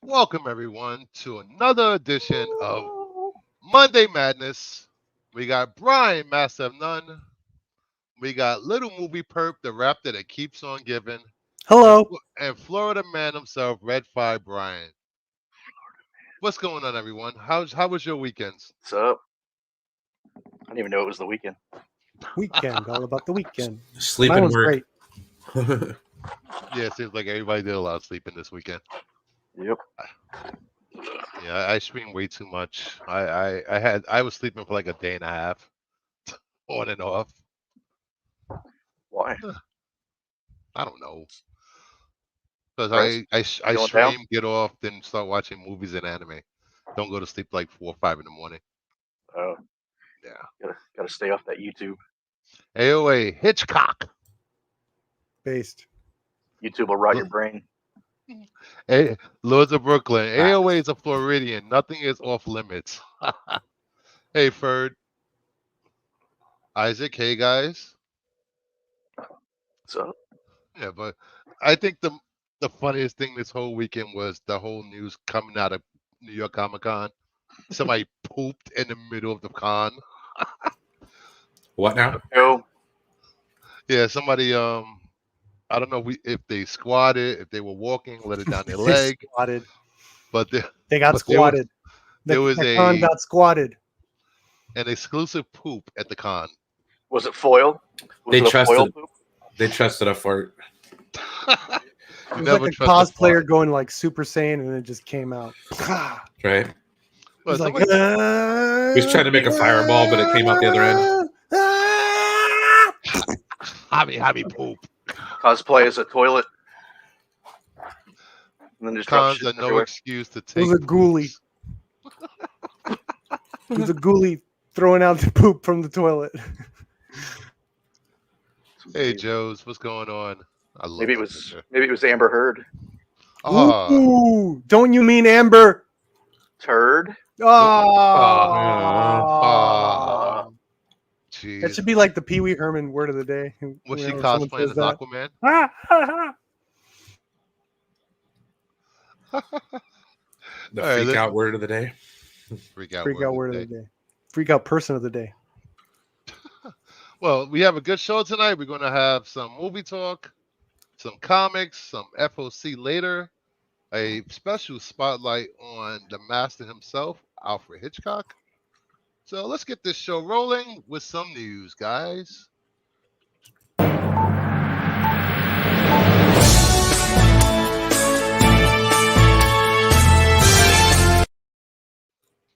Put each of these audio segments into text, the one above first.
Welcome everyone to another edition of Monday Madness. We got Brian, Master of None. We got Little Movie Perp, the raptor that keeps on giving, and, Hello. and Florida man himself, Red Fire Brian. What's going on, everyone? How was your weekends? What's up? I didn't even know it was the weekend. Weekend, all about the weekend. Sleep Mine and was work. great. Yeah, it seems like everybody did a lot of sleeping this weekend. Yep. Yeah, I streamed way too much. I was sleeping for like a day and a half, on and off. Why? I don't know. Because Press? I Going stream, down? get off, then start watching movies and anime. Don't go to sleep like 4 or 5 in the morning. Oh, Yeah. gotta stay off that YouTube. AOA Hitchcock. Based. YouTube will rot your brain. Lords of Brooklyn. AOA is a Floridian. Nothing is off limits. Hey, Ferd. Isaac. Hey, guys. So Yeah, but I think the funniest thing this whole weekend was the whole news coming out of New York Comic Con. Somebody pooped in the middle of the con. What now? go. Yeah, somebody I don't know if they squatted, if they were walking, let it down their They leg, squatted. but They got but squatted. there was the con got squatted. an exclusive poop at the con. Was it foil? Was They it a foil trusted. poop? They trusted a fart. It was like a cosplayer going like Super Saiyan, and it just came out. Right? It was like, He was trying to make a fireball, but it came out the other end. Hobby poop. Cosplay as a toilet. And then just drop Cons shit are no everywhere. excuse to It take. was a ghoulie. It was a ghoulie throwing out the poop from the toilet. Hey, Joes, what's going on? I love Maybe it that was picture. maybe it was Amber Heard. Ah, Ooh, don't you mean Amber? Turd. Oh, jeez. that should be like the Pee Wee Herman word of the day. Was she Whenever someone cosplaying says as that. Aquaman? The All right, freak out word of the day. Freak out Freak word out word of the day. Freak out person of the day. Well, we have a good show tonight. We're going to have some movie talk, some comics, some FOC later, a special spotlight on the master himself, Alfred Hitchcock. So let's get this show rolling with some news, guys.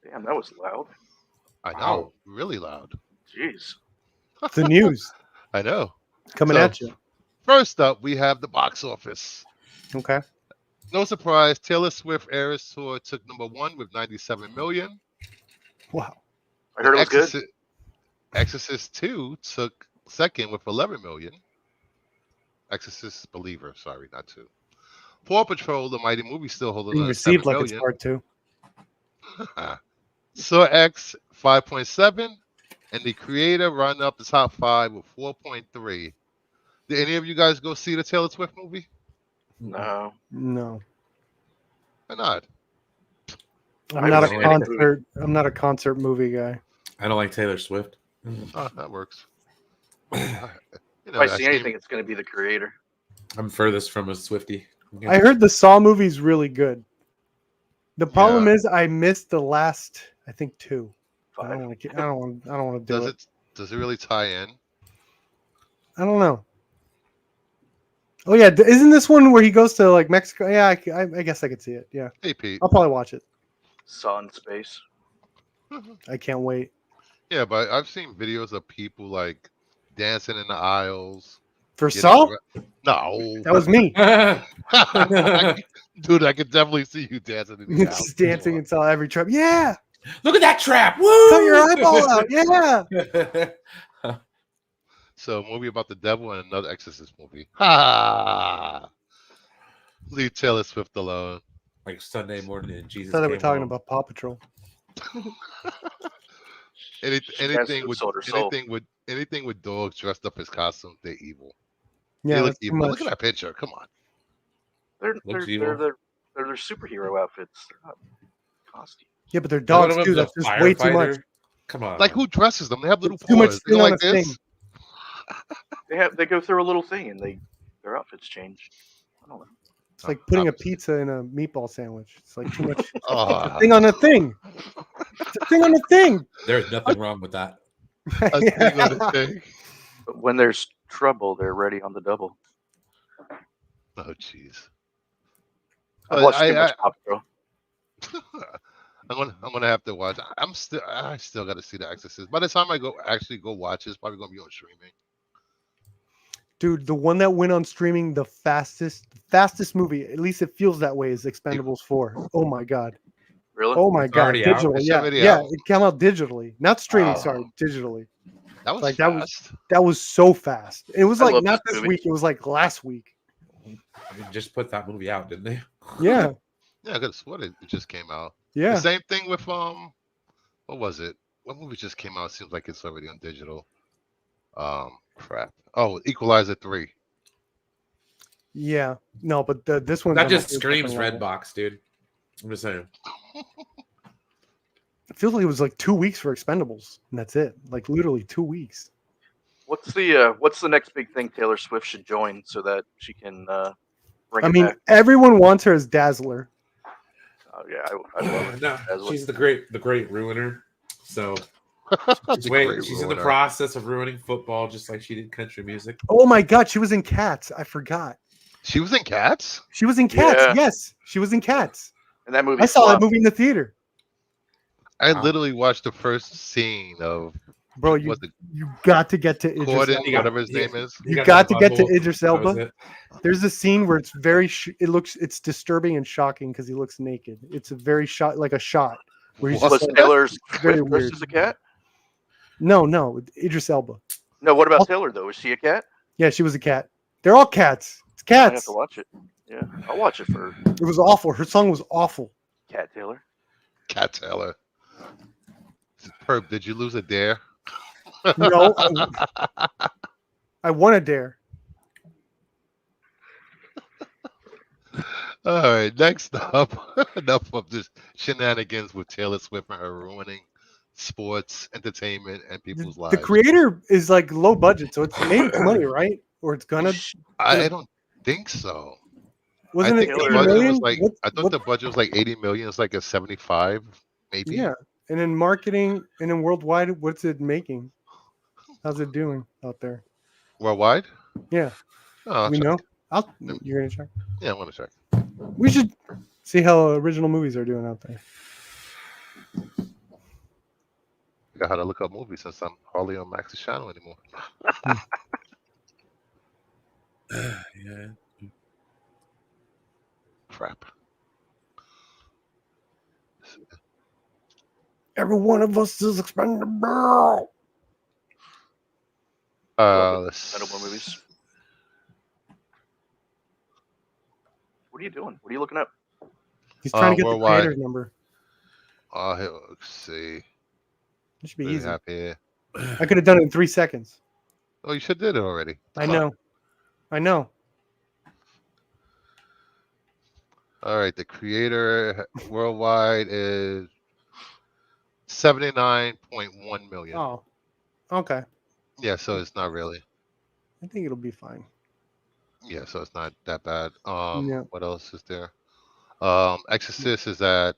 Damn, that was loud. I know, Wow. really loud. Jeez. The news I know. coming So- at you. First up, we have the box office. Okay. No surprise, Taylor Swift Eras Tour took number 1 with 97 million. Wow. I heard it was good. Exorcist 2 took second with 11 million. Exorcist Believer, sorry, not 2. Paw Patrol, the Mighty Movie, still holding Being on received 7 like it's million. part 2. Saw X 5.7, and The Creator rounded up the top 5 with 4.3. Did any of you guys go see the Taylor Swift movie? No. No. Why not? I'm I not a haven't seen any concert. I'm not a concert movie guy. I don't like Taylor Swift. Oh, that works. You know, If I I see seen- anything, it's gonna be the creator. I'm furthest from a Swiftie. I heard the Saw movie's really good. The problem Yeah. is I missed the last, I think 2. I 5. don't want to. I don't want to do it. Does it really tie in? I don't know. Oh yeah, isn't this one where he goes to like Mexico? Yeah, I guess I could see it. Yeah, Hey, Pete. I'll probably watch it. Saw in space. I can't wait. Yeah, but I've seen videos of people like dancing in the aisles. For getting Saw, dre- No. that was me. Dude, I could definitely see you dancing in the aisles. Just dancing in Saw every trap. Yeah, Look at that trap! Woo! cut your eyeball out. Yeah. So, a movie about the devil and another Exorcist movie. Ha! Leave Taylor Swift alone. Like Sunday morning and Jesus. I thought they were came talking home. about Paw Patrol. Anything with sold her soul. anything with dogs dressed up as costumes, they're evil. Yeah, they look that's too evil. much. Look at that picture. Come on. They're Looks they're, evil. they're They're superhero outfits. They're not costumes. Yeah, but they're One dogs of too. them's That's a just way too much. firefighter. Come on. Like man. who dresses them? They have little It's too much paws. They go skin on like a this. thing. They go through a little thing and their outfits change. I don't know. It's like putting a Opposite. pizza in a meatball sandwich. It's like too much. It's a Ah, thing on a thing. It's a thing on a thing. There's nothing wrong with that. a thing on a thing. But when there's trouble, they're ready on the double. Oh jeez. I've watched too much Pop Pro. I'm gonna have to watch. I still got to see The Exorcist. By the time I go watch it, it's probably gonna be on streaming. Dude, the one that went on streaming the fastest movie, at least it feels that way, is Expendables 4. Oh my god. Really? Oh my It's god. already out? Digital. It's Yeah. already Yeah. out? It came out digitally. Not streaming, Wow. sorry, digitally. That was Like, fast. that was so fast. It was I like love not this this movie. week, it was like last week. I mean, just put that movie out, didn't they? Yeah. Yeah, I could have sworn it just came out. Yeah. The same thing with what was it? What movie just came out? It seems like it's already on digital. Crap. Oh, Equalizer 3. Yeah. No, but this one That just screams Redbox, dude. I'm just saying. It feels like it was like 2 weeks for Expendables, and that's it. Like literally 2 weeks. What's the next big thing Taylor Swift should join so that she can bring I it mean, back? everyone wants her as Dazzler. Oh yeah, I love her. No, As well. she's the great ruiner. So The great she's in the ruiner. process of ruining football, just like she did country music. Oh my god, she was in Cats. I forgot. She was in Cats. She was in Cats. Yeah. Yes, she was in Cats. And that movie. I saw that flopped. movie in the theater. I Wow. literally watched the first scene of Bro, you was it got to get to Idris Gordon, Elba. whatever his name is. You got to get to Idris That was Elba. it. There's a scene where it's it's disturbing and shocking because he looks naked. It's a very shot where he's What? just Was like, Taylor very Swift weird. dressed as a cat? No, Idris Elba. No. What about Oh. Taylor though? Is she a cat? Yeah, she was a cat. They're all cats. It's I have cats. to watch it. Yeah, I'll watch it for It was awful. Her song was awful. Cat Taylor. Cat Taylor. Herb, did you lose a dare? No, I won a dare. All right, next up, enough of this shenanigans with Taylor Swift and her ruining sports, entertainment, and people's The lives. creator is like low budget, so it's made its money, right? Or it's gonna. I don't think so. Wasn't I it think 80 the budget million? was like What- I thought what- the budget was like 80 million. It's like a 75, maybe. Yeah, and in marketing and in worldwide, what's it making? How's it doing out there? Worldwide? Yeah, Oh, we check. know. You're gonna check. Yeah, I want to check. We should see how original movies are doing out there. I got how to look up movies since I'm hardly on Max's channel anymore. Yeah. Crap. Every one of us is expendable. Let's Notable movies. What are you doing? What are you looking up? He's trying to get the worldwide. creator's number. Let's see. It should be What do we easy. have here? I could have done it in 3 seconds. Oh, you should did it already. I know. I know. All right, the creator worldwide is 79.1 million. Oh, okay. Yeah, so it's not really. I think it'll be fine. Yeah, so it's not that bad. Yeah. What else is there? Exorcist is at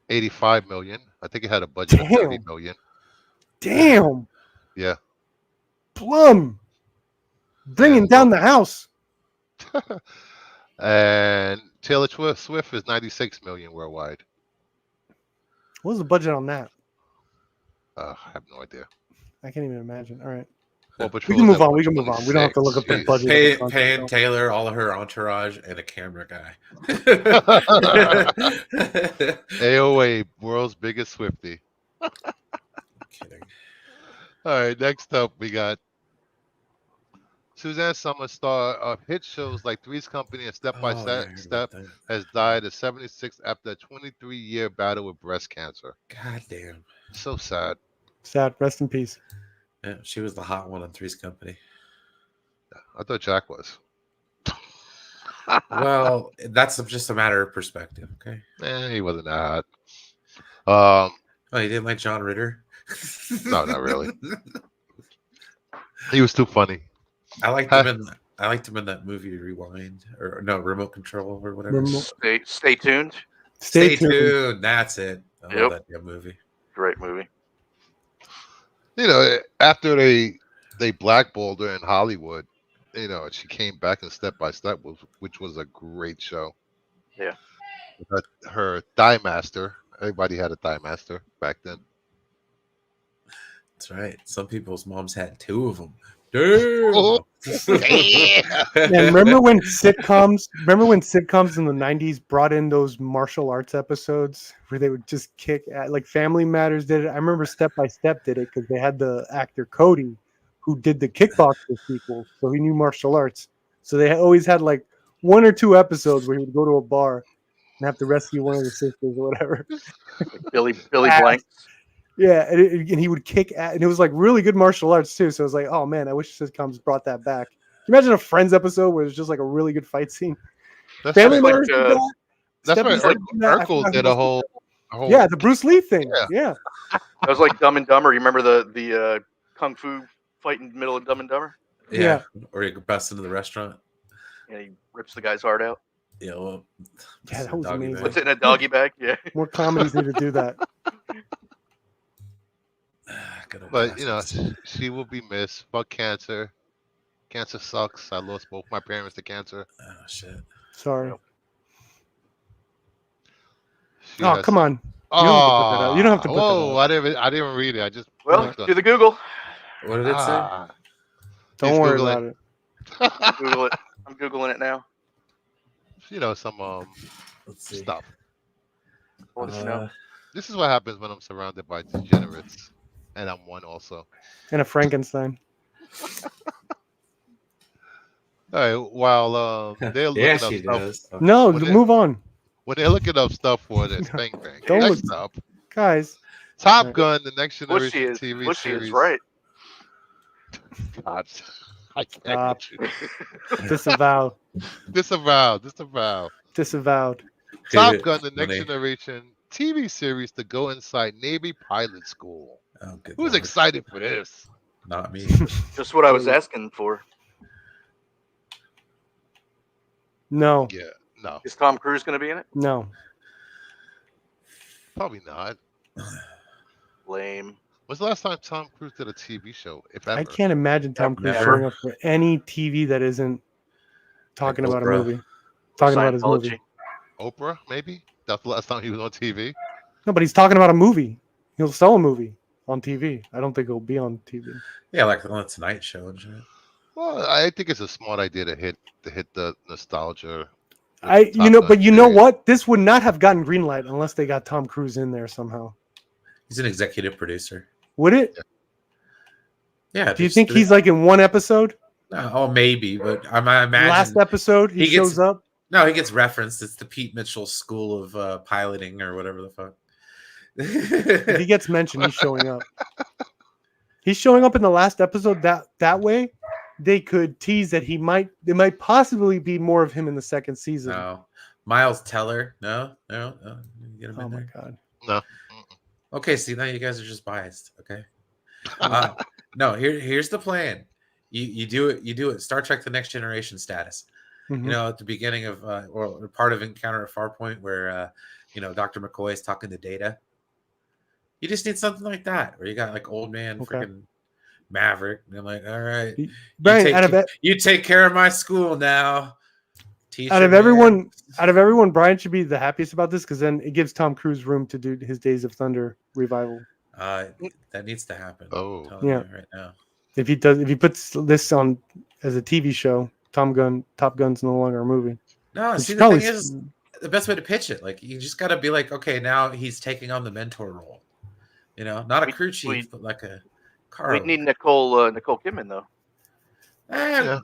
85 million. I think it had a budget of 30 Damn. million. Damn. Yeah. Plum. Bringing down the house. And Taylor Swift is 96 million worldwide. What was the budget on that? I have no idea. I can't even imagine. All right. Well, We Patrol can is move at on. We can move on. We don't have to look up the 26. budget. Pay, of the paying content. Taylor, all of her entourage, and a camera guy. AOA, world's biggest Swiftie. Kidding. All right, next up we got Suzanne Summers, star of hit shows like Three's Company and Step by Oh, yeah, I heard Step, about that. has died at 76 after a 23-year battle with breast cancer. God damn. So sad. Sad. Rest in peace. Yeah, she was the hot one on Three's Company. I thought Jack was. Well, that's just a matter of perspective. Okay. He wasn't that hot. Oh, you didn't like John Ritter? No, not really. He was too funny. I liked him in. I liked him in that movie Rewind, or no, Remote Control, or whatever. Stay tuned. Stay tuned. That's it. I Yep. love that damn movie. Great movie. You know, after they blackballed her in Hollywood, you know, she came back in Step by Step, which was a great show. Yeah. Her Thigh Master. Everybody had a Thigh Master back then. That's right. Some people's moms had 2 of them. Damn. Oh, And remember when sitcoms in the 90s brought in those martial arts episodes where they would just kick at, like Family Matters did it. I remember Step by Step did it because they had the actor Cody who did the kickboxer sequel, so he knew martial arts. So they always had like 1 or 2 episodes where he would go to a bar and have to rescue one of the sisters or whatever. Like Billy Blank. Yeah, and he would kick at, and it was like really good martial arts too. So it was like, oh man, I wish sitcoms brought that back. Can you imagine a Friends episode where it's just like a really good fight scene? that's Family right. Matters did that. That's Step right. by Step did that. I Urkel forgot did who a else whole. Yeah, the Bruce Lee thing. Yeah. Yeah. That was like Dumb and Dumber. You remember the kung fu fight in the middle of Dumb and Dumber? Yeah. Or you bust into the restaurant. And he rips the guy's heart out. Yeah. Well, Yeah, that was doggy amazing. bag. Puts it in a doggy bag. Yeah. More comedies need to do that. Good old But you know, bastards. she will be missed. Fuck cancer. Cancer sucks. I lost both my parents to cancer. Oh shit. Sorry. She Oh, has- come on. You don't have to put that out. You don't have to put that Whoa! out. I didn't read it. I just Well, clicked on do the Google. What did it say? Ah. Don't He's worry Googling. about it. Google it. I'm Googling it now. You know, some Let's see. stuff. I want to know. This is what happens when I'm surrounded by degenerates, and I'm one also. And a Frankenstein. All right. While they're looking Yeah, up she stuff, does. No, What is- move on. when they're looking up stuff for this bang bang. Don't Next look- up, Guys. Top Right. Gun: The Next Bushy Generation is TV Bushy series. is right. God, I can't Stop. get you. Disavow. Disavow. Disavowed. Top Gun: The When Next they- Generation TV series to go inside Navy pilot school. Oh, good Who's Lord. excited for this? Not me. Just what I was asking for. No. Yeah, no, Is Tom Cruise going to be in it? No. probably not. Lame. When's the last time Tom Cruise did a TV show, if ever? I can't imagine Tom Cruise Never. showing up for any TV that isn't talking Like about a Oprah. movie. Talking about his Scientology. movie. Oprah, maybe. That's the last time he was on TV. No, but he's talking about a movie. He'll sell a movie on TV. I don't think it'll be on TV. Yeah, like on the Tonight Show and shit. Well, I think it's a smart idea to hit the nostalgia. with I the you Top know, Gun but you know series. what? This would not have gotten greenlight unless they got Tom Cruise in there somehow. He's an executive producer. Would it? Yeah. Do you think he's like in one episode? Oh, maybe, but I imagine. Last episode, he he gets- shows up. No, he gets referenced. It's the Pete Mitchell School of Piloting or whatever the fuck. If he gets mentioned, he's showing up. He's showing up in the last episode. That way, they could tease that there might possibly be more of him in the second season. No. Miles Teller. No. Get him Oh in my there. god. No. Okay, see now you guys are just biased. Okay. No, here's the plan. You do it. Star Trek: The Next Generation status. Mhm. You know, at the beginning of or part of Encounter at Farpoint, where Dr. McCoy is talking to Data. You just need something like that, where you got like old man Okay. freaking Maverick, and they're like, all right, Brian, you take care of my school now. out of everyone, Brian should be the happiest about this because then it gives Tom Cruise room to do his Days of Thunder revival. That needs to happen. Oh. I'm telling Yeah. you right now. If he puts this on as a TV show, Top Gun's no longer a movie. No, It's see, the probably thing is, the best way to pitch it, like you just got to be like, okay, now he's taking on the mentor role. Not a crew chief, but like a car. We need Nicole Kidman though. Yeah.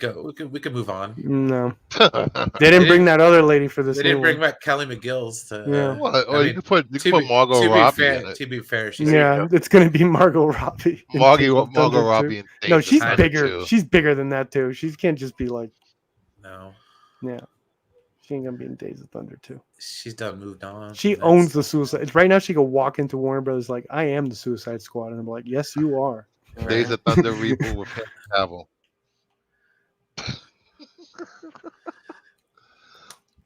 We could move on. No, What? they didn't bring that other lady for this. They didn't new bring one. back Kelly McGills to. Yeah. Or you mean, could put to Margot be Robbie fair, in it. to be fair, she's Yeah, it's gonna be Margot Robbie. in Margot Days of Thunder Robbie too. and No, Days of she's Thunder bigger. too. She's bigger than that too. She can't just be like, no. yeah. She ain't gonna be in Days of Thunder too. She's done moved on. She from that owns the stuff. Suicide. Right now, she could walk into Warner Brothers like, "I am the Suicide Squad," and I'm like, "Yes, you are." Days of Thunder reboot with Henry Cavill.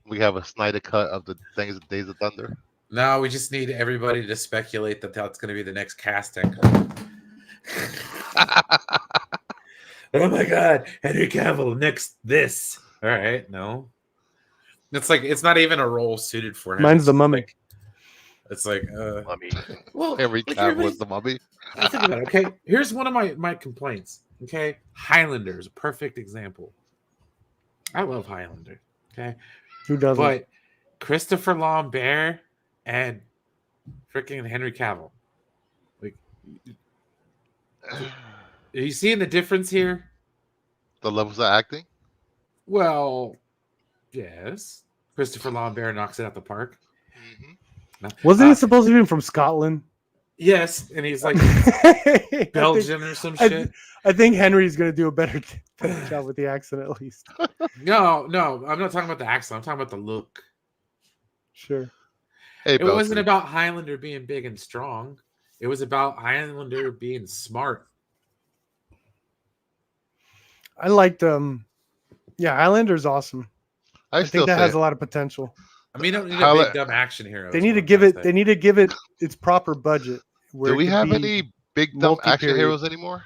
We have a Snyder cut of the Days of Thunder. No, we just need everybody to speculate that that's going to be the next casting. Oh my God, Henry Cavill next this. All right, no, it's like it's not even a role suited for him. Mine's It's the just Mummy. like- it's like, I mean, well, Henry like, Cavill everybody- was the Mummy. think about it. Okay, here's one of my complaints. Okay, Highlander is a perfect example. I love Highlander. Okay, Who doesn't? but Christopher Lambert and freaking Henry Cavill. Like, are you seeing the difference here? The levels of acting. Well, yes. Christopher Lambert knocks it out the park. Mhm. Wasn't Uh, he supposed to be from Scotland? Yes, and he's like I Belgian or some I- shit. think Henry's gonna do a better job with the accent at least. No, I'm not talking about the accent. I'm talking about the look. Sure. Hey, It wasn't Belton. about Highlander being big and strong. It was about Highlander being smart. I liked yeah, Highlander's awesome. I I still think that say has a lot of potential. I mean, you don't need a Highlander- big dumb action hero. They is need what to I'm give trying it to they say. need to give it its proper budget. where do it we could have be any big dumb action multi-period. heroes anymore?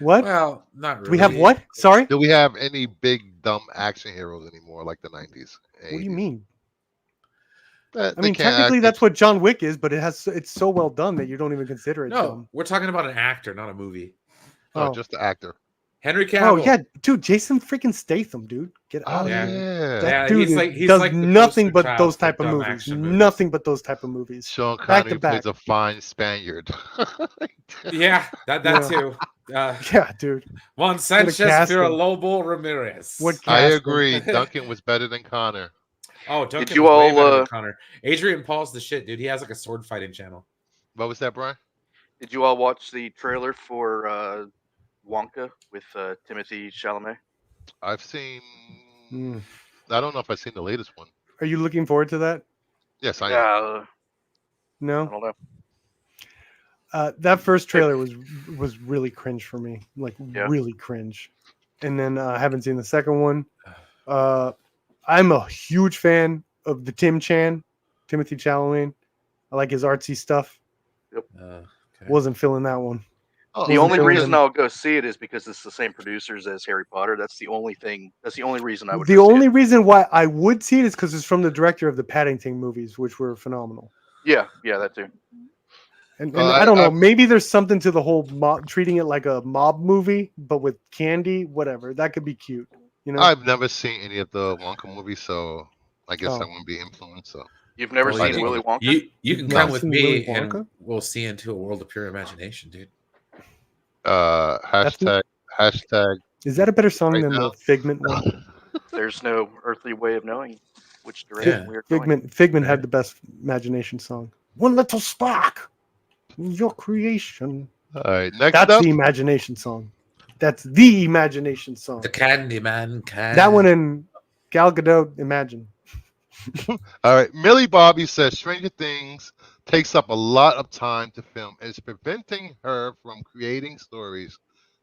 What? Well, not really. Do we have what? Sorry? Do we have any big dumb action heroes anymore like the 90s? What do you mean? That I they mean, can't technically act- that's what John Wick is, but it's so well done that you don't even consider it No, dumb. we're talking about an actor, not a movie. No, Oh. just the actor. Henry Oh Cavill. yeah, dude, Jason freaking Statham, dude. Get out Oh of yeah. here. That Yeah, dude he's does like the nothing poster but child those for type of dumb movies. action movies. Nothing but those type of movies. Sean Back to Connery back. plays a fine Spaniard. Yeah, that Yeah. too. Yeah, dude. Juan Sanchez casting. for Lobo Ramirez. What I casting. agree. Duncan was better than Connor. Oh, Duncan you was way all, better than Connor. Adrian Paul's the shit, dude. He has like a sword fighting channel. What was that, Brian? did you all watch the trailer for Wonka with Timothy Chalamet? I've seen. Mm. I don't know if I've seen the latest one. Are you looking forward to that? Yes, I am. Yeah, I No. don't know. That first trailer was really cringe for me, like Yeah. really cringe. And then I haven't seen the second one. I'm a huge fan of the Timothy Chalamet. I like his artsy stuff. Okay. Wasn't feeling that one. Oh, The only feeling reason him. I'll go see it is because it's the same producers as Harry Potter. That's the only thing. That's the only reason I would. The go see only it. reason why I would see it is because it's from the director of the Paddington movies, which were phenomenal. Yeah, that too. And Well, I don't know, I- maybe there's something to the whole mob treating it like a mob movie, but with candy, whatever. That could be cute. You know? I've never seen any of the Wonka movies, so I guess I Oh. won't be influenced. So You've never Well, seen you- Willy Wonka? You can You've come never with seen me Willy and Wonka? we'll see into a world of pure imagination, dude. hashtag Is that a better song Right than now? the Figment one? There's no earthly way of knowing which direction Yeah. we're going. Figment had the best imagination song. One little spark, your creation. All right, next That's up. the imagination song. That's the imagination song. The Candyman can. That one in Gal Gadot, Imagine. All right, Millie Bobby says Stranger Things takes up a lot of time to film and is preventing her from creating stories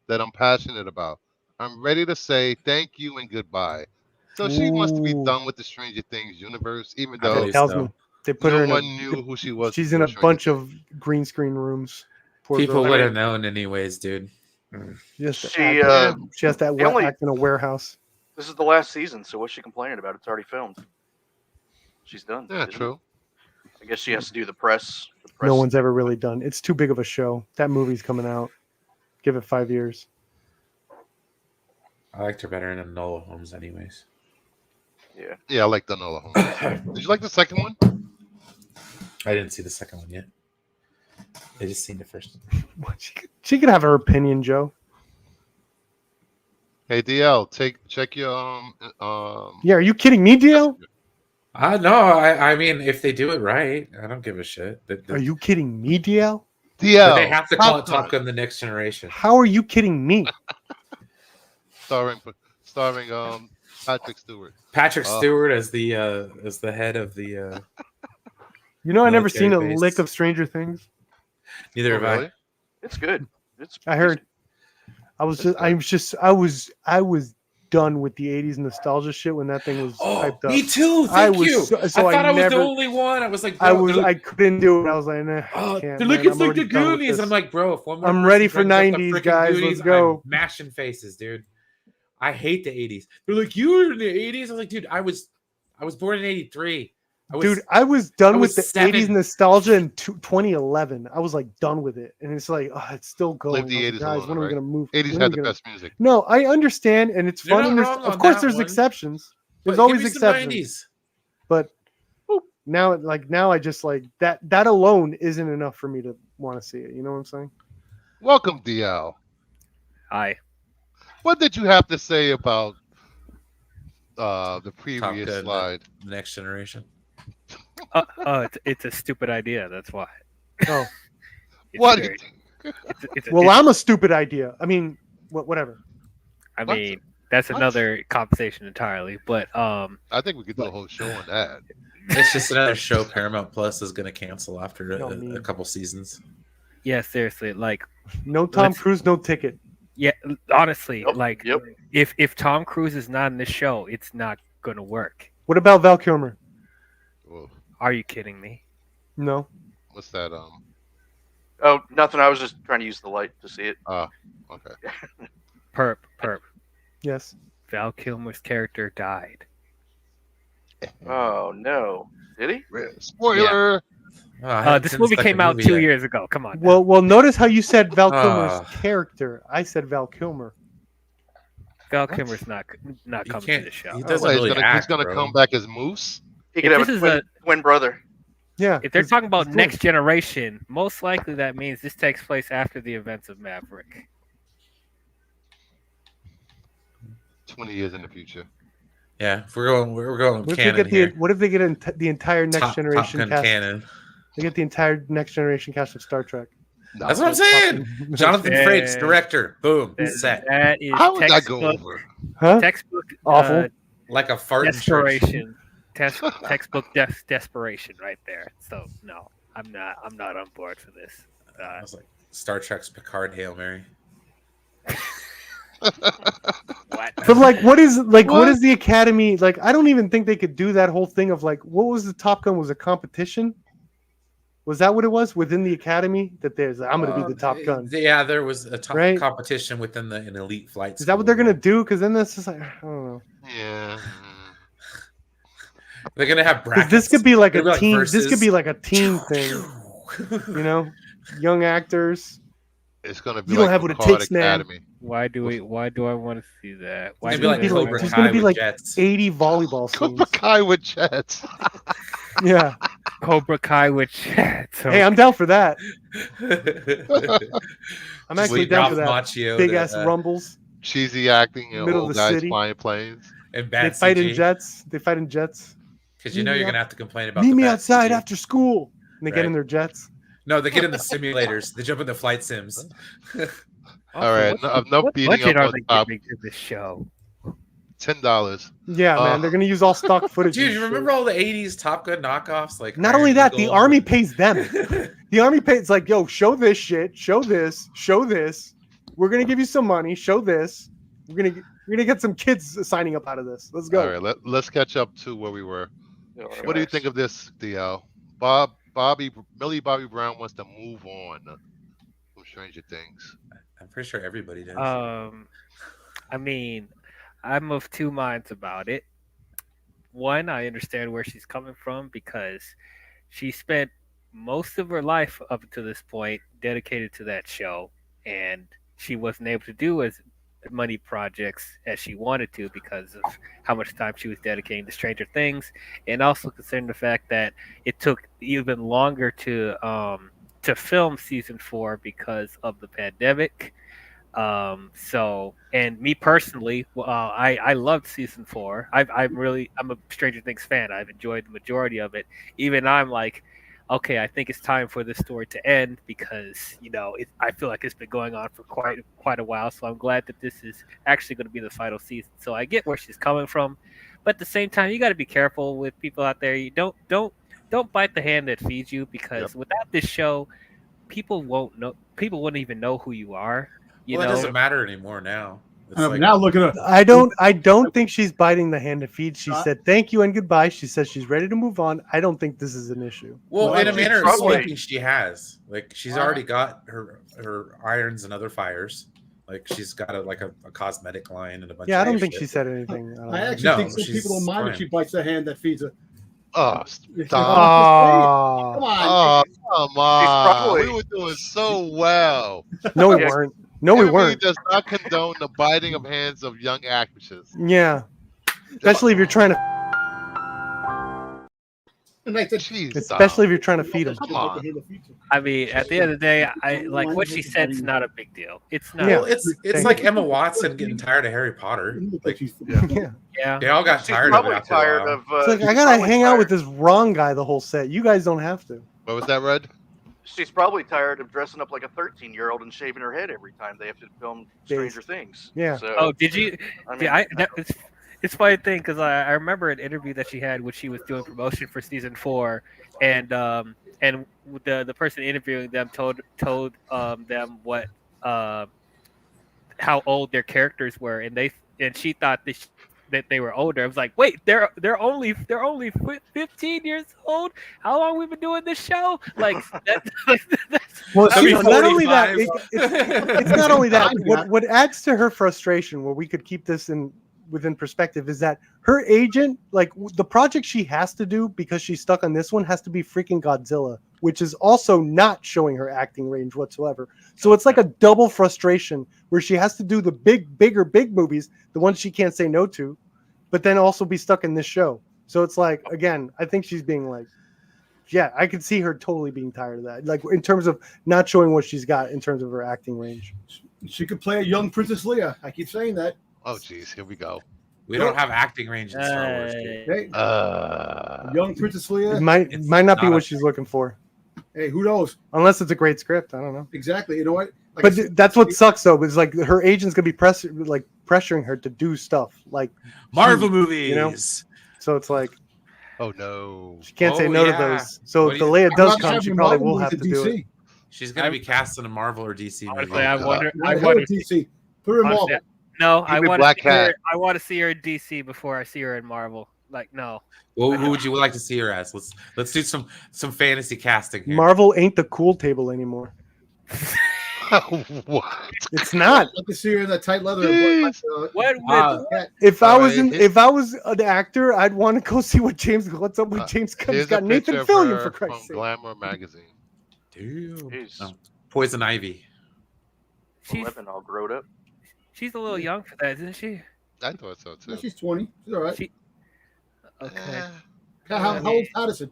that I'm passionate about. I'm ready to say thank you and goodbye. So she wants to be Ooh. done with the Stranger Things universe, even I though believe Tells so. me they put her no in one a. knew who she was. She's in a before bunch Stranger of green screen rooms. Poor People girl. would have known anyways, dude. She has to, She, act, she has to the only- act in a warehouse. This is the last season, so what's she complaining about? It's already filmed. She's done. Things. Yeah, isn't it? true. I guess she has to do the press. No one's ever really done. It's too big of a show. That movie's coming out. Give it 5 years. I liked her better in Enola Holmes, anyways. Yeah. Yeah, I like the Nola Holmes. Did you like the second one? I didn't see the second one yet. I just seen the first one. She could have her opinion, Joe. Hey DL, check your Yeah, are you kidding me, DL? No, I mean, if they do it right, I don't give a shit. Are you kidding me, DL? DL. They have to call it Top Top Gun: The Next Generation. How are you kidding me? starring Patrick Stewart. Patrick Oh. Stewart as the head of the. You know, I never Military seen a base. lick of Stranger Things. Neither Oh, have really? It's good. It's. I heard. decent. I was done with the '80s nostalgia shit when that thing was hyped up. Me too. I Thank was you. so I thought I was the never- only one. I was like, I bro, was they're I like, couldn't do it. I was like, nah, I can't. they're like, man. it's I'm like the already done with Goonies. this. I'm like, bro, if one more I'm person ready for brings up the 90s, freaking guys. Let's Goonies, go. I'm mashing faces, dude. I hate the 80s. They're like, you were in the 80s. I was like, dude, I was born in 83. I was done I with was the 80s 7. nostalgia in 2011. I was like done with it, and it's like, oh, it's still going. Leave the I was 80s like, guys, alone, when are we right? gonna move? 80s When are had we the gonna- best music. No, I understand, and it's You're fun. not And wrong of on course, that there's one. exceptions. But There's give always me some exceptions. 90s. But now I just like that alone isn't enough for me to want to see it. You know what I'm saying? Welcome, DL. Hi. What did you have to say about the Top previous Gun, slide? the Next Generation. It's a stupid idea. That's why. Oh, It's What? very- well, I'm a stupid idea. I mean, whatever. I What? mean, that's What? another conversation entirely. But I think we could do a whole show on that. It's just another show Paramount Plus is going to cancel after No, a me. couple seasons. yeah, seriously, like, No Tom Let's- Cruise, no ticket. yeah, honestly, Yep, like, yep. if Tom Cruise is not in this show, it's not gonna work. What about Val Kilmer? Whoa, Are you kidding me? No. what's that? Oh, nothing. I was just trying to use the light to see it. Okay. Perp. Yes. Val Kilmer's character died. Oh no! Did he? Spoiler. Oh, I haven't This seen movie second came out movie 2 yet. years ago. Come on. Well, notice how you said Val Kilmer's Ah. character. I said Val Kilmer. Val Kilmer's not You coming to can't- the show. he What, doesn't he's really gonna, act, he's gonna bro. come back as Moose. He could If have this a is twin brother. Yeah. If they're it's- talking about it's next twins. generation, most likely that means this takes place after the events of Maverick. 20 years in the future. Yeah, if we're going What if they canon get here. what if they get the entire next Top generation Gun cast? canon. They get the entire next generation cast of Star Trek. No. That's what I'm saying. Jonathan Yeah. Frakes, director. Boom, That, set. that is How would that go textbook, over? Huh? textbook Awful. Like a fart in church. desperation. Textbook desperation right there. So no, I'm not on board for this. I was like Star Trek's Picard Hail Mary. What? But like, what is What? the Academy like? I don't even think they could do that whole thing of like, what was the Top Gun? Was a competition? Was that what it was within the Academy? That there's, I'm going to be the Top Gun. Yeah, there was a top Right? competition within an elite flight. Is that what they're school. going to do? Because then that's just like, I don't know. Yeah. They're gonna have 'Cause brackets. this could be like It'll a be team. This could versus- be like a team thing. You know, young actors. It's gonna be You don't like have what it Picard takes, man. Academy. Why do I want to see that? Why It's do gonna I be like wanna- Cobra there's Kai gonna be with like jets. 80 volleyball Cobra scenes. Kai with jets. Yeah. Cobra Kai with jets. Hey, I'm down for that. I'm Just actually leave down Ralph for that. Macchio Big to, ass rumbles. Cheesy acting, you know, Middle of old the guys city. flying planes. and They bad fight in CG. jets. They fight in jets. Because you know you're gonna have to complain about Meet the me bad outside CG. after school. And they get in Right. their jets. No, they get in the simulators. They jump in the flight sims. All right, enough what beating budget up are on they top. giving to this show? $10. Yeah, man. They're gonna use all stock footage. Dude, and you shit. remember all the '80s Top Gun knockoffs? Like Not Iron only that, the Eagle? army pays them. The army pays like, yo, show this shit, show this, show this. We're gonna give you some money. Show this. We're gonna get some kids signing up out of this. Let's go. All right, let's catch up to where we were. You know, What do you think of this, DL? Millie Bobby Brown wants to move on from Stranger Things. I'm pretty sure everybody does. I mean, I'm of two minds about it. One, I understand where she's coming from because she spent most of her life up to this point dedicated to that show, and she wasn't able to do as many projects as she wanted to because of how much time she was dedicating to Stranger Things, and also considering the fact that it took even longer to film season 4 because of the pandemic. So, and me personally, I loved season 4. I'm a Stranger Things fan. I've enjoyed the majority of it. Even I'm like, okay, I think it's time for this story to end because I feel like it's been going on for quite a while. So I'm glad that this is actually going to be the final season. So I get where she's coming from, but at the same time, you got to be careful with people out there. You don't bite the hand that feeds you, because without this show, people won't know. People wouldn't even know who you are. Well, it doesn't matter anymore now. It's like, now look at her. I don't think she's biting the hand that feeds. She said thank you and goodbye. She says she's ready to move on. I don't think this is an issue. well, in a she's manner of probably- speaking, she has. Like, she's already got her irons and other fires. Like, she's got a cosmetic line and a bunch. Yeah, of I don't other think shit. she said anything. I don't I know. actually No, think some she's people don't mind if fine. she bites the hand that feeds her. Oh, Come stop. on. Oh, come on. probably- We were doing so well. No, we Yeah. weren't. No, we Enemy weren't. does not condone the biting of hands of young actresses. Yeah, especially if you're trying to, And I said, Jeez, especially if you're trying to feed them. Come on. I mean, at the end of the day, I like what she said. It's not a big deal. It's not. Yeah. Well, it's like Emma Watson getting tired of Harry Potter. Like, Yeah, Yeah. they all got She's tired of it probably after a tired while. of. it's like I she's gotta probably hang out tired- with this wrong guy the whole set. You guys don't have to. What was that, Red? She's probably tired of dressing up like a 13-year-old and shaving her head every time they have to film Stranger Things. Yeah. So, Oh, did you? I mean, Yeah, it's funny thing because I remember an interview that she had when she was doing promotion for season 4, and the person interviewing them told them what how old their characters were, and she thought that they were older. I was like, wait, they're only 15 years old. How long we been doing this show? Like that's Well, That'd be not only that, 45. it's not only that. What adds to her frustration, where we could keep this within perspective, is that her agent, like the project she has to do because she's stuck on this one, has to be freaking Godzilla, which is also not showing her acting range whatsoever. So it's like a double frustration where she has to do the bigger movies, the ones she can't say no to, but then also be stuck in this show. So it's like, again, I think she's being like, yeah, I could see her totally being tired of that. Like in terms of not showing what she's got in terms of her acting range. She could play a young Princess Leia. I keep saying that. Oh, jeez, here we go. We don't have acting range in Star Wars. Dude. Hey, Uh, young Princess It Leia. might not be not what a- she's looking for, Hey, who knows? unless it's a great script. I don't know. Exactly. You know what? Like I But said, that's what sucks though. Is like her agent's gonna be pressuring her to do stuff like Marvel huge, movies. you know? So it's like oh no. she can't say Oh, no to yeah. those. So What if do the you- Leia I'd does rather come, have she the probably Marvel will movies have to than do DC. it. She's gonna be cast in a Marvel or DC movie. honestly, I God. wonder. I I hate wonder. DC. Put her in Honestly, Marvel. No, Give I me want Black to see her. Cat. I want to see her in DC before I see her in Marvel. Like no. Well, who would you like to see her as? Let's do some fantasy casting here. Marvel ain't the cool table anymore. What? It's not. I'd like to see her in that tight leather. Jeez. What? Cat. If I All was right, if I was an actor, I'd want to go see what's up with James Gunn. He's Here's a got Nathan picture of Fillion her for from Christ's sake. Glamour magazine. Damn. Jeez. No. Poison Ivy. she's 11, all grown up. she's a little young for that, isn't she? I thought so too. Yeah, she's 20. She's all right. She. Okay. Eh, How old's Patterson?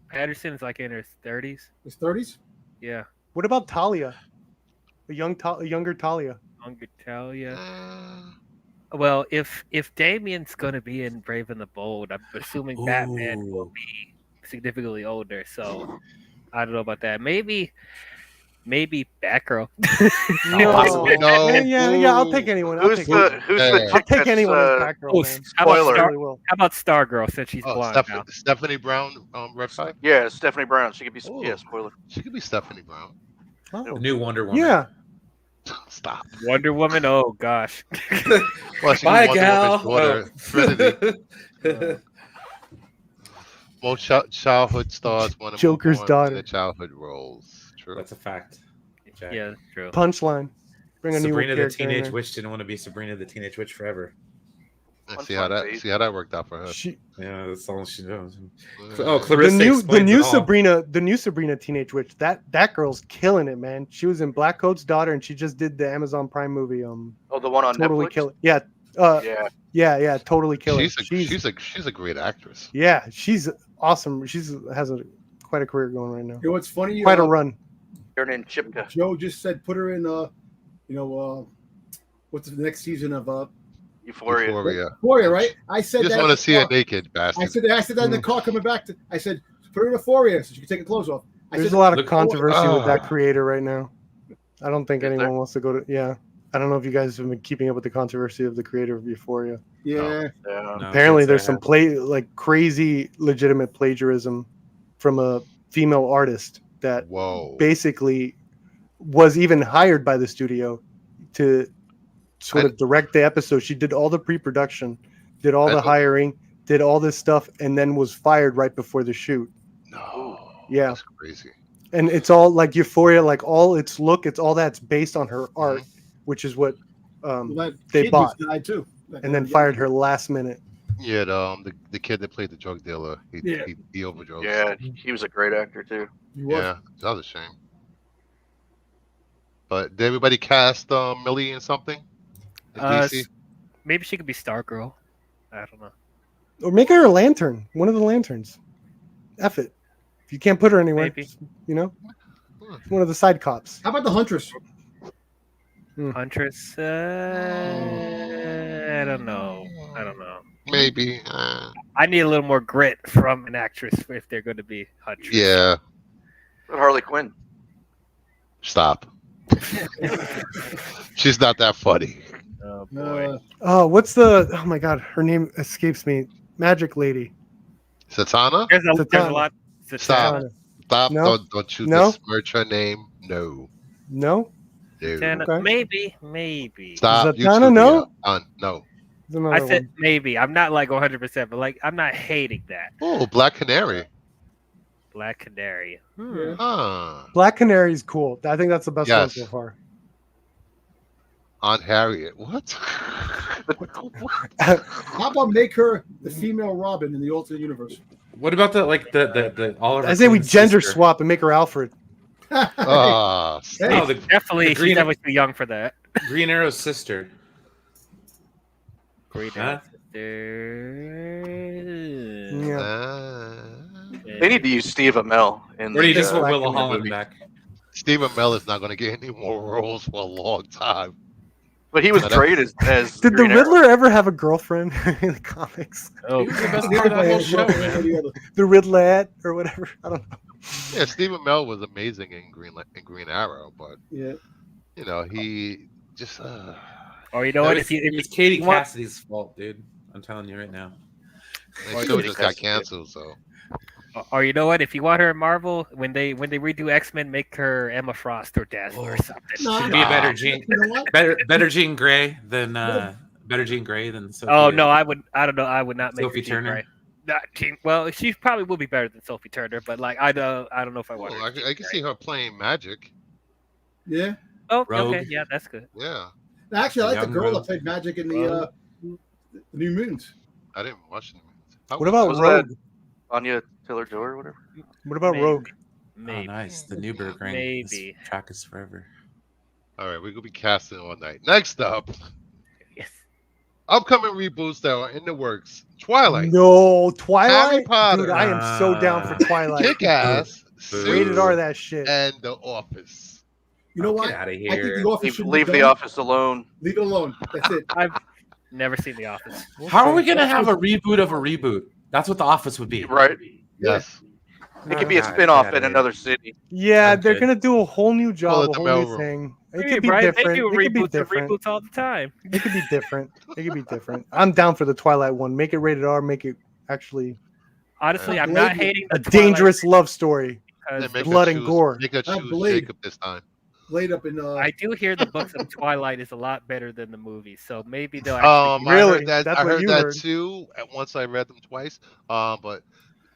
Patterson's like in her 30s. His 30s? Yeah. What about Talia? A younger Talia. Younger Talia. eh. Well, if Damien's gonna be in Brave and the Bold, I'm assuming Batman Ooh. will be significantly older. So I don't know about that. Maybe Batgirl. No, no. Yeah, I'll take anyone. I'll Who's take the anyone. who's Hey. the I'll chick take that's, anyone as Batgirl, Oh, man. how about spoiler. Star- Really will. How about Stargirl since she's Oh, blonde now? Stephanie Brown, Red 5? Yeah, Stephanie Brown. She could be. Oh. Yeah, spoiler. She could be Stephanie Brown. Oh. The new Wonder Woman. Yeah. Stop. Wonder Woman. Oh gosh. Well, she Bye, could be Wonder gal. Woman's daughter, Trinity. Most childhood stars want to Joker's move on daughter. to their childhood roles. True. That's a fact. Jack. Yeah, that's true. Punchline. Bring a new Sabrina the character in Teenage there. Witch didn't want to be Sabrina the Teenage Witch forever. Let's see how that worked out for her. She, Yeah, that's all she knows. Yeah. Oh, the Clarissa new explains it all. the new Sabrina Teenage Witch. That girl's killing it, man. She was in Black Coat's Daughter, and she just did the Amazon Prime movie. Oh, the one on Totally Netflix. kill it. Yeah. Yeah. Totally kill it. She's a great actress. Yeah, she's awesome. She's has quite a career going right now. You know what's funny? Quite a run. Her name Chipka. Joe just said put her in, what's the next season of Euphoria. Euphoria. Euphoria, right? I said You just that. want to see her I naked, bastard. said that in the car coming back. I said, Put her in a foyer so she can take her clothes off. There's a lot of Look- controversy with that Ah. creator right now. I don't think Is anyone there? wants to go to. Yeah, I don't know if you guys have been keeping up with the controversy of the creator of Euphoria. Yeah. Yeah. No, Apparently, can't there's say I some crazy legitimate plagiarism from a female artist that Whoa. basically was even hired by the studio to sort of direct the episode. She did all the pre-production, did all I the don't- hiring, did all this stuff, and then was fired right before the shoot. No. Yeah. That's crazy. And it's all like Euphoria, like all its look, it's all that's based on her art, which is what Well, that they kid bought, just died too. and then fired her last minute. Yeah, the kid that played the drug dealer, he overdosed. Yeah, he was a great actor too. He was. Yeah, that was a shame. But did everybody cast Millie in something? In DC? Maybe she could be Stargirl. I don't know. Or make her a lantern, one of the lanterns. F it. If you can't put her anywhere, Maybe. you know, one of the side cops. How about the Huntress? Huntress. I don't know. Maybe. I need a little more grit from an actress if they're going to be Huntress. Yeah. But Harley Quinn. Stop. She's not that funny. Oh boy. Oh, what's the? Oh my God, her name escapes me. Magic lady. Satana? There's a Zatanna. lot. Stop. Stop. No? Don't you No? besmirch her name. No. No. No. Zatanna, Okay. maybe. Stop. Zatanna, YouTube no? me. No. There's another I said one. maybe. I'm not like 100%, but like I'm not hating that. Oh, Black Canary. Black Canary. Yeah. Huh. Black Canary is cool. I think that's the best one Yes. so far. Aunt Harriet. What? How about make her the female Robin in the alternate universe? What about the Oliver? I say we Queen's gender sister? swap and make her Alfred. Ah, Hey. No, the Definitely, the she's Green- definitely too young for that. Green Arrow's sister. Green Huh? Arrow sister. Yeah. They need to use Steve Amell in Or do you the, just want Black Willow Canary Holland movie. back? Stephen Amell is not going to get any more roles for a long time. But he was No, that- great as Did the Green Arrow. Riddler ever have a girlfriend in the comics? Oh, He was the best The part of that other whole way, show, one man. or the other. The Riddlerette or whatever. I don't know. Yeah, Stephen Amell was amazing in Green Arrow, but Yeah. you know he just. or you know what? It's If you Katie you want- Cassidy's fault, dude. I'm telling you right now. The Or show you just could- got canceled, so or you know what? If you want her in Marvel, when they redo X-Men, make her Emma Frost or Dazzler or something. No, Should be a better Ah. Jean, You know what? better Jean Grey than Sophie. Oh no, I don't know. I would not make Sophie her Jean Turner? Grey. Not Jean. Well, she probably will be better than Sophie Turner, but like I don't know if I want well, her. I, as Jean I can Grey. see her playing Magic. Yeah. Oh, Rogue. okay, yeah, that's good. Yeah, Actually, I like the Young girl Rogue. that played Magic in the New Mutants. I didn't watch them. How What was about Was Rogue? that Anya Taylor-Joy or whatever? What about Maybe. Rogue? Oh, Maybe. nice. The Newburgh ring. Maybe. This track is forever. All right, we're gonna be casting all night. Next up, Yes. upcoming reboots that are in the works: Twilight, No, Twilight. Harry Potter. Dude, I am so down for Twilight. Kick Ass, Boo. Rated R that shit. and The Office. You know what? Get out of I think here. the office should Leave be the done. office alone. Leave it alone. That's it. I've never seen The Office. How are we gonna have a reboot of a reboot? That's what The Office would be. Right. Yes. It could be a God, spin-off get in outta another city. Yeah, I'm they're good. gonna do a whole new Call job, it a the whole new mailroom. thing. It Hey, could be Brian, different. They do It could be reboots and different. reboots all the time. It could be different. It could be different. I'm down for the Twilight one. Make it rated R. Make it actually Honestly, Yeah. I'm not Blade- hating a the Twilight dangerous love story. because Then make her blood and choose- gore. Make her choose Blade. Jacob this time. Laid up in. I do hear the books of Twilight is a lot better than the movies, so maybe they'll. I Really? heard that. That's I what heard you that heard. too. Once I read them twice. But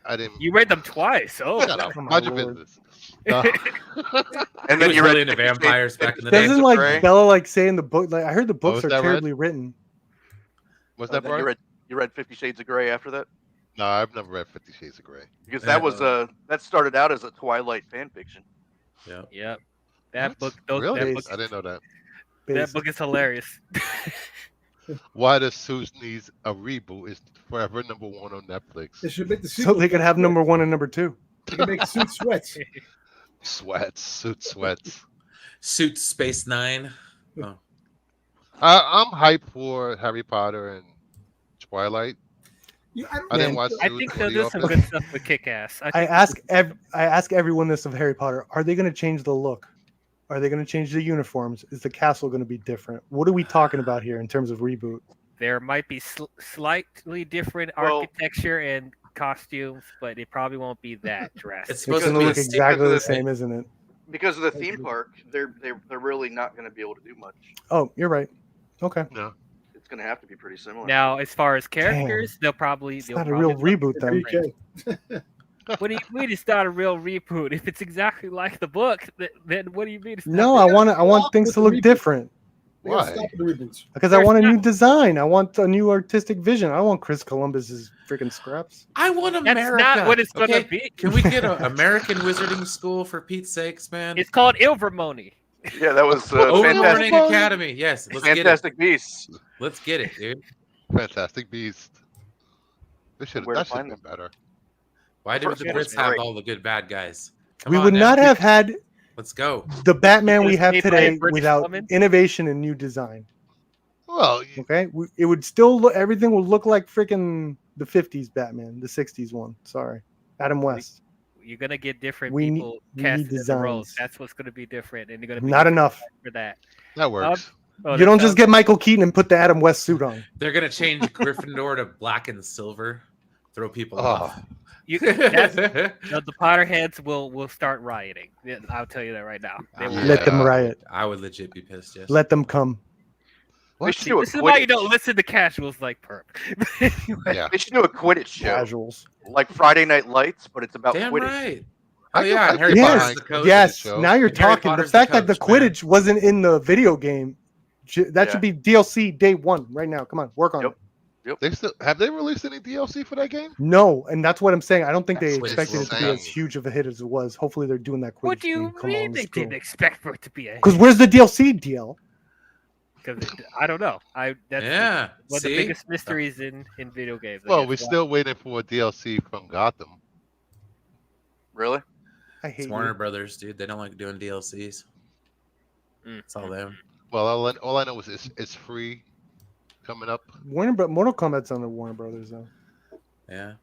I didn't. You read them twice. Oh, Shut up. Oh, my Mind your Lord. business. No. And He then was you really read into 50 Shades- vampires back in the 50 day. Shades Doesn't of like Grey, Bella like say in the book? Like I heard the books was are that, Red? terribly written. Was and that then you right? read 50 Shades of Grey after that? No, I've never read 50 Shades of Grey. Because that was that started out as a Twilight fan fiction. Yeah. Yep. That What? book. Really? That book. I didn't know that. That Based. book is hilarious. Why the Suits needs a reboot is forever #1 on Netflix. They should make the So sequel. they could have number 1 and number 2. They can make suit sweats. Sweats. Suits Space Nine. I'm hyped for Harry Potter and Twilight. I didn't Man, watch. I Suits think or they'll The do some Office. good stuff with Kick-Ass. I ask everyone this of Harry Potter: are they going to change the look? Are they going to change the uniforms? Is the castle going to be different? What are we talking about here in terms of reboot? There might be slightly different Well- architecture and costumes, but it probably won't be that drastic. It's It's supposed going to to be look a exactly of the the- same, isn't it? Because of the theme park, they're really not going to be able to do much. Oh, you're right. Okay, No. It's going to have to be pretty similar. Now, as far as characters, they'll probably it's not a real reboot then. BK. What do you mean it's not a real reboot? If it's exactly like the book, then what do you mean? It's not No, real? I want things to look different They gotta Why? stop with the reboots. because I There's want a new not- design. I want a new artistic vision. I don't want Chris Columbus's freaking scraps. I want That's America. not what it's gonna okay? be. Can we get an American Wizarding School for Pete's sakes, man? It's called Ilvermony. Yeah, that was Overlearning fantastic. Academy. Yes, let's Fantastic Beasts. get it. Let's get it, dude. Fantastic Beast. They should Where to that should have find been better. Why do First the one was Brits have great. all the good bad guys? Come We on would now. not have had Let's go. the Batman we Because have made by a today British without woman? innovation and new design. Well, Okay, it would still look. Everything would look like freaking the '50s Batman, the '60s one. Sorry, Adam West. You're gonna get different We need- people we casted need in the roles. designs. That's what's gonna be different, and you're gonna be Not enough. for that. that works. Oh, You that don't just sounds- get Michael Keaton and put the Adam West suit on. They're gonna change Gryffindor to black and silver. Throw people Oh. off. You, that's, the Potterheads will start rioting. Yeah, I'll tell you that right now. They will. Yeah. Let them riot. I would legit be pissed. Yes. Let them come. They should do a This is why you Quidditch. don't listen to casuals like Perp. Anyway, Yeah. They should do a Quidditch show, Casuals. like Friday Night Lights, but it's about Damn Quidditch. right. I Oh can- yeah, I and Harry can Yes, Potter's the coach. yes. show. Now you're And Harry talking. The Potter's the fact that the coach, man. Quidditch wasn't in the video game, that Yeah. should be DLC day one right now. Come on, work on Yep. it. They still have they released any DLC for that game? No, and that's what I'm saying. I don't think they That's what it's expected it to be as saying. huge of a hit as it was. Hopefully, they're doing that Quidditch what do you game. Come mean on, they let's go. didn't expect for it to be a? Because where's the DLC deal? Because I don't know. That's Yeah. one of See? the biggest mysteries in video games. I Well, guess. we're still waiting for a DLC from Gotham. Really? I It's hate Warner you. Brothers, dude. They don't like doing DLCs. Mm. It's all them. Well, all I know is it's free coming up. Mortal Kombat's on the Warner Brothers though. Yeah.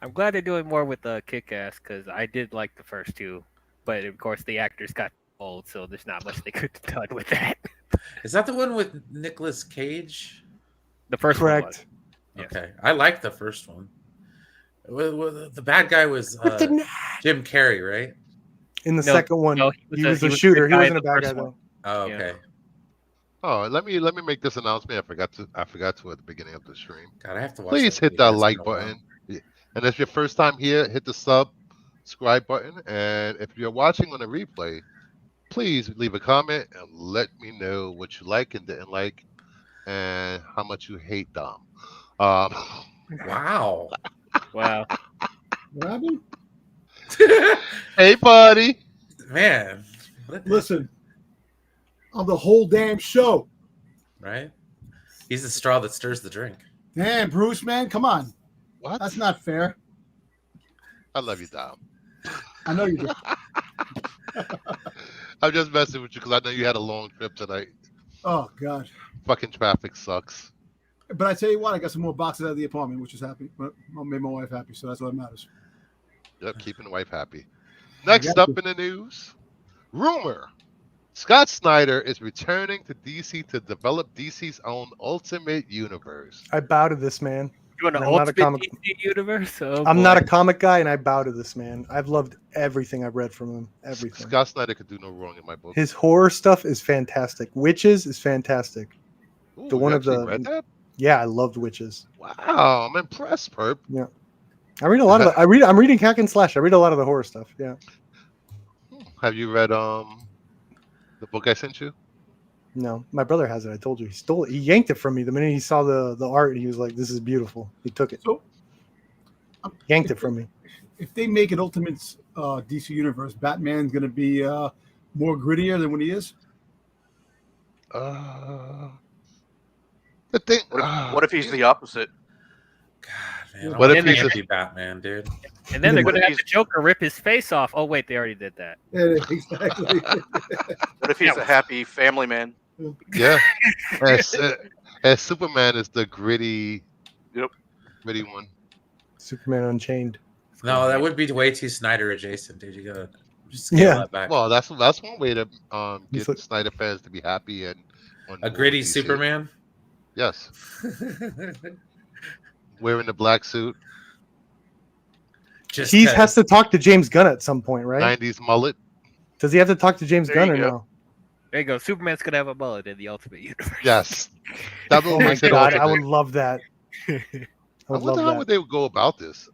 I'm glad they're doing more with Kick-Ass because I did like the first two, but of course the actors got old, so there's not much they could have done with that. Is that the one with Nicolas Cage? The first one was. Correct. Yes. Okay. I liked the first one. The bad guy was With the net. Jim Carrey, right? In the No, second one, no, he was he a was shooter. the He guy in wasn't a the bad first guy one. though. Oh, Yeah. okay. Oh, let me make this announcement. I forgot to at the beginning of the stream. God, I have to watch. Please hit that like button. And if your first time here, hit the subscribe button. And if you're watching on a replay, please leave a comment and let me know what you like and didn't like, and how much you hate Dom. Wow. Wow. What happened? Hey, buddy. Man. What the- Listen, on the whole damn show. Right? He's the straw that stirs the drink. Damn, Bruce, man, come on. What? That's not fair. I love you, Dom. I know you do. I'm just messing with you because I know you had a long trip tonight. Oh God. Fucking traffic sucks. But I tell you what, I got some more boxes out of the apartment, which is happy. But made my wife happy, so that's what matters. Yep, keeping the wife happy. Next Yep. up in the news, rumor: Scott Snyder is returning to DC to develop DC's own Ultimate Universe. I bow to this man. You want an I'm not a ultimate comic- DC universe? Oh, I'm not a boy. comic guy, and I bow to this man. I've loved everything I've read from him. Everything. Scott Snyder could do no wrong in my book. His horror stuff is fantastic. Witches is fantastic. Ooh, the you one of actually the- read that? Yeah, I loved Witches. Wow, I'm impressed, Perp. I read a lot of. I'm reading Hack and Slash. I read a lot of the horror stuff. Yeah. Have you read the book I sent you? No, my brother has it. I told you. He stole it. He yanked it from me the minute he saw the art. He was like, "This is beautiful." He took it. So, Yanked it from me. if they make an Ultimate DC universe, Batman's going to be more grittier than what he is. The thing. What if he's the opposite? God, man. What I if want he's to a- be Batman, dude? And then they're What going to if have the Joker rip his face off. Oh wait, they already did that. Yeah, exactly. What if he's a happy family man? Yeah. As Superman is the gritty. Gritty one. Superman Unchained. No, that would be way too Snyder adjacent, dude. You gotta just scale Yeah. that back. Well, that's one way to He's get like- Snyder fans to be happy and on A board gritty with DC. Superman. Yes, wearing the black suit, Just He 'cause. has to talk to James Gunn at some point, right? 90s mullet. Does he have to talk to James There Gunn you or go. no? There you go. Superman's gonna have a mullet in the Ultimate Universe. Yes, that Oh will my make it god, I ultimate. would love that. I I would wonder love how that. would they go about this.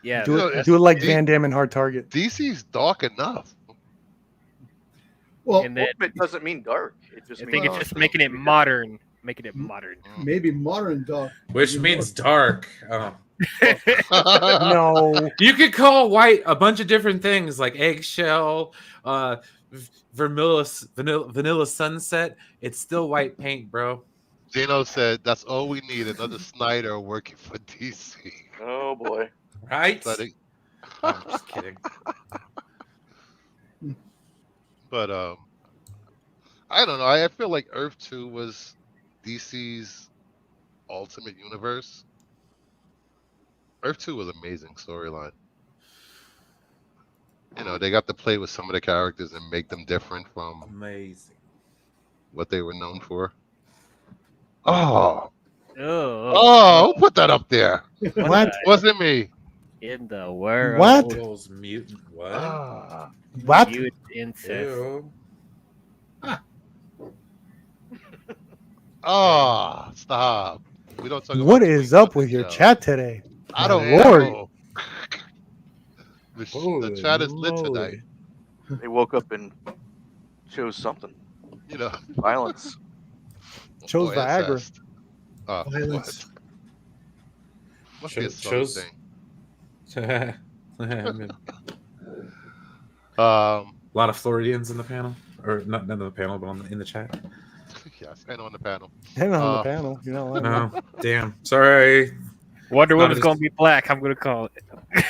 Yeah. Do You know, it, do it like D- Van Damme and Hard Target. DC's dark enough. Well, And then Ultimate doesn't mean dark. It just I means think it's Well, just making it modern. Making it modern. maybe modern dark. Which means dark. Oh. No. You could call white a bunch of different things like eggshell, vanilla sunset. It's still white paint, bro. Gino said that's all we need, another Snyder working for DC. Oh boy. Right? But, I'm just kidding. but I don't know. I feel like Earth 2 was DC's ultimate universe. Earth 2 was an amazing storyline. You know, they got to play with some of the characters and make them different from Amazing. what they were known for. Oh, Oh, who put that up there? What? Wasn't me. in the world? What? Those mutant what? Ah. What? Mutant incest. Ew. Oh, stop. We don't talk about What the is Queen up on with the your show. chat today? I don't My lord. know. The chat is lit tonight. They woke up and chose something. You know, Violence. Chose or Viagra. incest. Violence. Must be a Chose- Southern A thing. lot of Floridians in the panel, or not in the panel, but in the chat. Yes, and on the panel. Hang on the Uh, panel. You know what? No, damn. Sorry. Wonder Not Woman's as- gonna be black. I'm gonna call it.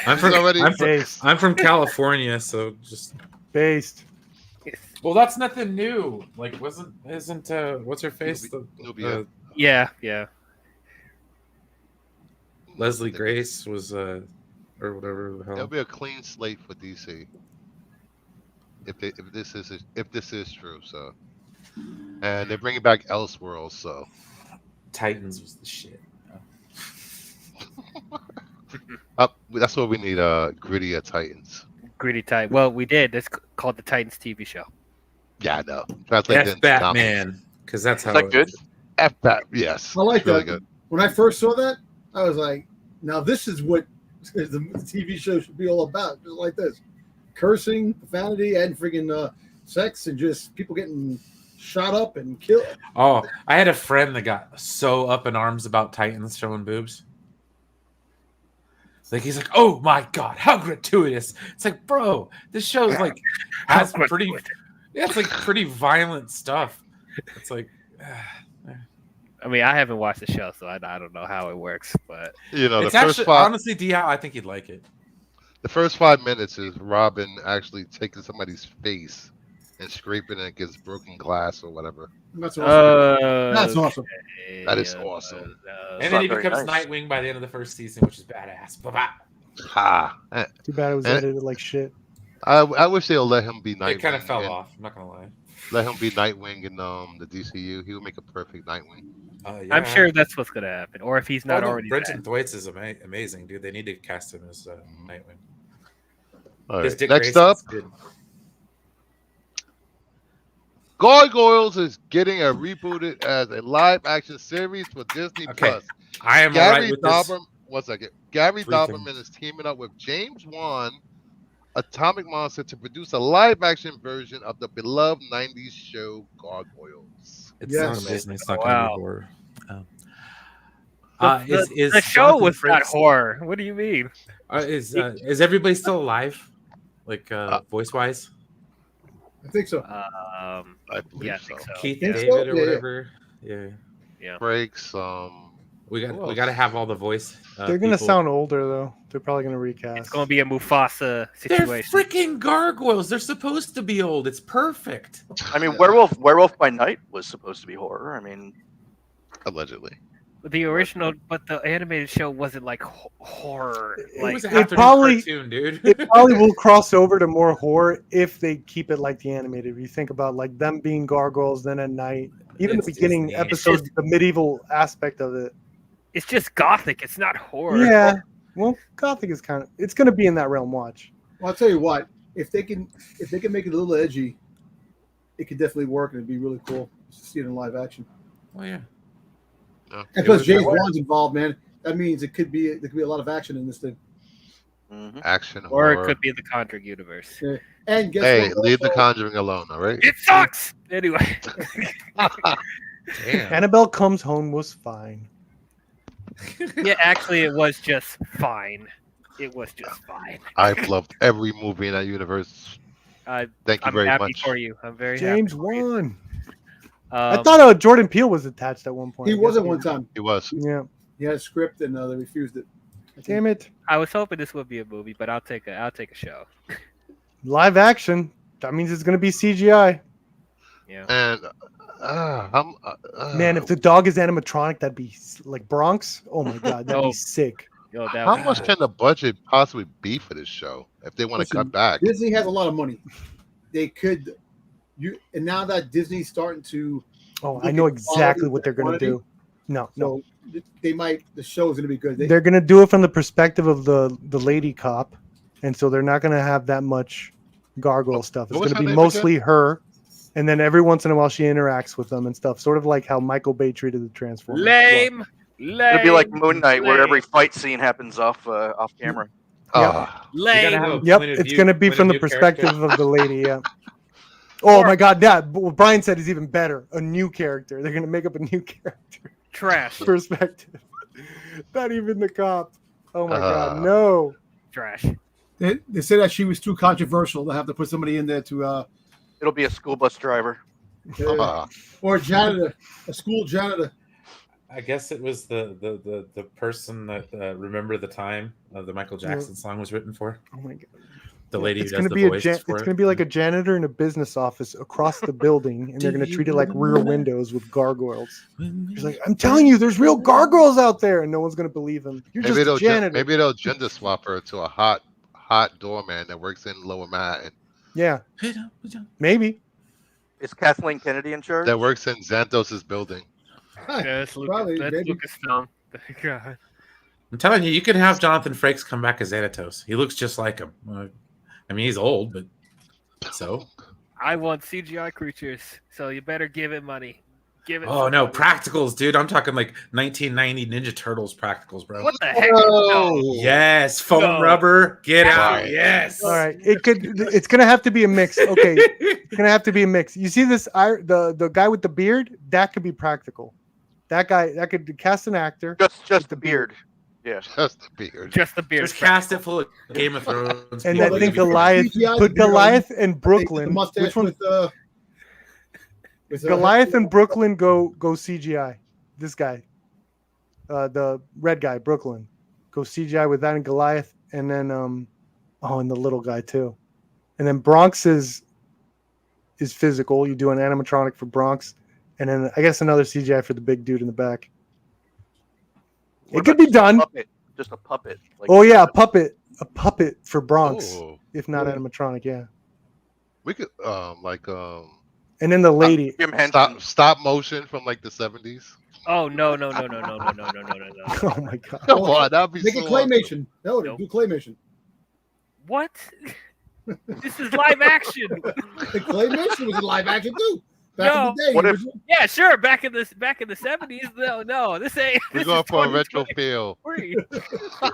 I'm from He's already- Based. I'm from California, so just. Based. Well, that's nothing new. Like, isn't what's her face? Nubia. Yeah, yeah. Leslie Grace was or whatever the hell. It'll be a clean slate for DC. If this is true, so. And they're bringing back Elseworlds, so. Titans was the shit. That's what we need. Gritty at Titans. Gritty Titan. Well, we did. That's called the Titans TV show. Yeah, I know. Translated F into comics. Batman, because that's how. Is that good? F Bat. Yes. I like it's really that. good. When I first saw that, I was like, now this is what the TV show should be all about. Just like this. Cursing, profanity, and friggin' sex, and just people getting shot up and killed. Oh, I had a friend that got so up in arms about Titans showing boobs. Like he's like, oh my god, how gratuitous! It's like, bro, this show's like has pretty, yeah, it's like pretty violent stuff. It's like, I mean, I haven't watched the show, so I don't know how it works. But You know, it's the first actually five. honestly, D.I., I think you'd like it. The first 5 minutes is Robin actually taking somebody's face and scraping it against broken glass or whatever. That's awesome. That's okay. awesome. That is awesome. And then not he very becomes nice. Nightwing by the end of the first season, which is badass. Bye-bye. Ha! Too bad it was Eh. edited like shit. I wish they'll let him be Nightwing. It kind of fell and off. I'm not gonna lie. Let him be Nightwing in the DCU. He would make a perfect Nightwing. Yeah. I'm sure that's what's gonna happen. Or if he's not already Brenton that. Thwaites is amazing, dude. They need to cast him as Nightwing. All His right. Dick Next up, Grayson's good. Gargoyles is getting a rebooted as a live-action series for Disney Okay. Plus. I am Gary alright with this. Dauberman. One second. Gary Three Dauberman things. is teaming up with James Wan, Atomic Monster, to produce a live-action version of the beloved '90s show Gargoyles. It's Yes. not Disney. It's not Wow. gonna be horror. The show was not horror. What do you mean? Is everybody still alive? Like voice wise? I think so. I believe Yeah, I so. think so. Keith think so? David or Yeah, yeah. whatever. Yeah. Breaks. We Who got to else? have all the voice. They're gonna people. sound older though. They're probably gonna recast. It's gonna be a Mufasa They're situation. freaking gargoyles. They're supposed to be old. It's perfect. I mean, Werewolf by Night was supposed to be horror. I mean, Allegedly. The original, but the animated show wasn't like horror. It Like was a it afternoon probably- cartoon, dude. It probably will cross over to more horror if they keep it like the animated. If you think about like them being gargoyles, then at night, even It's the beginning Disney. episodes, the medieval aspect of it. it's just gothic. It's not horror. Yeah, well, Gothic is kind of it's going to be in that realm. Watch. Well, I'll tell you what. If they can make it a little edgy, it could definitely work, and it'd be really cool to see it in live action. Well, yeah. And plus, James Wan's involved, man. That means there could be a lot of action in this thing. Mhm. Action Or horror. it could be the Conjuring universe. And guess Hey, what? leave the Also, Conjuring alone, all right? It sucks. Anyway, Damn. Annabelle Comes Home was fine. yeah, actually, it was just fine. It was just fine. I've loved every movie in that universe. I, Thank you I'm very happy much. for you. I'm very James happy. for you. Wan. I Um, thought Jordan Peele was attached at one point. he I was guess at one time. He was. Yeah. He had a script, and they refused it. Damn it. I was hoping this would be a movie, but I'll take a show. Live action. That means it's going to be CGI. Yeah. And Man, if the dog is animatronic, that'd be like Bronx. Oh my god, that'd Oh. be sick. Yo, that how would- much can the budget possibly be for this show if they want to Listen, cut back? Disney has a lot of money. They could, and now that Disney's starting to, Oh, I Look know at exactly quality, what they're going to quantity. do. No, no. so they might. The show's going to be good. They're going to do it from the perspective of the lady cop, and so they're not going to have that much gargoyle stuff. It's what was going to her be name mostly her, and then every once in a while she interacts with them and stuff, sort of like how Michael Bay treated the Transformers. lame. It'll be like Lame, Moon Knight, where lame, every fight scene happens off camera. Ah, You gotta lame. have a Yep, point of it's view- going to be point from the of view perspective character. of the lady. Yeah. Oh my God, that what Brian said is even better. A new character. They're going to make up a new character Trash. perspective. Not even the cop. Oh my God, Uh. no. Trash. They say that she was too controversial. They'll have to put somebody in there to, It'll be a school bus driver. ah. or a janitor, a school janitor. I guess it was the person that Remember the Time of the Michael Jackson song was written for. Oh my God. The lady It's who going does to the be voices it's for going it. to be like a janitor in a business office across the building, and they're going to treat it like rear windows with gargoyles. He's like, I'm telling you, there's real gargoyles out there, and no one's going to believe him. You're Maybe just a they'll janitor. maybe they'll gender swap her to a hot doorman that works in Lower Manhattan, Yeah, maybe. Is Kathleen Kennedy in charge? that works in Xantos's building. Yeah, that's Probably, Lucas. That's maybe. Lucasfilm. God. I'm telling you, you could have Jonathan Frakes come back as Xanatos. He looks just like him. I mean, he's old, but so. I want CGI creatures, so you better give it money. Give it. Oh some no, money. practicals, dude! I'm talking like 1990 Ninja Turtles practicals, bro. What the heck? Oh, Yes, foam No. rubber, get out! Right. Yes. All right, it's going to have to be a mix. Okay, it's going to have to be a mix. You see this? The guy with the beard, that could be practical. That guy, that could cast an actor. Just the beard. Yeah. just the beard. Just the beard. Just cast it full of Game of Thrones. And people. I think they could Goliath, CGI put the beard on. Goliath and The Brooklyn. mustache Which one? with Goliath and Brooklyn go CGI. This guy, the red guy, Brooklyn, go CGI with that and Goliath, and then and the little guy too, and then Bronx is physical. You do an animatronic for Bronx, and then I guess another CGI for the big dude in the back. What It could about be just a done. puppet? Just a puppet. Like, Oh yeah, a puppet for Bronx, Oh, if not Yeah. animatronic, yeah. we could And then the lady. Jim Henson. stop motion from like the 70s. Oh no. Oh my god. Come on, that'd be Make so it awesome. claymation. No, Nope. do claymation. What? This is live action. The claymation was in live action too. Back No. in the day. What if- original- Yeah, sure. Back in the 70s. No. This ain't. We're This going is for a retro 2023. feel.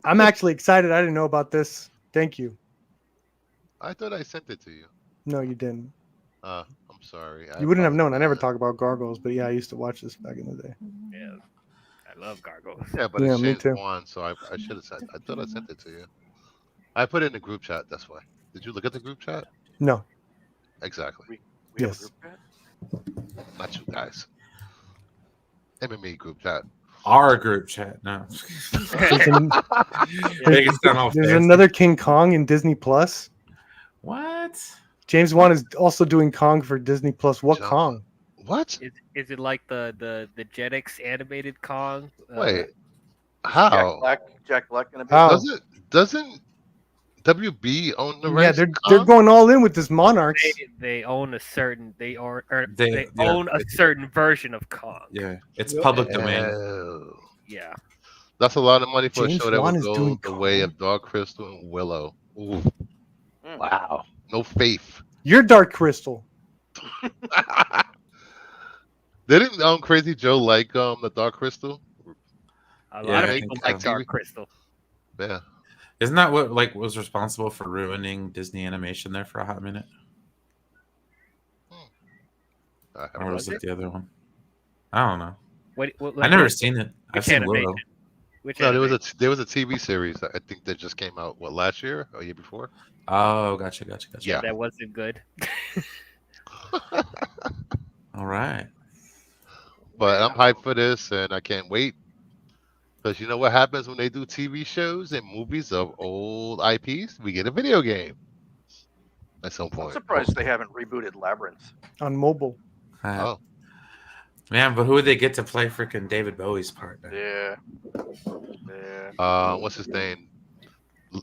I'm actually excited. I didn't know about this. Thank you. I thought I sent it to you. No, you didn't. I'm sorry. You wouldn't have known. I never talk about gargoyles, but yeah, I used to watch this back in the day. Yeah, I love gargoyles. Yeah, but Yeah, it's me James too. Wan, so I should have sent. I thought I sent it to you. I put it in the group chat. That's why. Did you look at the group chat? No. Exactly. We have a Yes. group chat? Not you guys. Him and me group chat. Our group chat. No. There's, an- Make it sound all there's fancy. another King Kong in Disney Plus. What? James Wan is also doing Kong for Disney Plus. What John- Kong? What? Is it like the Jetix animated Kong? Wait, Jack how? Black. Jack Black gonna be. How? Doesn't WB own the Yeah, rights? to they're Kong? going all in with this Monarchs. They own a certain they They- yeah, own a it's- certain version of Kong. Yeah, it's Yep. public domain. Oh. Yeah. That's a lot of money for James a show that Wan would is go doing the way Kong? of Dark Crystal and Willow. Ooh, Mm. wow, no faith. You're Dark Crystal. Didn't Crazy Joe like the Dark Crystal? A Yeah, lot of I people think like so. Dark Crystal. Yeah. Isn't that what like was responsible for ruining Disney animation there for a hot minute? I haven't Or read was it. it the other one? I don't know. What, I never seen it. I've which seen animation? Willow. Which No, animation? there was a TV series I think that just came out last year or year before. Oh, gotcha. Yeah. That wasn't good. All right. But I'm hyped for this and I can't wait. Because you know what happens when they do TV shows and movies of old IPs? We get a video game at some I'm point. surprised they haven't rebooted Labyrinth. On mobile. Oh, Man, but who would they get to play freaking David Bowie's part? Then? Yeah. Yeah. what's his name?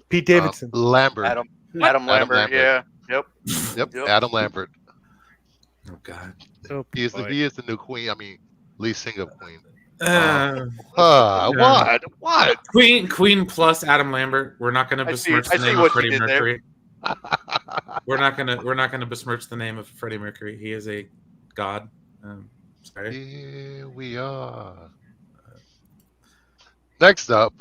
Pete Davidson. Lambert. Adam Lambert. Lambert. Yeah. Yep. Yep, Yep. Adam Lambert. Oh God. Oh, He is boy. the new Queen. I mean, lead singer of Queen. Yeah. What? Queen plus Adam Lambert. We're not going to I see- besmirch I the see name what of you Freddie did there. Mercury. We're not gonna besmirch the name of Freddie Mercury. He is a god. Sorry. Here we are. Next up,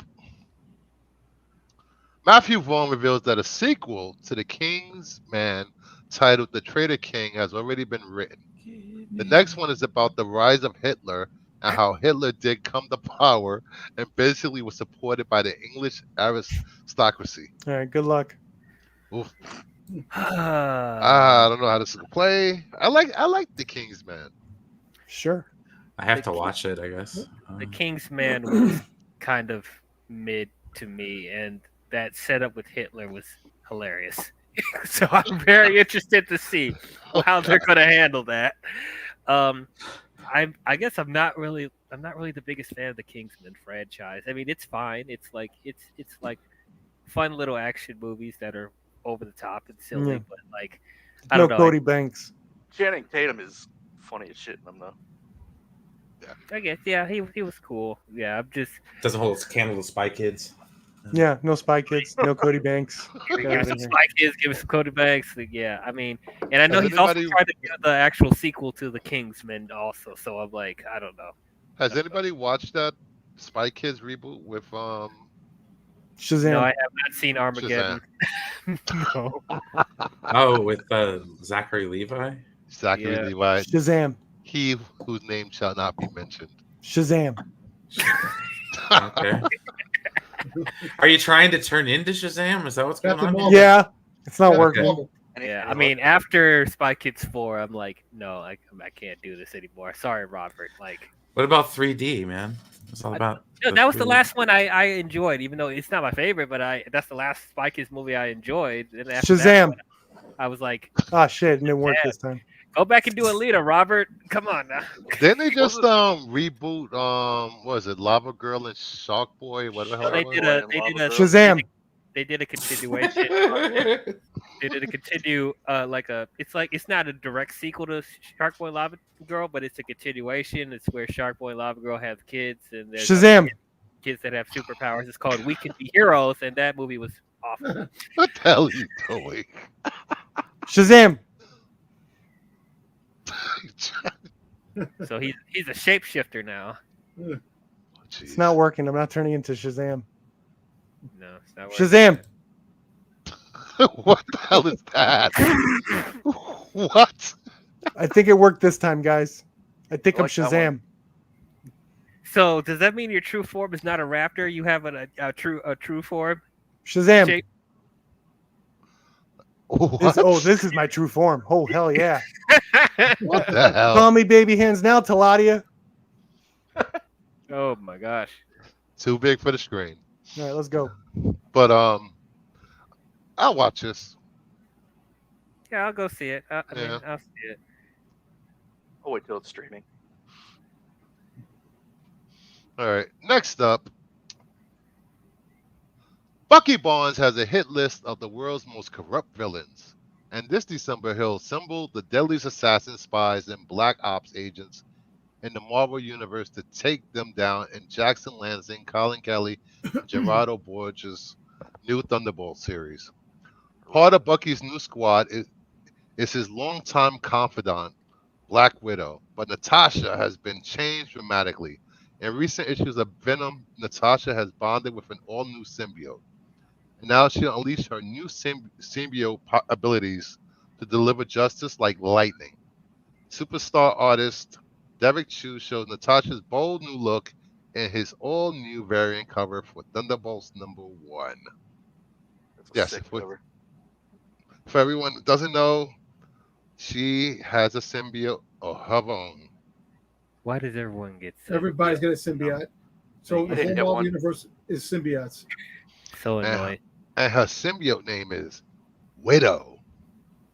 Matthew Vaughn reveals that a sequel to The King's Man titled The Traitor King has already been written. The next one is about the rise of Hitler and how Hitler did come to power and basically was supported by the English aristocracy. All right, good luck. Oof. Ah. I don't know how this will play. I like The King's Man. Sure. I have to watch it, I guess. The King's Man was kind of mid to me, and that setup with Hitler was hilarious. So I'm very interested to see how they're going to handle that. I guess I'm not really the biggest fan of the Kingsman franchise. I mean, it's fine. It's like fun little action movies that are over the top and silly, Yeah. but like I No don't know. Cody Banks. Channing Tatum is funny as shit in them though. I guess yeah, he was cool. Yeah, I'm just Doesn't hold its candle to Spy Kids. Yeah, no Spy Kids, no Cody Banks. give Get me outta some here. Spy Kids, give me some Cody Banks. Yeah, I mean, and I know Has he's also anybody- trying to do the actual sequel to the Kingsman also. So I'm like, I don't know. Has anybody watched that Spy Kids reboot with Shazam. No, I have not seen Armageddon. No. Oh, with Zachary Levi. Zachary Yeah. Levi? Shazam. He whose name shall not be mentioned. Shazam. Okay. Are you trying to turn into Shazam? Is that what's going Captain on? Marvel. Yeah, it's not Captain working. Marvel. Yeah, I mean, after Spy Kids 4, I'm like, no, I can't do this anymore. Sorry, Robert. Like, What about 3D, man? It's all about. no, that was the 3D. last one I enjoyed, even though it's not my favorite, but that's the last Spy Kids movie I enjoyed. And after that Shazam. one, I was like, Ah, shit, it didn't work Yeah. this time. go back and do Alita, Robert. Come on now. Didn't they just reboot what was it, Lava Girl and Shark Boy? What the hell? They that did was? a Shazam. They did a continuation. They did a continue it's not a direct sequel to Shark Boy and Lava Girl, but it's a continuation. It's where Shark Boy and Lava Girl have kids and there's Shazam. kids that have superpowers. It's called We Can Be Heroes, and that movie was awful. What the hell are you doing? Shazam. So he's a shapeshifter now. It's not working. I'm not turning into Shazam. No, it's not working. Shazam. What the hell is that? What? I think it worked this time, guys. I think I I'm like that Shazam. So does that mean your true form is not a raptor? You have a true form? Shazam. Shape- What? This is my true form. Oh, hell yeah. What the hell? Call me baby hands now, Taladia. Oh my gosh. Too big for the screen. All right, let's go. But I'll watch this. Yeah, I'll go see it. I mean, Yeah. I'll see it. I'll wait till it's streaming. All right. Next up, Bucky Barnes has a hit list of the world's most corrupt villains. And this December, he'll assemble the deadliest assassins, spies, and black ops agents in the Marvel Universe to take them down in Jackson Lansing, Colin Kelly, and Gerardo Borges' new Thunderbolt series. Part of Bucky's new squad is his longtime confidant, Black Widow, but Natasha has been changed dramatically. In recent issues of Venom, Natasha has bonded with an all-new symbiote. And now she'll unleash her new symbiote abilities to deliver justice like lightning. Superstar artist Derek Chu shows Natasha's bold new look in his all-new variant cover for Thunderbolts #1. That's a Yes, sick cover. For everyone that doesn't know, she has a symbiote of her own. Why does everyone get sick? Everybody's got a symbiote. So I the didn't whole get Marvel one. universe is symbiotes. So annoying? And her symbiote name is Widow.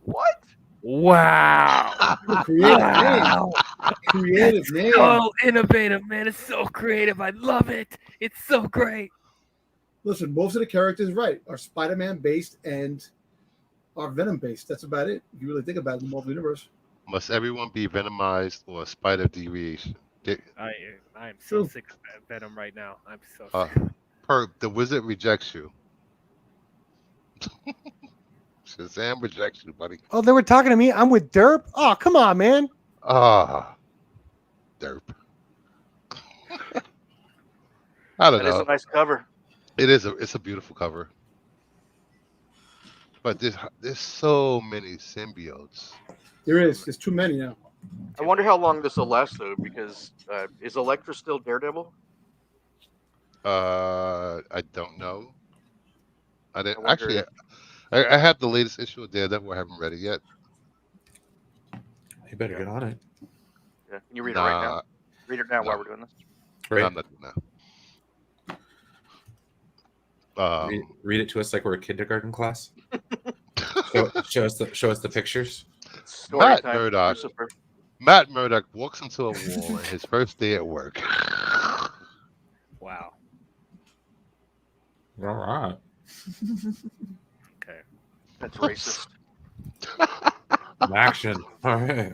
What? Wow. Creative Wow. name. Creative name. So innovative, man. It's so creative. I love it. It's so great. Listen, most of the characters, right, are Spider-Man based and are Venom based. That's about it. If you really think about it in the Marvel universe. Must everyone be venomized or a spider deviation? I am so True. sick of Venom right now. I'm so Uh, sick. Perp, the wizard rejects you. Shazam rejects you, buddy. Oh, they were talking to me. I'm with Derp. Oh, come on, man. Ah, derp. I don't That is know. a nice cover. It's a beautiful cover. But there's so many symbiotes. There is. There's too many now. I wonder how long this will last though, because is Elektra still Daredevil? I don't know. I didn't I wonder actually. if- I have the latest issue of Daredevil. I haven't read it yet. You better get on it. Yeah. Can you read it right now? Nah, Read it now no. while we're doing this. Right? I'm not doing that. Read it to us like we're a kindergarten class. show us the pictures. Story Matt time. Murdock. Lucifer. Matt Murdock walks into a wall on his first day at work. Wow. All right. Okay. That's racist. Action. All right.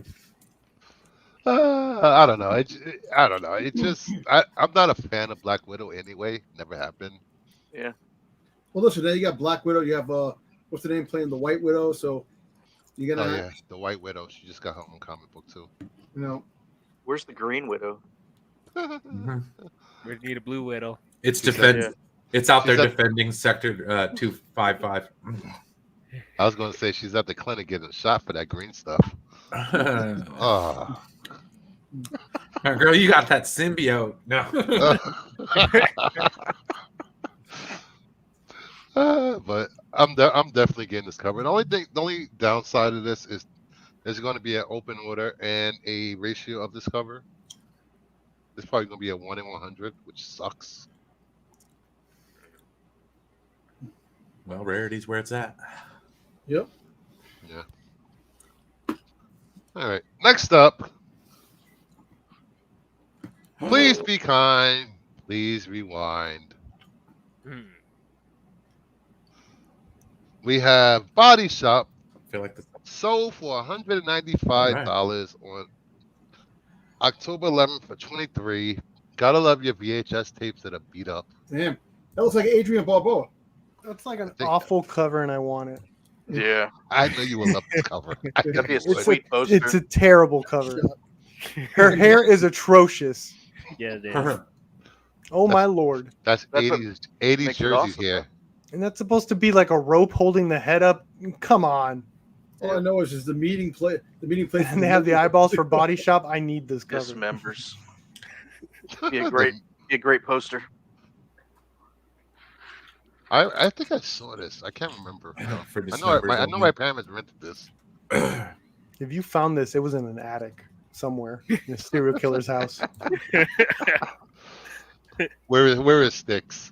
I don't know. I don't know. It just I'm not a fan of Black Widow anyway. Never have been. Yeah. Well, listen, then you got Black Widow. You have what's the name playing the White Widow. So you're Oh gonna, yeah, the White Widow. She just got her own comic book too. you know, Where's the Green Widow? Mhm. We need a Blue Widow. It's She's defend. at- It's out there she's at- defending Sector 255. I was gonna say she's at the clinic getting shot for that green stuff. Oh. Girl, you got that symbiote. No. But I'm definitely getting this covered. The only downside of this is there's going to be an open order and a ratio of this cover. It's probably going to be a 1 in 100, which sucks. Well, rarity's where it's at. yep. Yeah. All right. Next up, please be kind. Please rewind. Hmm. We have Body Shop I feel like sold for $195 on October 11th for 23. Gotta love your VHS tapes that are beat up. Damn, that looks like Adrian Barbeau. That's like an think- awful cover, and I want it. Yeah. I know you will love this cover. That'd be a It's sweet poster. It's a terrible cover. Her hair is atrocious. Yeah, it is. Oh my lord! That's That's what 80s makes it jersey awesome, here. And that's supposed to be like a rope holding the head up. Come on! All I know is just the meeting place. And they have the eyeballs for Body Shop. I need this cover. Dismembers. Be a great poster. I think I saw this. I can't remember. For I know my parents rented this. If you found this, it was in an attic somewhere in a serial killer's house. Where is Sticks?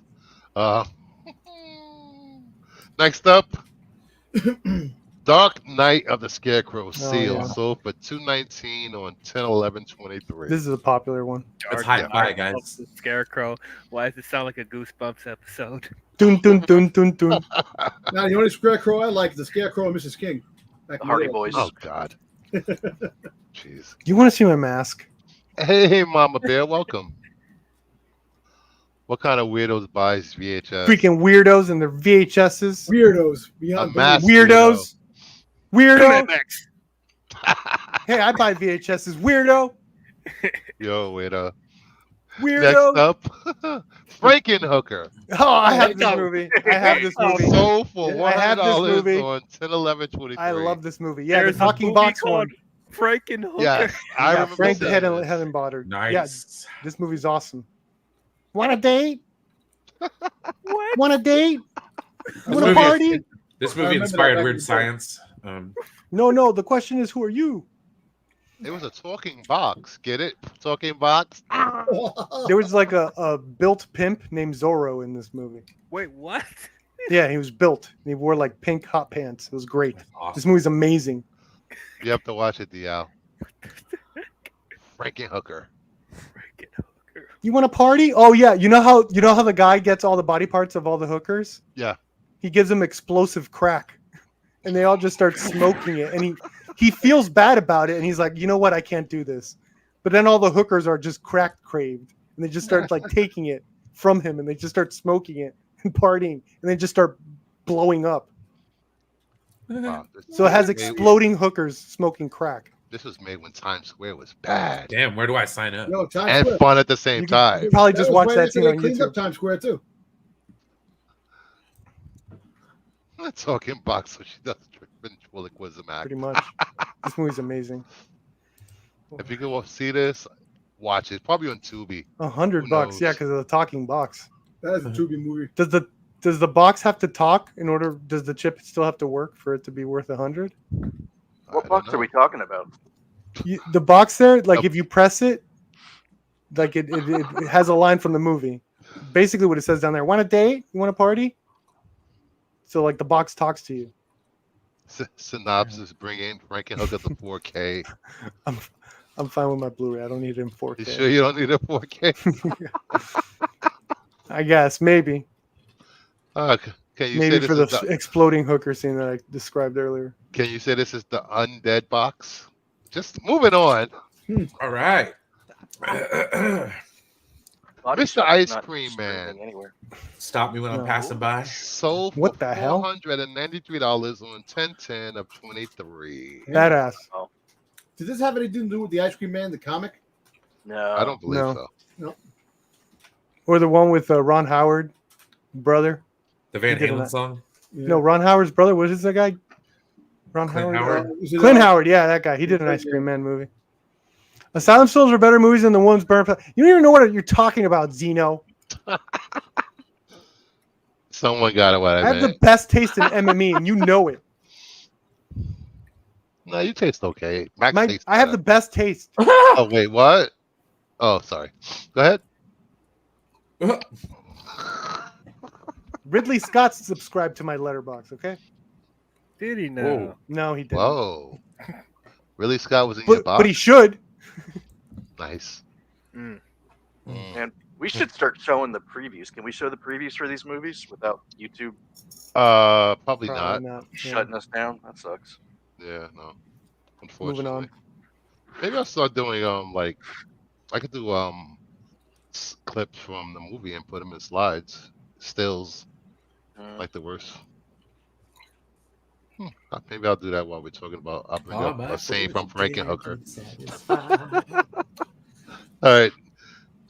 Next up, Dark Knight of the Scarecrow seal yeah. sold for $219 on 10/11/23. This is a popular one. That's Dark high five, Knight guys. of the Scarecrow. Why does it sound like a Goosebumps episode? Dun dun dun dun dun. Now, the only Scarecrow I like is the Scarecrow and Mrs. King. Back The in Hardy day. Boys. Oh God. Jeez. You want to see my mask? Hey, Mama Bear, welcome. What kind of weirdos buys VHS? Freaking weirdos and their VHSs. Weirdos. A Beyond mask Weirdos. Weirdo. Max. Hey, I buy VHSs. Weirdo. Yo, weirdo. Weirdo. Next up, Frankenhooker. Oh, I have this movie. I have this movie. Sold for I have this $100 movie. on 10/11/23. I love this movie. Yeah, There's the a talking movie box called one. Frankenhooker. Yes, I Yeah, remember Frank seeing Helen this. Boddard. Nice. Yeah, this movie's awesome. Want a date? What? Want a date? This Want a movie- party? This I movie remember inspired that back weird in the day. science. No. The question is, who are you? It was a talking box. Get it? Talking box. There was like a built pimp named Zorro in this movie. Wait, what? Yeah, he was built. He wore like pink hot pants. It was great. That's awesome. This movie's amazing. You have to watch it, DL. Frankenhooker. Frankenhooker. You want a party? Oh yeah, you know how the guy gets all the body parts of all the hookers? Yeah. He gives them explosive crack, and they all just start smoking it. And he feels bad about it, and he's like, you know what? I can't do this. But then all the hookers are just crack craved, and they just start like taking it from him, and they just start smoking it and partying, and they just start blowing up. Wow, So it has this was made- exploding hookers smoking crack. This was made when Times Square was bad Damn, where do I sign up? Yo, Times and Square. fun at the same You can- time. Probably just was watch right that after scene they on cleaned up YouTube. Times Square too. Talking box, so she does ventriloquism act. Pretty much. This movie's amazing. If you go see this, watch it. It's probably on Tubi. $100, Who yeah, knows? because of the talking box. That is a Tubi movie. Does the box have to talk in order? Does the chip still have to work for it to be worth 100? I What don't box know. are we talking about? The box there, like Oh. if you press it, like it has a line from the movie. Basically, what it says down there: "Want a date? You want a party?" So like the box talks to you. Synopsis: Bring in Frankenhooker to 4K. I'm fine with my Blu-ray. I don't need it in 4K. You sure you don't need a 4K? I guess maybe Can you say maybe this for the is the, exploding hooker scene that I described earlier. Can you say this is the undead box? Just moving on. All right. Body Mr. Shop's Ice not Cream streaming Man. Anywhere. Stop me when I'm No. passing by. Sold for What the hell? $493 on 10/10/23. Badass. Did this have anything to do with the Ice Cream Man, the comic? No. I don't believe No. so. Or the one with Ron Howard, brother. The Van He did Halen that. song. Yeah. No, Ron Howard's brother. What is that guy? Ron Clint Howard. Howard. Is it, Clint Howard. Yeah, that guy. He did an Ice Cream Man movie. Asylum Souls are better movies than the ones burned. You don't even know what you're talking about, Zeno. Someone got it what I I have the meant. best taste in MME, and you know it. No, you taste okay. Max tastes I have the better. best taste. Oh wait, what? Oh, sorry. Go ahead. Ridley Scott subscribed to my letterbox. Okay. Did he know? Whoa. No, he didn't. Whoa. Really, Scott was in your box? But he should. Nice. Mm. Mm. And we should start showing the previews. Can we show the previews for these movies without YouTube Probably not. not. Yeah. shutting us down? That sucks. Yeah, no. Moving Unfortunately. on. Maybe I'll start doing like I could do clips from the movie and put them in slides, stills, like the worst. Maybe I'll do that while we're talking about up and up a scene from Frankenhooker. All right,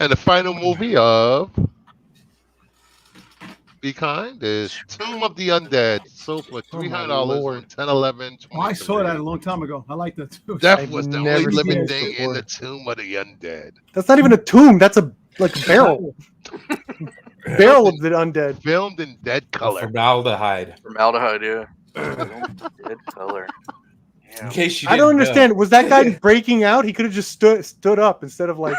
and the final movie of Be Kind is Tomb of the Undead, sold for $300 Lord. on 10/11. Oh, I saw that a long time ago. I like that too. That I've was the never only living seen it thing in before. the Tomb of the Undead. That's not even a tomb. That's a barrel. Barrel of the undead. Filmed in dead color. Formaldehyde. Formaldehyde, yeah. Dead color. In Yeah. case you I don't didn't know. understand. Was that guy breaking out? He could have just stood up instead of like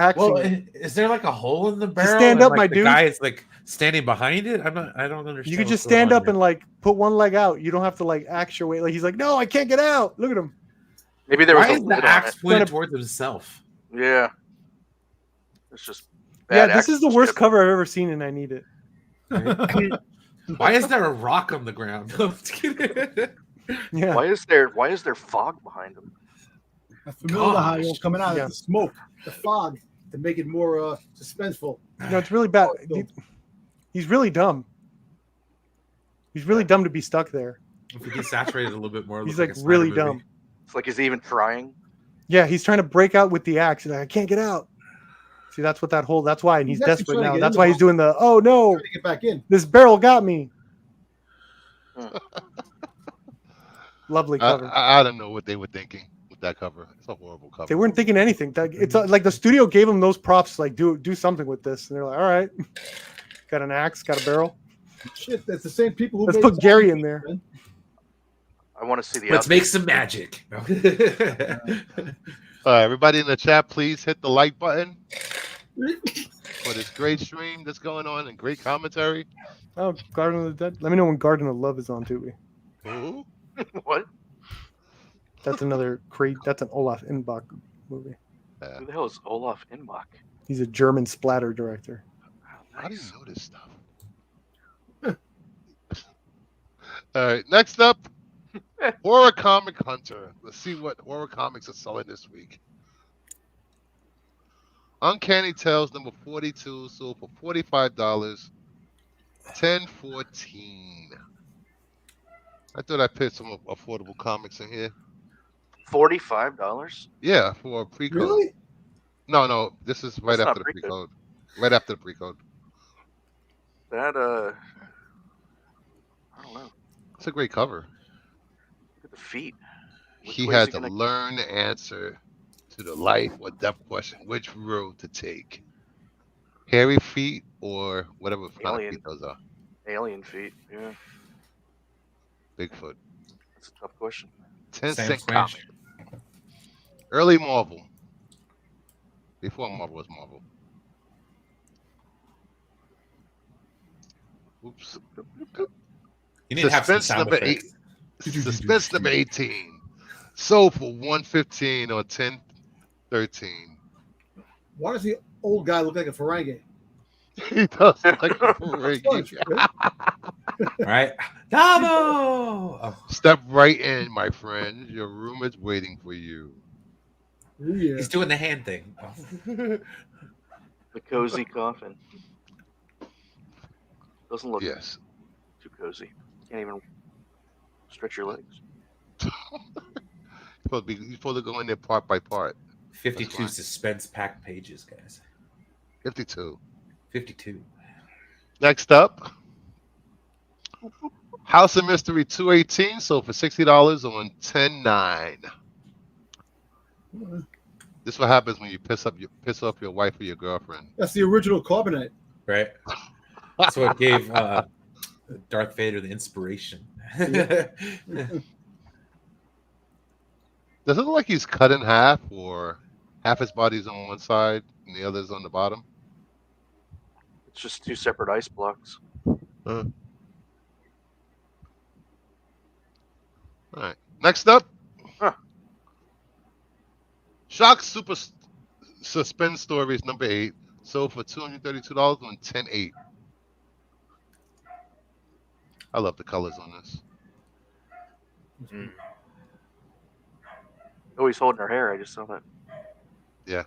axing Well, it. is there like a hole in the barrel? stand and, up, like, my the dude. guy is like standing behind it. I don't understand. You could what's just going stand on up here. and like put one leg out. You don't have to like axe your way. Like he's like, no, I can't get out. Look at him. Maybe there was Why a is lid the on axe it. pointed Gonna- towards himself? Yeah. It's just Yeah, bad this is the worst axemanship. cover I've ever seen, and I need it. Why is there a rock on the ground? No, I'm just kidding. Yeah. Why is there fog behind him? A formaldehyde Gosh. coming out Yeah. of the smoke, the fog, to make it more suspenseful. No, it's really bad. Oh, He's really dumb. He's really dumb to be stuck there. If we desaturate it a little bit more, it He's looks like a Snyder really movie. dumb. It's like, is he even trying? Yeah, he's trying to break out with the axe. He's like, I can't get out. See, that's what that whole. That's why, and he's He's actually desperate trying to now. get That's in why the he's doing the. Oh no, Trying to get back in. this barrel got me. Lovely cover. I don't know what they were thinking with that cover. It's a horrible cover. They weren't thinking anything. It's like the studio gave them those props. Like, do something with this, and they're like, all right, got an axe, got a barrel. Shit, that's the same people who Let's made put Gary Zombie in there. Man. I want to see the Let's outfit. make some magic. All right, everybody in the chat, please hit the like button for this great stream that's going on and great commentary. Oh, Garden of the Dead. Let me know when Garden of Love is on Tubi. Ooh. What? That's another That's an Olaf Inbach movie. Who the hell is Olaf Inbach? He's a German splatter director. How do you know this stuff? All right, next up, Horror Comic Hunter. Let's see what horror comics are selling this week. Uncanny Tales number 42 sold for $45. 1014. I thought I put some affordable comics in here. $45? Yeah, for a pre-code. Really? No, this is right That's after not the pre-code. pre-code. Right after the pre-code. That I don't know. It's a great cover. Look at the feet. Which He way is had he to gonna- learn the answer to the life or death question, which road to take. Hairy feet or whatever kind of Alien. feet those are. Alien feet. Yeah, Bigfoot. that's a tough question. 10 Sam cent Smash. comic. Early Marvel. Before Marvel was Marvel. Oops. You need to have some Suspense sound number effects. Suspense number 18. Sold for 115 or 1013. Why does the old guy look like a Ferengi? He does look like a Ferengi. Bunch, right? All right. Damo! Oh, Step right in, my friend. Your room is waiting for you. Ooh, yeah. he's doing the hand thing. Oh. The cozy coffin. Doesn't look Yes. too cozy. Can't even stretch your legs. You're supposed to go in there part by part. 52 fine. suspense packed pages, guys. 52. 52. Next up, House of Mystery 218 sold for $60 on 10/9. This is what happens when you piss off your wife or your girlfriend. That's the original Carbonite. Right? That's what gave Darth Vader the inspiration. Does it look like he's cut in half, or half his body's on one side and the other's on the bottom? It's just two separate ice blocks. All right. Next up, Huh. Shock Super Suspense Stories number 8 sold for $232 on 10/8. I love the colors on this. Oh, he's holding her hair. I just saw that. Yeah,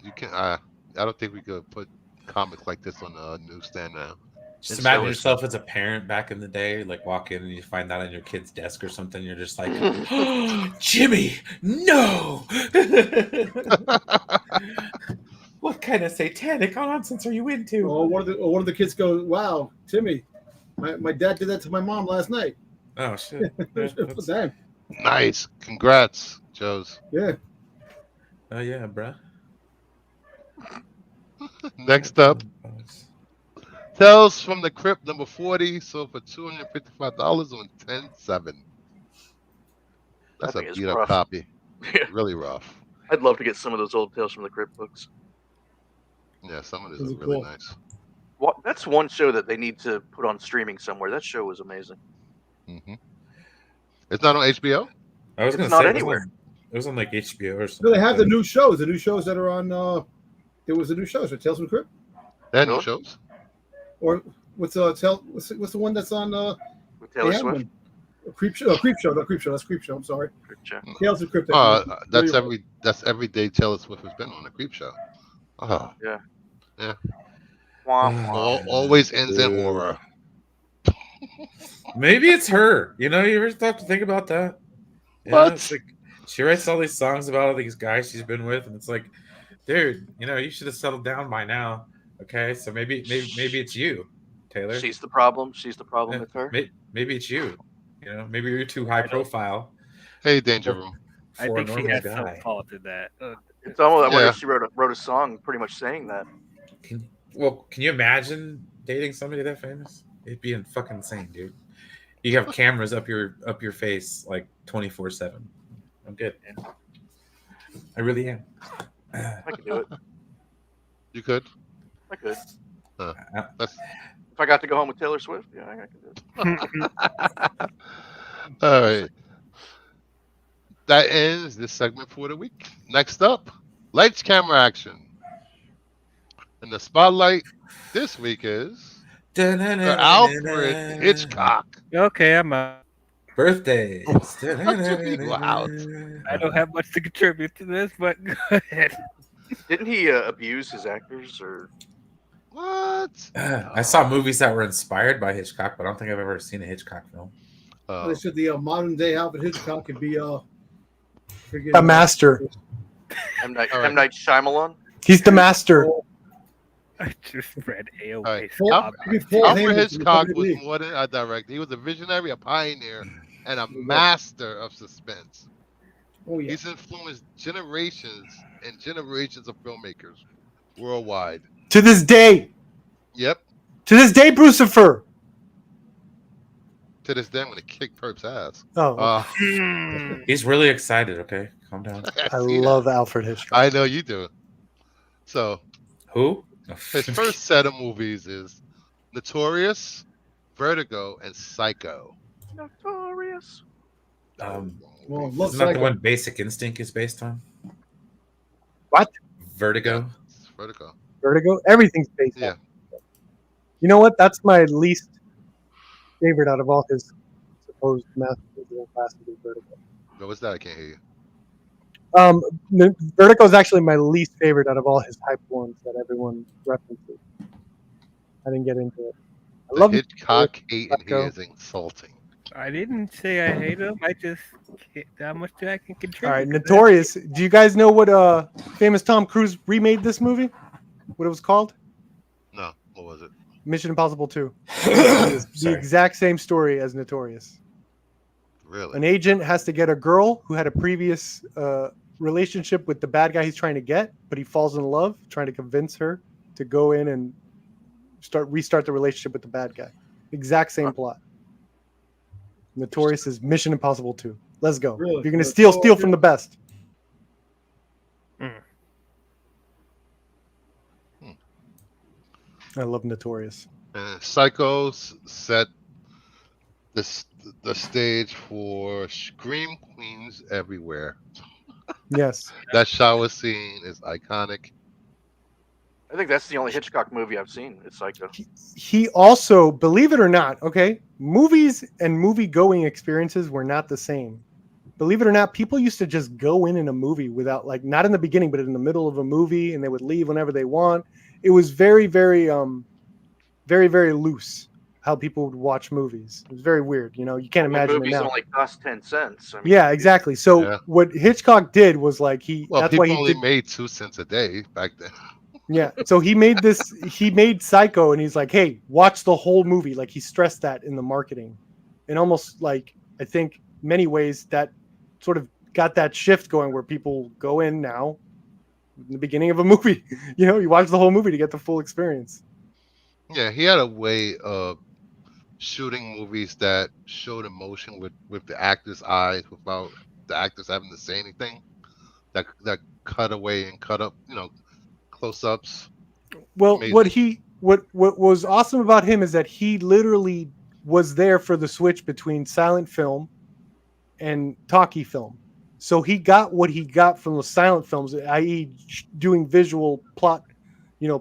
you can. I don't think we could put comics like this on a newsstand now. Just It's imagine so- yourself as a parent back in the day, like walk in and you find that on your kid's desk or something. You're just like, Jimmy, no! What kind of satanic nonsense are you into? Or one of the kids goes, "Wow, Timmy, my dad did that to my mom last night." Oh, shit. Yeah, that's- Damn. Nice, congrats, Joe's. Yeah. oh, yeah, bruh. Next up, Tales from the Crypt number 40 sold for $255 on 10/7. That's That a thing is beat up rough. copy. Yeah. Really rough. I'd love to get some of those old Tales from the Crypt books. Yeah, some of these Those are are really cool. nice. That's one show that they need to put on streaming somewhere. That show was amazing. Hmm. It's not on HBO. I was It's gonna not say anywhere. it was on like HBO or So something. they have like the that. new shows. The new shows that are on. There was a new show, so Tales from the Crypt, They had new Really? shows. or what's what's the one that's on? With They Taylor had Swift. one. A Creep Show. Creep Show. No, Creep Show. That's Creep Show. I'm sorry. Crypt show. Tales of Crypt. You're That's right. that's every day Taylor Swift has been on the Creep Show. Oh, Wah, Ah, wah. always ends in dude. horror. Maybe it's her. You know, you ever stop to think about that? You know, What? it's like she writes all these songs about all these guys she's been with, and it's like, dude, you know, you should have settled down by now. Okay, so maybe it's you, Taylor. She's the problem. She's the problem. It's her. Maybe it's you. You know, maybe you're too high I don't- profile Hey, Danger Room. I for a think she normal has some guy. fault in that. It's almost. I wonder Yeah. if she wrote a song pretty much saying that. Can you imagine dating somebody that famous? It'd be fucking insane, dude. You have cameras up your face like 24/7. I'm good. I really am. I could do it. You could. I could. That's If I got to go home with Taylor Swift, yeah, I could do it. all right. That ends this segment for the week. Next up, lights, camera, action. And the spotlight this week is Alfred Hitchcock. Okay, I'm out. Birthdays. Wow. I don't have much to contribute to this, but go ahead. Didn't he abuse his actors or? What? I saw movies that were inspired by Hitchcock, but I don't think I've ever seen a Hitchcock film. They said the modern day Alfred Hitchcock could be A master. M. Night, All right. M. Night Shyamalan. He's the master. I just read AOA. All right. Stop. Alfred Hitchcock was more than a director. He was a visionary, a pioneer, and a master of suspense. Oh yeah. He's influenced generations and generations of filmmakers worldwide. To this day. Yep. To this day, Brucifer. To this day, I'm gonna kick Perp's ass. Oh, He's really excited. Okay, calm down. I see that. love Alfred Hitchcock. I know you do. So Who? his first set of movies is Notorious, Vertigo, and Psycho. Notorious. Well, Isn't looks that like the one Basic Instinct is based on? What? Vertigo. It's Vertigo. Vertigo. Everything's based Yeah. on. You know what? That's my least favorite out of all his supposed masterpieces and classics is Vertigo. What was that? I can't hear you. Vertigo is actually my least favorite out of all his hype ones that everyone references. I didn't get into it. I The love Hitchcock hate in Psycho. here is insulting. I didn't say I hate him. I just how much I can contribute. All right, Notorious. Do you guys know what famous Tom Cruise remade this movie? What it was called? No, what was it? Mission Impossible 2. The Sorry. exact same story as Notorious. Really? An agent has to get a girl who had a previous relationship with the bad guy he's trying to get, but he falls in love, trying to convince her to go in and restart the relationship with the bad guy. Exact same plot. Notorious is Mission Impossible 2. Let's go. Really? If you're gonna steal from the best. I love Notorious. And Psychos set the stage for scream queens everywhere. Yes. That shower scene is iconic. I think that's the only Hitchcock movie I've seen. It's Psycho. He also, believe it or not, okay, movies and movie-going experiences were not the same. Believe it or not, people used to just go in a movie without, like, not in the beginning, but in the middle of a movie, and they would leave whenever they want. It was very, very, very loose how people would watch movies. It was very weird. You know, you can't imagine it Movies now. only cost 10 cents. I mean, Yeah, exactly. So Yeah. what Hitchcock did was like Well, that's people why he only did. made 2 cents a day back then. Yeah. So he made Psycho, and he's like, hey, watch the whole movie. Like he stressed that in the marketing. And almost like, I think many ways that sort of got that shift going where people go in now in the beginning of a movie. You know, you watch the whole movie to get the full experience. Yeah, he had a way of shooting movies that showed emotion with the actors' eyes without the actors having to say anything. That cut away and cut up, close ups. Well, Amazing. what was awesome about him is that he literally was there for the switch between silent film and talkie film. So he got what he got from the silent films, i.e., doing visual plot,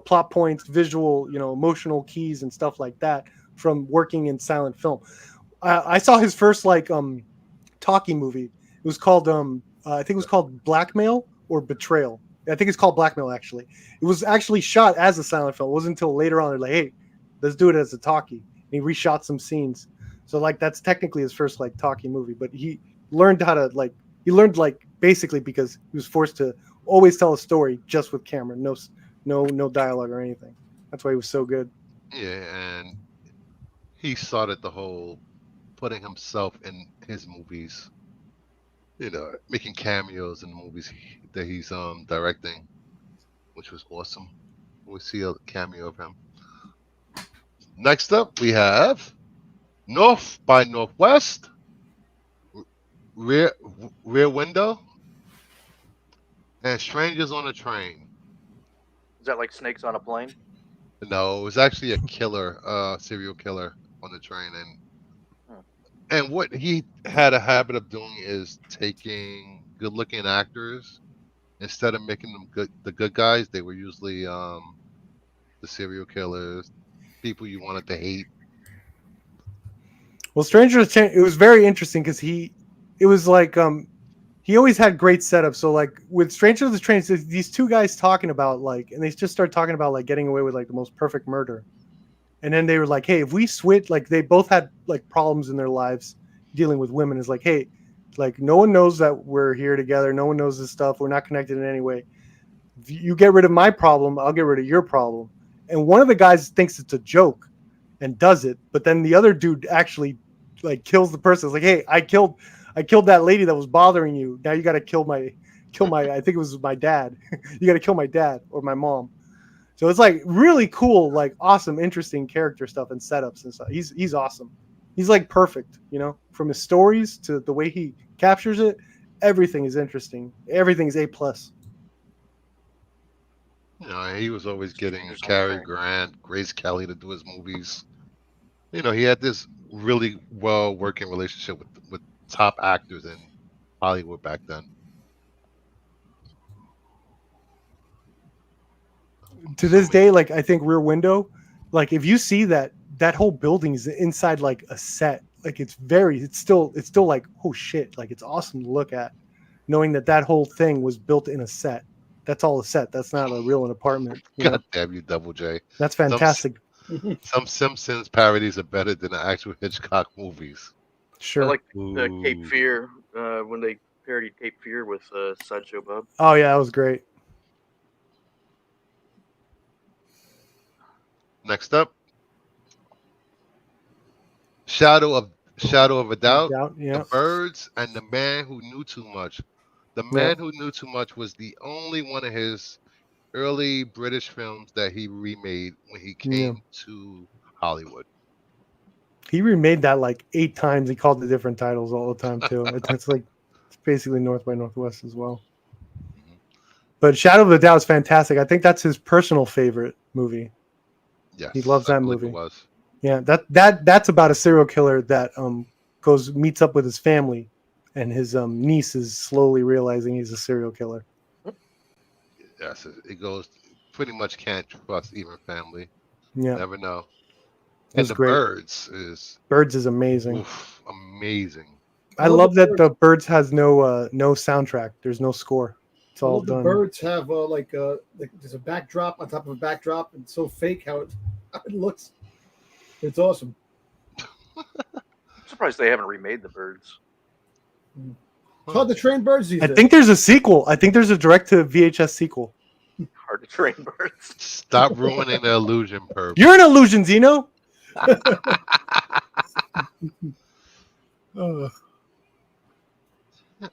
plot points, visual, emotional keys and stuff like that from working in silent film. I saw his first talkie movie. It was called I think it was called Blackmail or Betrayal. I think it's called Blackmail actually. It was actually shot as a silent film. It wasn't until later on they're like, hey, let's do it as a talkie. And he reshot some scenes. So that's technically his first talkie movie, but he learned how to basically because he was forced to always tell a story just with camera, no dialogue or anything. That's why he was so good. Yeah, and he started the whole putting himself in his movies. Making cameos in the movies that he's directing, which was awesome. We see a cameo of him. Next up, we have North by Northwest, Rear Rear Window, and Strangers on a Train. Is that like snakes on a plane? No, it was actually a killer, serial killer on the train, and what he had a habit of doing is taking good-looking actors instead of making them the good guys. They were usually the serial killers, people you wanted to hate. Well, it was very interesting because it was he always had great setups. So with Stranger the Train, these two guys talking about and they just start talking about getting away with the most perfect murder. And then they were like, hey, if we switch, they both had problems in their lives dealing with women. It's like, hey, no one knows that we're here together. No one knows this stuff. We're not connected in any way. If you get rid of my problem, I'll get rid of your problem. And one of the guys thinks it's a joke and does it. But then the other dude actually kills the person. It's like, hey, I killed that lady that was bothering you. Now you got to kill my, I think it was my dad. You got to kill my dad or my mom. So it's really cool, awesome, interesting character stuff and setups and stuff. He's awesome. He's perfect, from his stories to the way he captures it. Everything is interesting. Everything is A+. He was always getting Strangers on a Cary Train. Grant, Grace Kelly to do his movies. He had this really well working relationship with top actors in Hollywood back then. To this day, I think Rear Window, if you see that whole building is inside a set, it's still oh shit, it's awesome to look at, knowing that whole thing was built in a set. That's all a set. That's not a real apartment. God damn you, Double J. That's fantastic. Some Simpsons parodies are better than the actual Hitchcock movies. Sure. I like Ooh. Cape Fear when they parodied Cape Fear with Sideshow Bob. Oh yeah, that was great. Next up, Shadow of a Doubt, Yeah. The Birds, and The Man Who Knew Too Much. The Man Who Knew Too Much was the only one of his early British films that he remade when he came to Hollywood. He remade that 8 times. He called it different titles all the time too. It's basically North by Northwest as well. Mhm. But Shadow of the Doubt is fantastic. I think that's his personal favorite movie. Yes, He loves I that believe movie. It was. Yeah, that's about a serial killer that meets up with his family, and his niece is slowly realizing he's a serial killer. Yes, it goes. Pretty much can't trust even family. Yeah, Never know. it And was The great. Birds is Birds is amazing. amazing. I love that the Birds has no soundtrack. There's no score. It's all The done. birds have there's a backdrop on top of a backdrop, and it's so fake how it looks. It's awesome. I'm surprised they haven't remade The Birds. It's hard to train birds these I days. think there's a sequel. I think there's a direct to VHS sequel. Hard to train birds. Stop ruining the illusion, perp. You're an illusion, Zeno.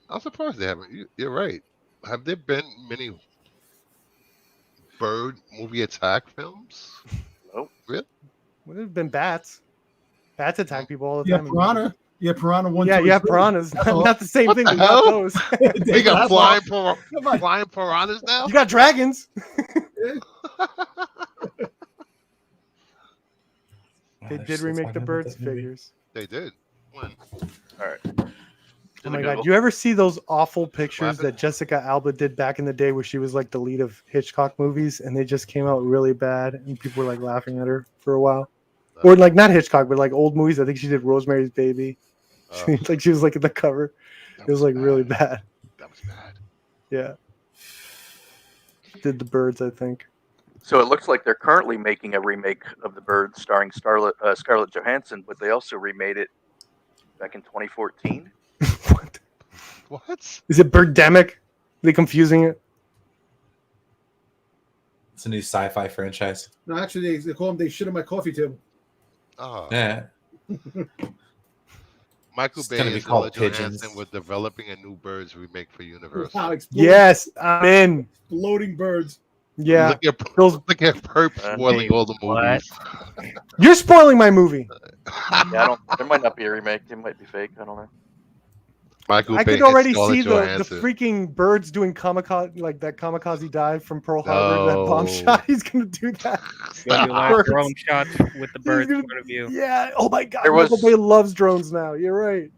I'm surprised they haven't. You're right. Have there been many bird movie attack films? Nope. Really? Well, there's been bats. Bats attack people all the Yeah, time. Piranha. Yeah, Piranha 1. Yeah, 2, you have and 3. piranhas. That's all. Not the same What thing. the We got hell? those. We got That's flying, all. Come on. flying piranhas now. You got dragons. They they're did still remake talking the about Birds that movie. figures. They did. When? All right. Oh my god! You ever see those awful pictures happened? that Jessica Alba did back in the day, where she was like the lead of Hitchcock movies, and they just came out really bad, and people were like laughing at her for a while, or like not Hitchcock, but like old movies. I think she did Rosemary's Baby. Like she was like in the cover. It was like really bad. That was bad. Yeah. Did the Birds? I think. So it looks like they're currently making a remake of The Bird starring Scarlett Johansson, but they also remade it back in 2014. What? What? Is it Birdemic? Are they confusing it? It's a new sci-fi franchise. No, actually, they call them. They shit on my coffee table. Oh. Yeah. Michael It's Bay gonna be and called Scarlett Johansson Pigeons. were developing a new Birds remake for Universal. Wow, exploding, Yes, I'm in. exploding birds. Yeah, Look at Perp spoiling all the what? movies. you're spoiling my movie. Yeah, there might not be a remake. It might be fake. I don't know. Michael I Bay could already and Scarlett see the Johansson. freaking Birds doing kamikaze, like that kamikaze dive from Pearl Harbor, that bomb No. shot. He's gonna do that. Gonna do a lot of Birds. drone shots with the He's Birds gonna- point of view. Yeah. Oh my God. There was- Michael Bay loves drones now. You're right.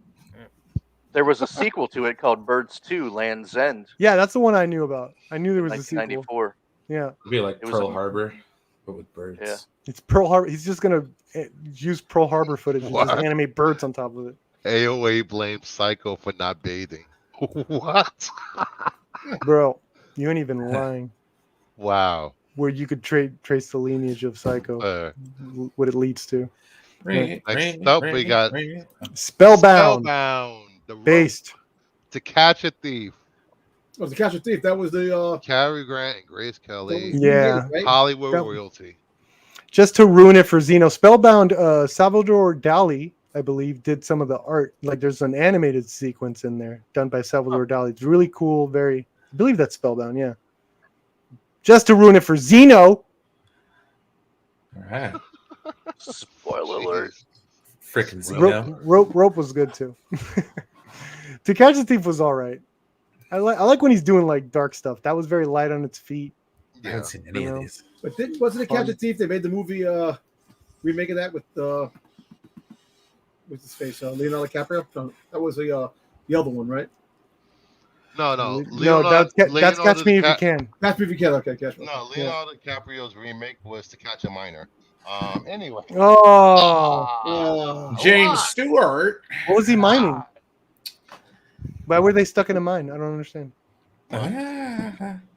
There was a sequel to it called Birds 2: Land's End Yeah, that's the one I knew about. I knew there in was a sequel. 1994. Yeah, It'd be like It was Pearl a- Harbor, but with birds. Yeah. it's Pearl Harbor. He's just gonna use Pearl Harbor footage and just What? animate birds on top of it. AOA blames Psycho for not bathing. What? Bro, you ain't even lying. Wow. Where you could trace the lineage of Psycho, what it leads to. Next up, we got Spellbound, Spellbound, the Rope, based. To Catch a Thief. Oh, to Catch a Thief. That was the Cary Grant and Grace Kelly. Yeah. right? Hollywood That- royalty. Just to ruin it for Zeno, Spellbound, Salvador Dali, I believe, did some of the art. Like there's an animated sequence in there done by Salvador Dali. It's really cool. I believe that's Spellbound. Yeah. Just to ruin it for Zeno. All right. Spoiler alert. Freaking Zeno. Rope was good too. To Catch a Thief was all right. I like when he's doing like dark stuff. That was very light on its feet. I haven't seen any of these. But wasn't it Catch a Thief? They made the movie remake of that with his face, Leonardo DiCaprio. No, that was the other one, right? No. No, that's Catch Me If You Can. Catch Me If You Can. Okay, Catch Me. No, Leonardo DiCaprio's remake was To Catch a Minor. Anyway. Oh, James Stewart. what was he mining? Why were they stuck in a mine? I don't understand.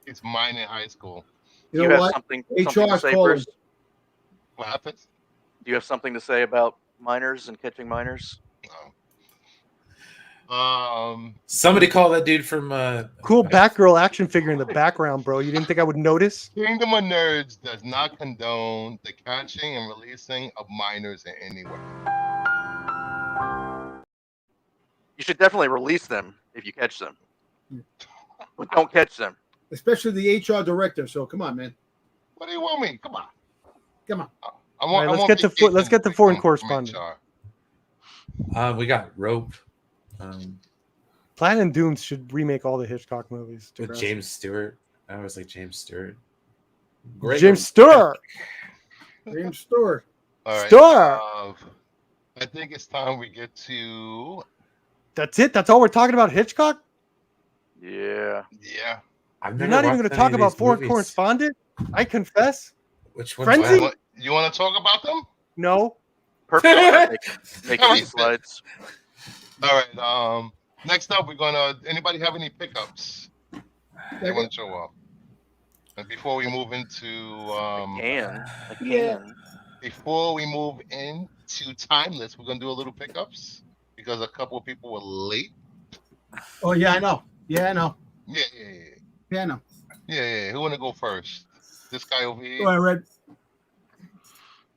It's mine in high school. You Do you know have what? something HR to say, called. Bruce? What happens? Do you have something to say about minors and catching minors? No. Somebody call that dude from Cool Batgirl action figure in the background, bro. You didn't think I would notice? Kingdom of Nerds does not condone the catching and releasing of minors in any way. You should definitely release them if you catch them. But don't catch them. Especially the HR director. So come on, man. What do you want me? Come on. Come on. All right, let's get the foreign correspondent. we got Rope. Platinum Dunes should remake all the Hitchcock movies. With James Stewart. I always like James Stewart. James Stewart. James Stewart. All right. Stewart. I think it's time we get to. That's it. That's all we're talking about. Hitchcock. Yeah. Yeah. You're not even going to talk about foreign correspondent. I confess. Which one? Frenzy? You want to talk about them? No. Perfect. Making these slides. All right. Next up, we're gonna. Anybody have any pickups? They want to show off. And before we move into, I can. Yeah. before we move into Timeless, we're gonna do a little pickups because a couple of people were late. Oh yeah, I know. Yeah, I know. Yeah. Yeah, I know. Yeah. Who want to go first? This guy over here. Go ahead, Red.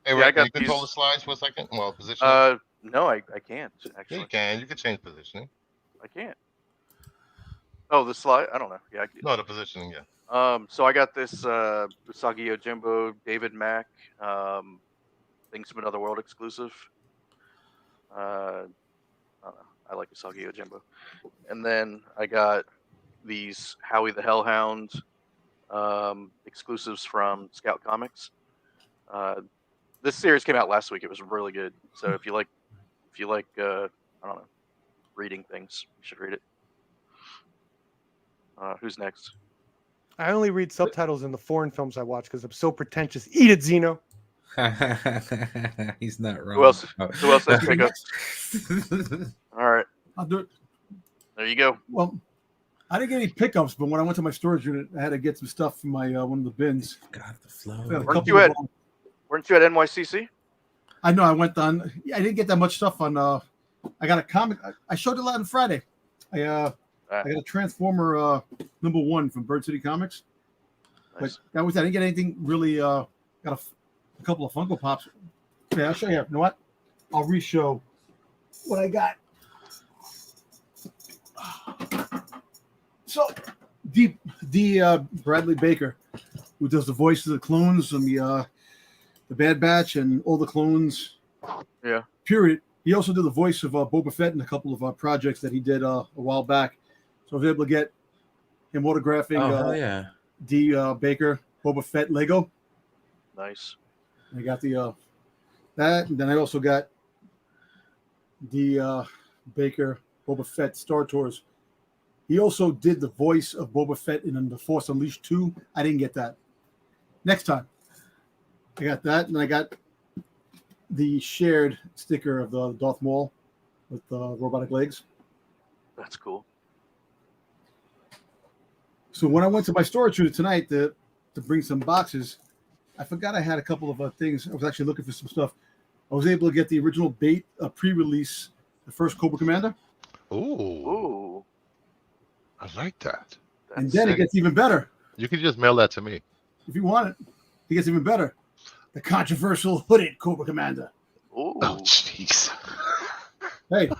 Hey, Yeah, I Rick, got can you control these. the slides for a second? Well, position. No, I can't Yeah, actually. you can. You can change positioning. I can't. Oh, the slide. I don't know. Yeah. No, the positioning. Yeah. So I got this Usagi Yojimbo David Mack Things from Another World exclusive. I like Usagi Yojimbo. And then I got these Howie the Hellhound exclusives from Scout Comics. This series came out last week. It was really good. So if you like I don't know, reading things, you should read it. Who's next? I only read subtitles in the foreign films I watch because I'm so pretentious. Eat it, Zeno. He's not wrong. Who else has pickups? All right, I'll do it. there you go. Well, I didn't get any pickups, but when I went to my storage unit, I had to get some stuff from my one of the bins. God, the I got a flow. Weren't couple of- Weren't you at NYCC? I know I went on. I didn't get that much stuff on. I got a comic. I showed it a lot on Friday. I got a Transformer #1 from Bird City Comics. Nice. But that was. I didn't get anything really. Got a couple of Funko Pops. Yeah, I'll show you. You know what? I'll re-show what I got. So, the Bradley Baker, who does the voice of the clones and the Bad Batch and all the clones. Yeah. Period. He also did the voice of Boba Fett in a couple of projects that he did a while back. So I was able to get him autographing Oh, yeah. D. Baker Boba Fett Lego. Nice. I got the that, and then I also got the Baker Boba Fett Star Tours. He also did the voice of Boba Fett in The Force Unleashed 2. I didn't get that. Next time, I got that, and I got the shared sticker of the Darth Maul with robotic legs. That's cool. So when I went to my storage unit tonight to bring some boxes, I forgot I had a couple of things. I was actually looking for some stuff. I was able to get the original bait pre-release, the first Cobra Commander. Ooh, Ooh. I like that. That's And then sick. it gets even better. You can just mail that to me. If you want it, it gets even better. The controversial hooded Cobra Commander. Ooh. Oh, jeez. Hey,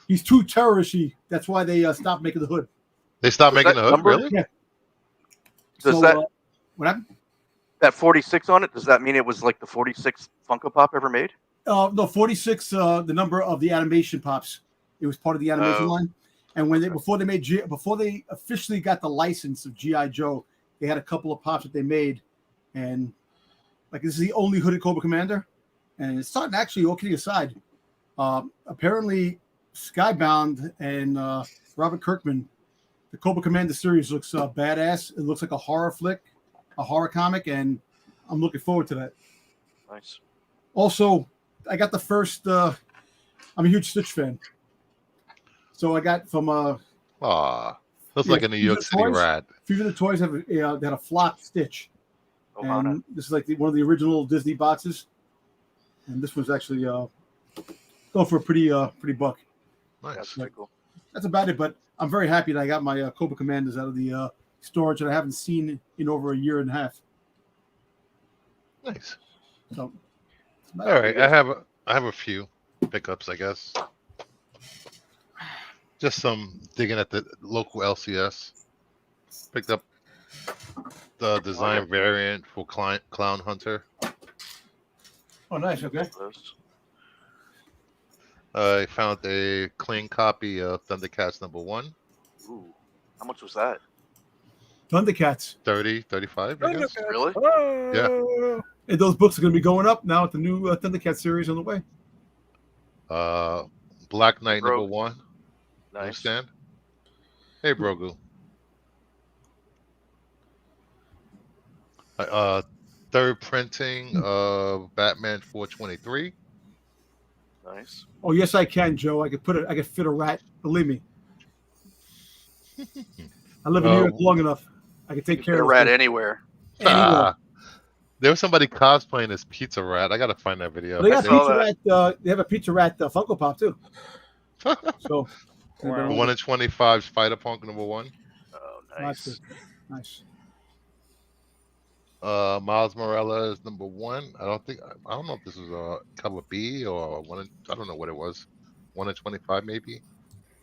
he's too terroristy. That's why they stopped making the hood. They stopped Does making that the hood, number- really? Yeah. Does So, that what happened? that 46 on it? Does that mean it was like the 46th Funko Pop ever made? No, 46. The number of the animation pops. It was part of the animation Oh. line. And when before they officially got the license of GI Joe, they had a couple of pops that they made, and like this is the only hooded Cobra Commander, and it's starting actually. All kidding aside, apparently Skybound and Robert Kirkman, the Cobra Commander series looks badass. It looks like a horror flick, a horror comic, and I'm looking forward to that. Nice. Also, I got the first. I'm a huge Stitch fan, so I got from Aw, looks Yeah, like a New York the City toys- rat. Fusion of the Toys have they had a flock Stitch, Ohana. and this is like one of the original Disney boxes, and this one's actually going for a pretty buck. That's Nice. pretty cool. That's about it. But I'm very happy that I got my Cobra Commanders out of the storage that I haven't seen in over a year and a half. Nice. So, All right, I have a few pickups, I guess. Just some digging at the local LCS. Picked up the design variant for Clown Hunter. oh, nice. Okay. Those. I found a clean copy of Thundercats #1, Ooh. How much was that? Thundercats. 30, 35, I guess. Really? Yeah. And those books are going to be going up now with the new Thundercats series on the way. Black Knight Bro. #1. Nice. Understand? Hey, Brogu. Third printing of Batman 423. Nice. Oh yes, I can, Joe. I could fit a rat. Believe me. I live in New York long enough. I can take You care can of rat it. anywhere. Ah, there was somebody cosplaying as Pizza Rat. I gotta find that video. They got saw Pizza Rat. They have a Pizza Rat Funko Pop too. So, Wow. 1 in 25 Spider Punk #1. Oh, nice. nice. Nice. Miles Morales #1. I don't know if this was a cover B or I don't know what it was. 1 in 25 maybe.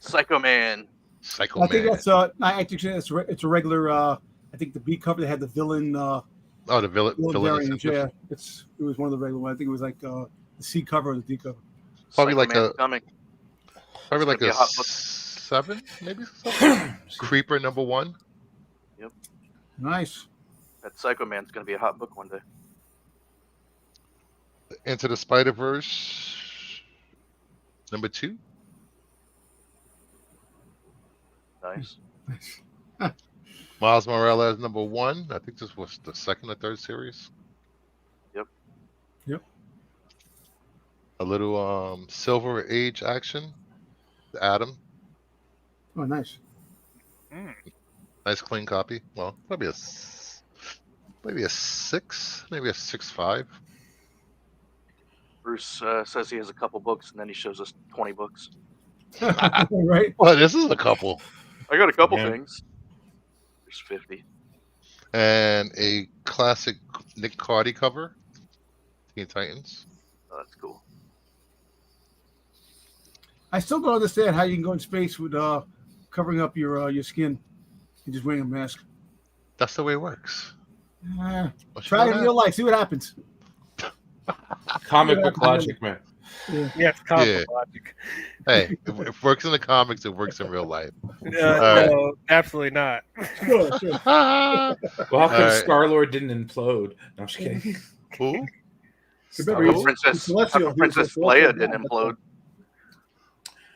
Psycho Man. Psycho I think Man. that's I think it's a regular. I think the B cover they had the villain. Oh, the villain Variant, essentials. yeah, it was one of the regular ones. I think it was like the C cover or the D cover. Probably Psycho like Man's a- coming. Probably It's like gonna be a a hot book. 7, maybe something. Creeper #1. Nice. That Psycho Man's gonna be a hot book one day. Into the Spider-Verse #2. Nice. Miles Morales #1. I think this was the second or third series. Yep. Yep. A little Silver Age action. Adam. Oh, nice. Nice clean copy. Well, maybe a 6, maybe a 6.5. Bruce says he has a couple books, and then he shows us 20 books. Right. Well, this is a couple. I got a couple Yeah. things. There's 50. And a classic Nick Cardy cover. Teen Titans. Oh, that's cool. I still don't understand how you can go in space with covering up your skin and just wearing a mask. That's the way it works. Uh, Don't you try know it in that? real life. See what happens. Comic book logic, man. Yeah. Yeah, it's comic Yeah. logic. Hey, if it works in the comics, it works in real life. No, absolutely not. Sure, sure. Well, how come Alright. Star-Lord didn't implode? No, I'm just kidding. Who? Remember, How he's- come Princess, Celestial, how come he was Princess a Leia celestial didn't god. implode?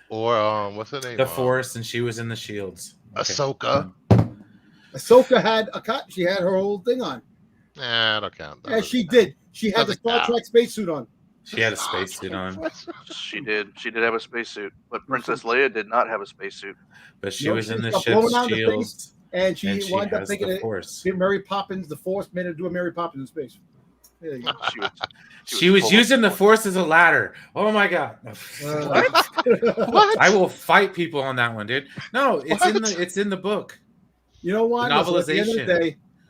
Or what's her name? The Force, and she was in the Shields. Okay. Ahsoka. Ahsoka had she had her whole thing on. Nah, I don't count. Yeah, she did. She had the Doesn't Star count. Trek spacesuit on. She had a spacesuit on, She did. She did have a spacesuit, but Princess Leia did not have a spacesuit. but she No, was she in the got blown ship's out of space, shields, And she and she wound up has thinking the it. Force. Mary Poppins, the Force made her do a Mary Poppins in space. There you go. She was She was using the Force as a ladder. Oh my god! What? I will fight people on that one, dude. No, it's in the book. You know what? The Listen,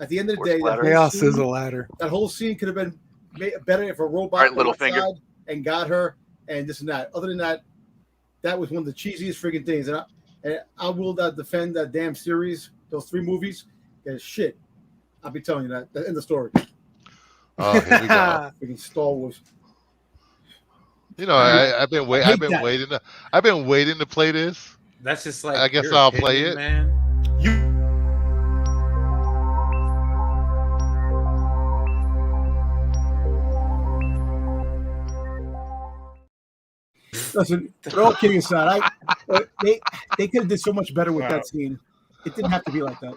at the end of the Force day, ladder. Chaos is a ladder. that whole scene could have been better if a robot All right, went Littlefinger. outside and got her and this and that. Other than that, that was one of the cheesiest freaking things. And I will not defend that damn series, those 3 movies. As shit. I'll be telling you that. That's in the story. Oh, here we go. Freaking Star Wars. You know, I've been I hate waiting. I've been waiting to play this. That's just like I guess your I'll play opinion, it. man. Listen, all kidding aside, they could have did so much better with Wow. that scene. It didn't have to be like that.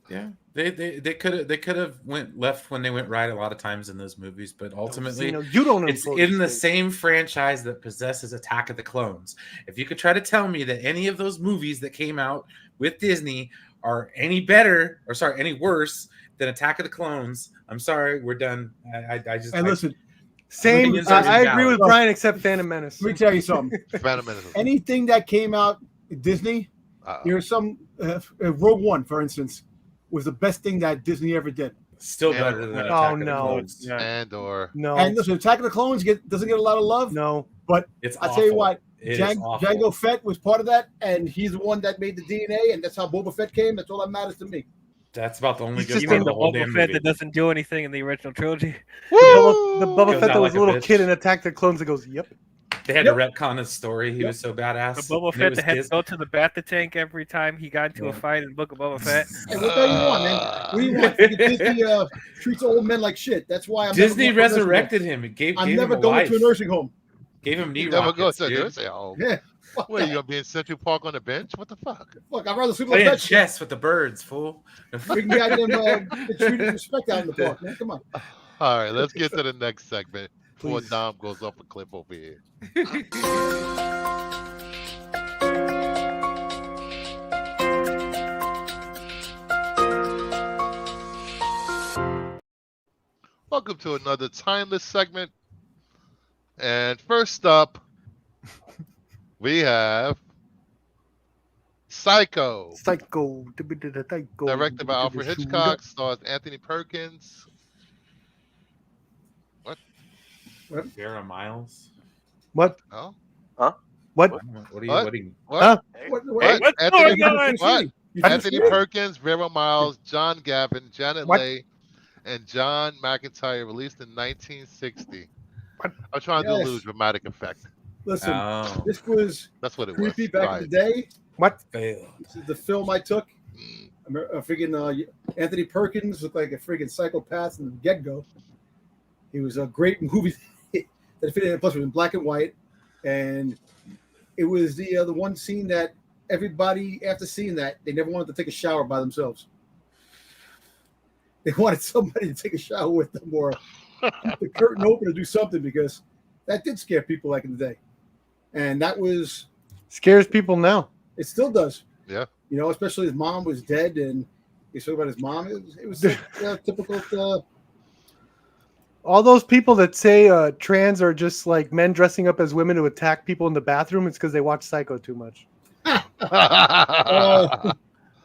Yeah, they could have went left when they went right a lot of times in those movies, but ultimately you don't. it's implode in the space. same franchise that possesses Attack of the Clones. If you could try to tell me that any of those movies that came out with Disney are any better, or sorry, any worse than Attack of the Clones, I'm sorry, we're done. I just And listen, Same. Opinions are I agree with invalid. Brian, except Phantom Menace. let me tell you something. Phantom Menace. Anything that came out Disney, there's some Rogue One, for instance, was the best thing that Disney ever did. still Yeah. better than Oh, Attack of the no. Clones. Yeah. And or No, And listen, Attack of the Clones doesn't get a lot of love. no. It's I'll tell you awful. what, It is awful. Jango Fett was part of that, and he's the one that made the DNA, and that's how Boba Fett came. That's all that matters to me. That's about the only He's good just You part mean of the the whole Boba damn Fett movie. that doesn't do anything in the original trilogy? The Boba Goes Fett that out was like a a little bitch. kid in Attack the Clones that goes, "Yep." They had Yep. to retcon his story. He Yep. was so badass. The Boba And it Fett was that had to Disney. go to the Bacta tank every time he got into Yeah. a fight in the Book of Boba Fett. And what do you want, man? What do you want? Disney treats old men like shit. That's why I'm Disney never going to a nursing resurrected him. It gave, home. I'm gave never him a going life. to a nursing home. Gave him knee you never go rockets, to a dude. nursing home. Yeah. Fuck What, you that. gonna be in Central Park on the bench? What the fuck? Fuck, I'd rather sleep on the Playing bed. chess with the birds, fool. We can get them treated respect out in the park, man. Come on. All right, let's get to the next segment before Please. Dom goes off a cliff over here. Welcome to another timeless segment. And first up, we have Psycho, Psycho. directed by Alfred Hitchcock, stars Anthony Perkins. Vera Miles. What? Oh, What? What are you? What? What are you? what? Huh? What? What? What's Anthony, going on? what? You Anthony see? Perkins, Vera Miles, John Gavin, Janet What? Leigh, and John McIntyre, released in 1960. What? I'm trying to do a little Yes. dramatic effect. Listen, Oh, this was That's what it creepy was. back in the day. What? fail. This is the film I took. Mm. A freaking Anthony Perkins looked like a freaking psychopath from the get go. He was a great movie that fitted in. Plus, it was in black and white, and it was the one scene that everybody, after seeing that, they never wanted to take a shower by themselves. They wanted somebody to take a shower with them or keep the curtain open or do something because that did scare people back in the day, and that was Scares people now. it still does. Yeah. You know, especially his mom was dead, and he spoke about his mom. It was like, typical. All those people that say trans are just like men dressing up as women to attack people in the bathroom, it's because they watch Psycho too much.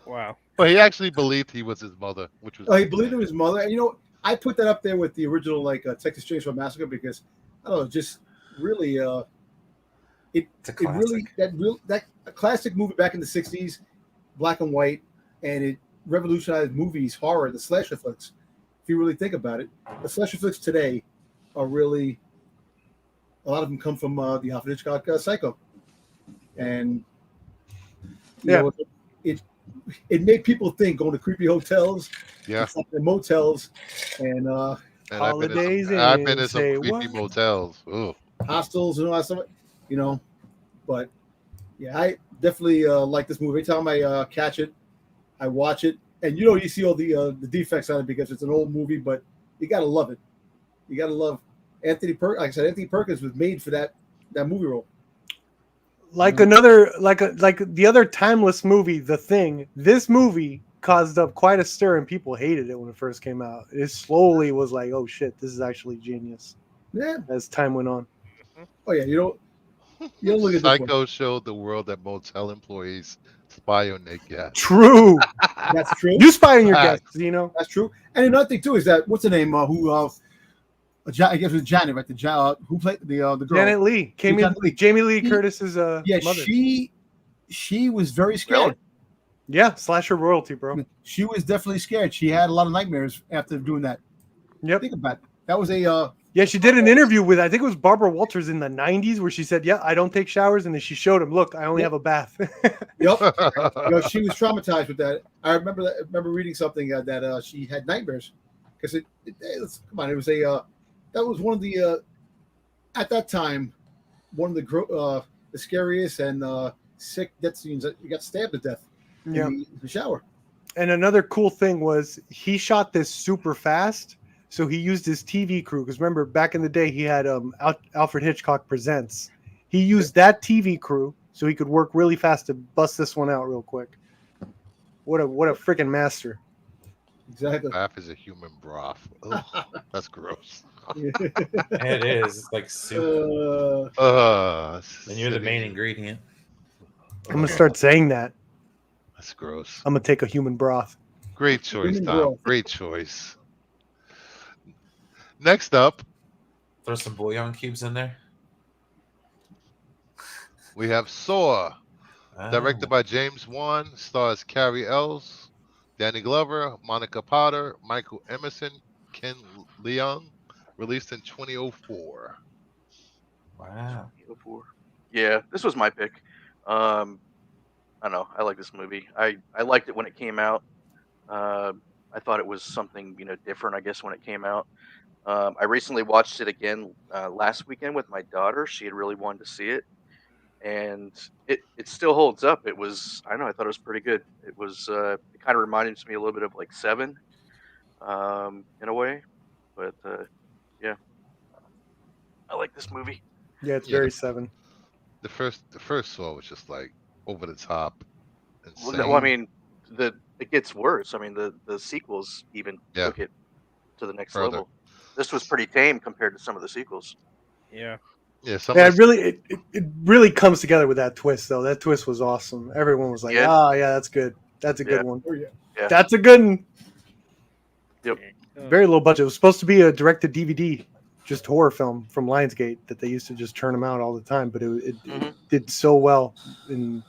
Wow. But he actually believed he was his mother, which was. He believed in his mother. And, you know, I put that up there with the original Texas Chainsaw Massacre because I don't know, just really It's a it really classic. that a classic movie back in the '60s, black and white, and it revolutionized movies, horror, the slasher flicks. If you really think about it, the slasher flicks today are really a lot of them come from the Alfred Hitchcock Psycho, and you know, it made people think going to creepy hotels, Yeah. and motels, and And Holidays I've been Inn, in some say creepy what? motels. Ooh. hostels and all that stuff, you know. But yeah, I definitely like this movie. Every time I catch it, I watch it, and you know, you see all the defects on it because it's an old movie, but you gotta love it. You gotta love Anthony Perkins. Like I said, Anthony Perkins was made for that movie role. Like the other timeless movie, The Thing. This movie caused up quite a stir, and people hated it when it first came out. It slowly was like, oh shit, this is actually genius. Yeah. As time went on. Oh yeah, you don't look at this one. Psycho showed the world that motel employees spy on their guests. True. That's true. You spy on your guests, you know. That's true. And another thing too is that what's the name? I guess it was Janet, right? Who played the girl? Janet Leigh came in. Janet Leigh. Jamie Lee Curtis's Yeah, mother. she was very scared. Really? Yeah, slasher royalty, bro. She was definitely scared. She had a lot of nightmares after doing that. Yep. Think about it. That was a Yeah, she did an interview with, I think it was Barbara Walters in the 90s, where she said, yeah, I don't take showers. And then she showed him, look, I only have a bath. Yep. She was traumatized with that. I remember reading something that she had nightmares because it was that was one of the at that time one of the scariest and sick death scenes that you got stabbed to death in the shower. And another cool thing was he shot this super fast. So he used his TV crew because remember back in the day he had Alfred Hitchcock Presents. He used that TV crew so he could work really fast to bust this one out real quick. What a freaking master! Exactly. Bath is a human broth. Ugh, that's gross. It is. It's like soup. And you're the main ingredient. I'm gonna start saying that. That's gross. I'm gonna take a human broth. Great choice, Human Tom. broth. Great choice. Next up, Throw some bouillon cubes in there. we have Saw, directed Oh. by James Wan, stars Carrie Ells, Danny Glover, Monica Potter, Michael Emerson, Ken Leung, released in 2004. Wow. Yeah, this was my pick. I don't know. I like this movie. I liked it when it came out. I thought it was something different. I guess when it came out. I recently watched it again last weekend with my daughter. She had really wanted to see it, and it still holds up. It was I thought it was pretty good. It was it kind of reminded me a little bit of like Seven, in a way, but yeah, I like this movie. Yeah, it's Yeah, very Seven. The first Saw was just like over the top. Well, Insane. no, I mean, it gets worse. I mean, the sequels even Yeah. took it to the next Further. level. This was pretty tame compared to some of the sequels. Yeah. Yeah, some Yeah, of it really comes together with that twist though. That twist was awesome. Everyone was like, Yeah. "Ah, yeah, that's good. That's a Yeah. good one. Oh, yeah. Yeah. That's a good one." Yep. Very low budget. It was supposed to be a direct-to-DVD, just horror film from Lionsgate that they used to just turn them out all the time. But it Mhm. did so well in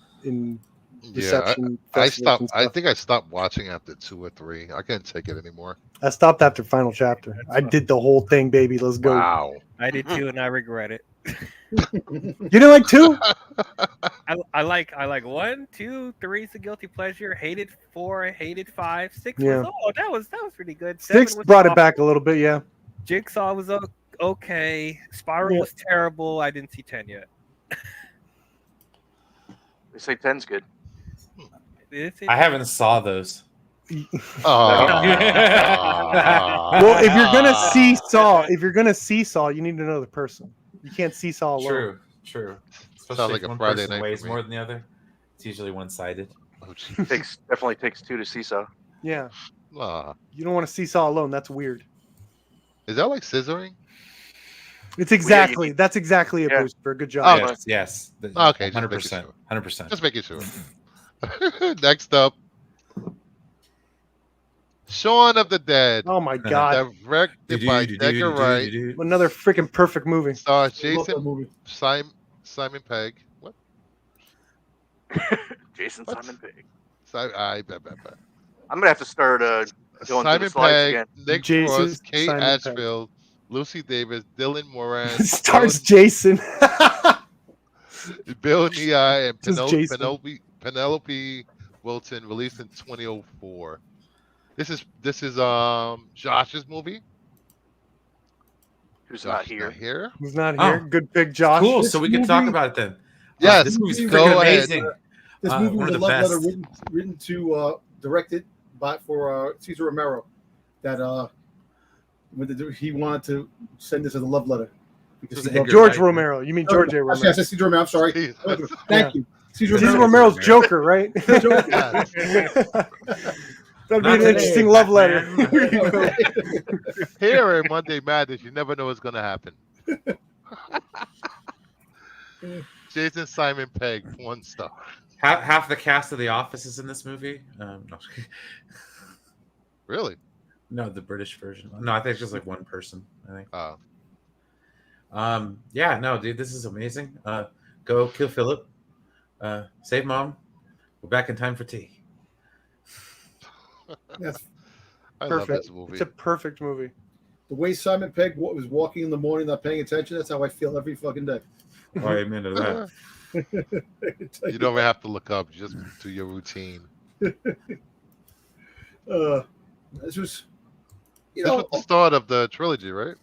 reception. I festivals stopped. and I stuff. think I stopped watching after 2 or 3. I couldn't take it anymore. I stopped after final chapter. I did the whole thing, baby. Let's go. Wow. I did too, and I regret it. You didn't like 2? I like 1, 2, 3 is a guilty pleasure. Hated 4, hated 5, 6 Yeah. was that was pretty good. 6 7 was brought it awful. back a little bit, yeah. Jigsaw was okay. Spiral Yeah. was terrible. I didn't see 10 yet. They say 10's good. I haven't saw those. Well, if you're gonna see Saw, you need another person. You can't see Saw alone. True. Sounds Especially like if a one Friday person night weighs for me. more than the other. It's usually one-sided. Oh, jeez. Definitely takes 2 to seesaw. Yeah, Ah. you don't want to see Saw alone. That's weird. Is that like scissoring? It's exactly that's exactly it, Yeah. Booster. Good job. Oh, Yes. Okay, just 100%. making sure. 100%. Just making sure. Next up, Shaun of the Dead, Oh my god, directed by Edgar Wright, another freaking perfect movie. stars I love that Jason movie. Simon Pegg. What? Jason What? Simon Pegg. I bet. I'm gonna have to start going through the Simon slides Pegg, again. Nick Jason Frost, Kate Simon Pegg. Ashfield, Lucy Davis, Dylan Moran, Stars Jason. Bill Nighy, and Just Jason. Penelope Wilton, released in 2004. This is Josh's movie. Who's Josh not is here? Here. Who's not Oh. here? Good pick, Josh. Cool. This So we can talk movie- about it then. Yes, This movie's go freaking ahead. amazing. This movie One was of a the love letter best. written to directed for Cesar Romero that he wanted to send this as a love letter. Because This was he loved Edgar George Wright. Romero. You mean George A. Actually, I Romero? said Cesar Romero. I'm sorry. Jesus. Thank you. Cesar Cesar Romero. Romero's Joker, right? Yes. That'd be Not an today, interesting love letter. Batman. Here at Monday Madness, you never know what's going to happen. Jason Simon Pegg, 1 star. Half the cast of The Office is in this movie. No. Really? No, the British version. No, I think it's just like one person. I think. Oh. Yeah, no, dude, this is amazing. Go kill Philip. Save mom. We're back in time for tea. That's I love Perfect. this movie. It's a perfect movie. the way Simon Pegg was walking in the morning, not paying attention. That's how I feel every fucking day. Oh, amen to that. You don't even have to look up, just do your routine. This was, This was the start of the trilogy, right?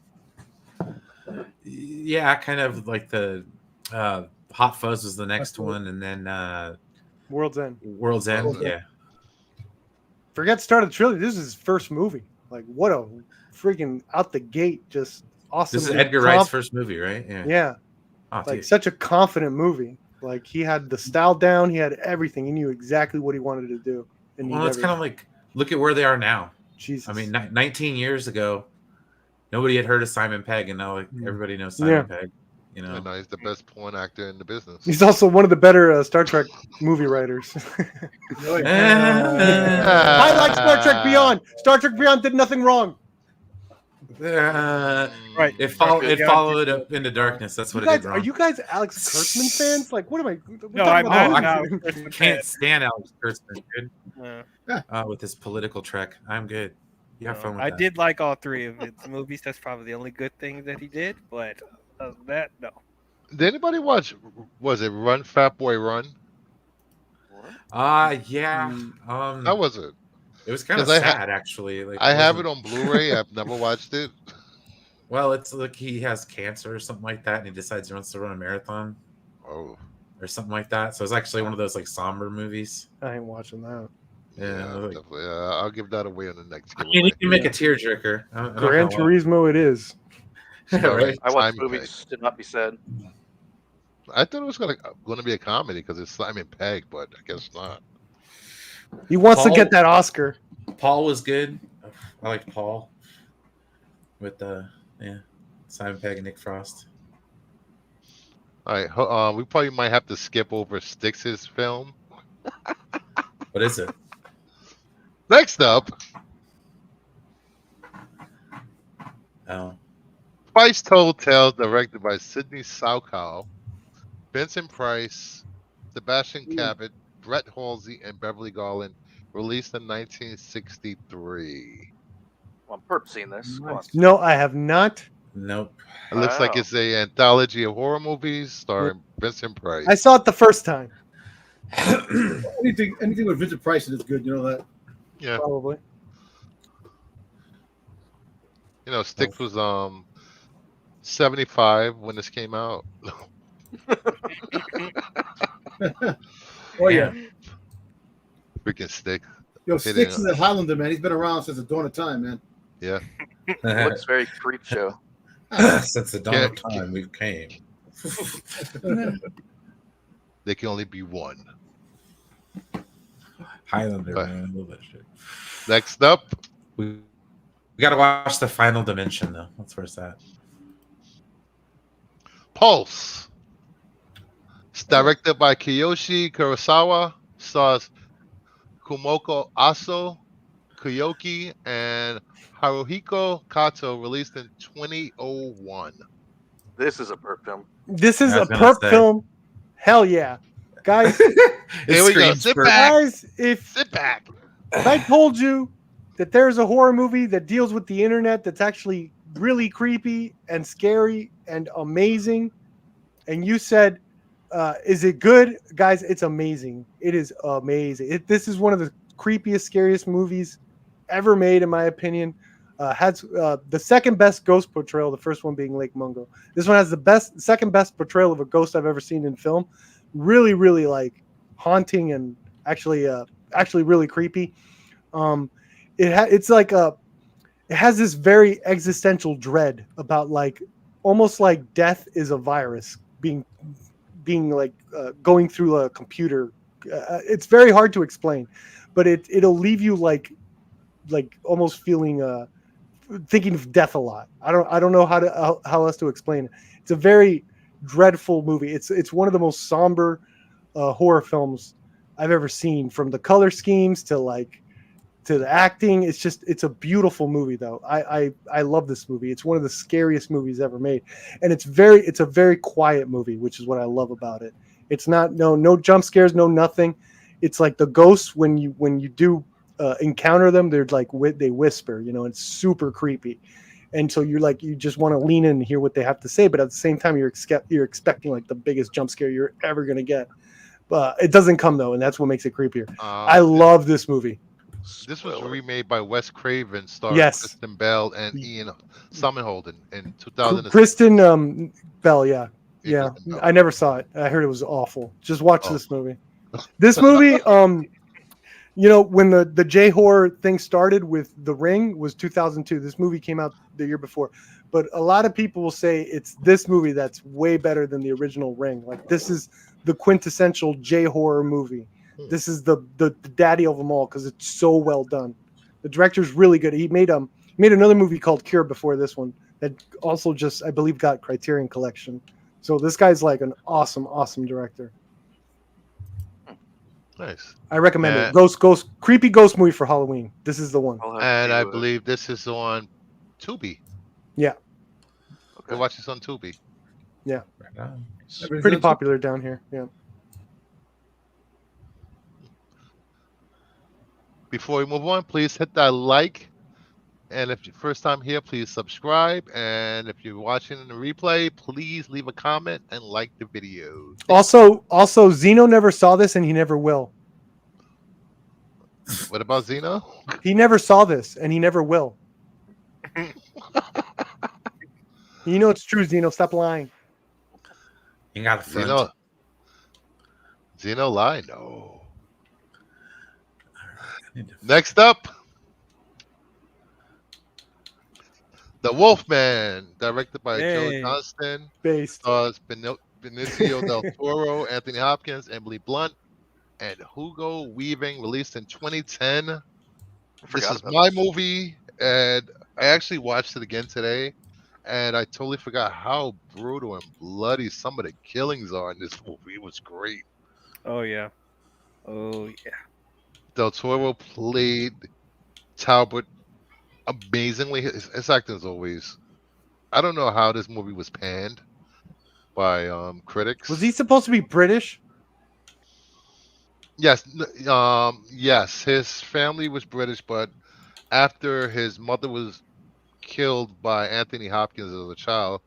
Yeah, kind of like the Hot Fuzz was the next one, and then World's End. World's End. World's End. Yeah. Forget start of the trilogy. This is his first movie. Like, what a freaking out the gate, just awesome. This is Edgar Wright's first movie, right? Yeah. Yeah, Oh, like dude. such a confident movie. Like he had the style down. He had everything. He knew exactly what he wanted to do. And Well, it's kind of like look at where they are now. Jesus. I mean, 19 years ago, nobody had heard of Simon Pegg, and now like, everybody knows Simon Yeah. Pegg. You know, And he's the best porn actor in the business. he's also one of the better Star Trek movie writers. I like Star Trek Beyond. Star Trek Beyond did nothing wrong. Right. It followed Yeah. up into darkness. That's what You it guys, did are wrong. you guys Alex Kurtzman fans? Like, what am I? No, I'm not. not. I can't stand Alex Kurtzman, dude. Uh, With his political trek. I'm good. You have fun with I that. did like all 3 of his movies. That's probably the only good thing that he did. But other than that, no. Did anybody watch? Was it Run Fat Boy Run? Yeah. How was it? It was kind of 'Cause I sad, actually. Like, I have it wasn't- on Blu-ray. I've never watched it. Well, it's like he has cancer or something like that, and he decides he wants to run a marathon Oh, or something like that. So it's actually one of those like somber movies. I ain't watching that. Yeah, like- definitely. I'll give that away on the next I mean, you giveaway. can make a tearjerker. I'm not Gran gonna lie. Turismo, it is. Right? I watched Simon movies to not be said. Pegg. I thought it was gonna be a comedy because it's Simon Pegg, but I guess not. He wants to Paul- get that Oscar. Paul was good. I liked Paul with Simon Pegg and Nick Frost. All right, we probably might have to skip over Styx's film. What is it? Next up, Oh, Spice Told Tales, directed by Sidney Salkow, Vincent Price, Sebastian Cabot, Brett Halsey, and Beverly Garland, released in 1963. Well, I'm perp seeing this. Come on. No, I have not. Nope. It looks like Wow. it's a anthology of horror movies starring Vincent Price. I saw it the first time, Anything with Vincent Price is good. You know that. Yeah, probably. Sticks was 75 when this came out. Oh yeah. Freaking Stick. Yo, They Sticks didn't- is a Highlander, man. He's been around since the dawn of time, man. Yeah. Looks very creep show. Since the dawn of time, we came. They can only be one. Highlander, But- man. I love that shit. Next up, We got to watch the Final Dimension, though. That's where it's at. Pulse. It's directed by Kiyoshi Kurosawa. Stars Kumoko Aso, Koyoki, and Haruhiko Kato. Released in 2001. This is a perp film. This is I a was gonna perp say. film. Hell yeah, guys! Here we go. screams Sit perp. back. Guys, if Sit back. I told you that there's a horror movie that deals with the internet that's actually really creepy and scary and amazing, and you said, is it good? Guys, it's amazing. It is amazing. This is one of the creepiest, scariest movies ever made, in my opinion. Has the second best ghost portrayal, the first one being Lake Mungo. This one has the second best portrayal of a ghost I've ever seen in film. Really, really like haunting and actually really creepy. It's like it has this very existential dread about like almost like death is a virus being like going through a computer. It's very hard to explain, but it'll leave you like almost feeling thinking of death a lot. I don't know how else to explain it. It's a very dreadful movie. It's one of the most somber horror films I've ever seen, from the color schemes to the acting. It's a beautiful movie though. I love this movie. It's one of the scariest movies ever made, and it's a very quiet movie, which is what I love about it. It's not no jump scares, no nothing. It's like the ghosts when you do encounter them, they're like they whisper, it's super creepy, and so you just want to lean in and hear what they have to say, but at the same time you're expecting like the biggest jump scare you're ever gonna get, but it doesn't come though, and that's what makes it creepier. I love this movie. This was remade by Wes Craven, starring Yes. Kristen Bell and Ian Somerhalder in 2000. Kristen Bell, yeah. Kristen Bell. I never saw it. I heard it was awful. Just watch this movie. This movie, when the J horror thing started with The Ring was 2002. This movie came out the year before, but a lot of people will say it's this movie that's way better than the original Ring. Like, this is the quintessential J horror movie. This is the daddy of them all because it's so well done. The director's really good. He made another movie called Cure before this one that also just, I believe, got Criterion Collection. So this guy's like an awesome director. Nice. I recommend it. Creepy ghost movie for Halloween. This is the one. I'll have And to, I believe this is on Tubi. Yeah, Go watch this on Tubi. Right on. it's pretty popular down here. Yeah. Before we move on, please hit that like. And if you're first time here, please subscribe. And if you're watching in the replay, please leave a comment and like the video. Also, Zeno never saw this and he never will. What about Zeno? He never saw this and he never will. It's true, Zeno. Stop lying. You got the front. Zeno lie? No. Next up, The Wolfman, directed by Joe Johnston. Based. Stars Benicio del Toro, Anthony Hopkins, Emily Blunt, and Hugo Weaving. Released in 2010. This is my movie, and I actually watched it again today, and I totally forgot how brutal and bloody some of the killings are in this movie. It was great. Oh yeah. Del Toro played Talbot amazingly. His acting is always. I don't know how this movie was panned by critics. Was he supposed to be British? Yes, yes. His family was British, but after his mother was killed by Anthony Hopkins as a child,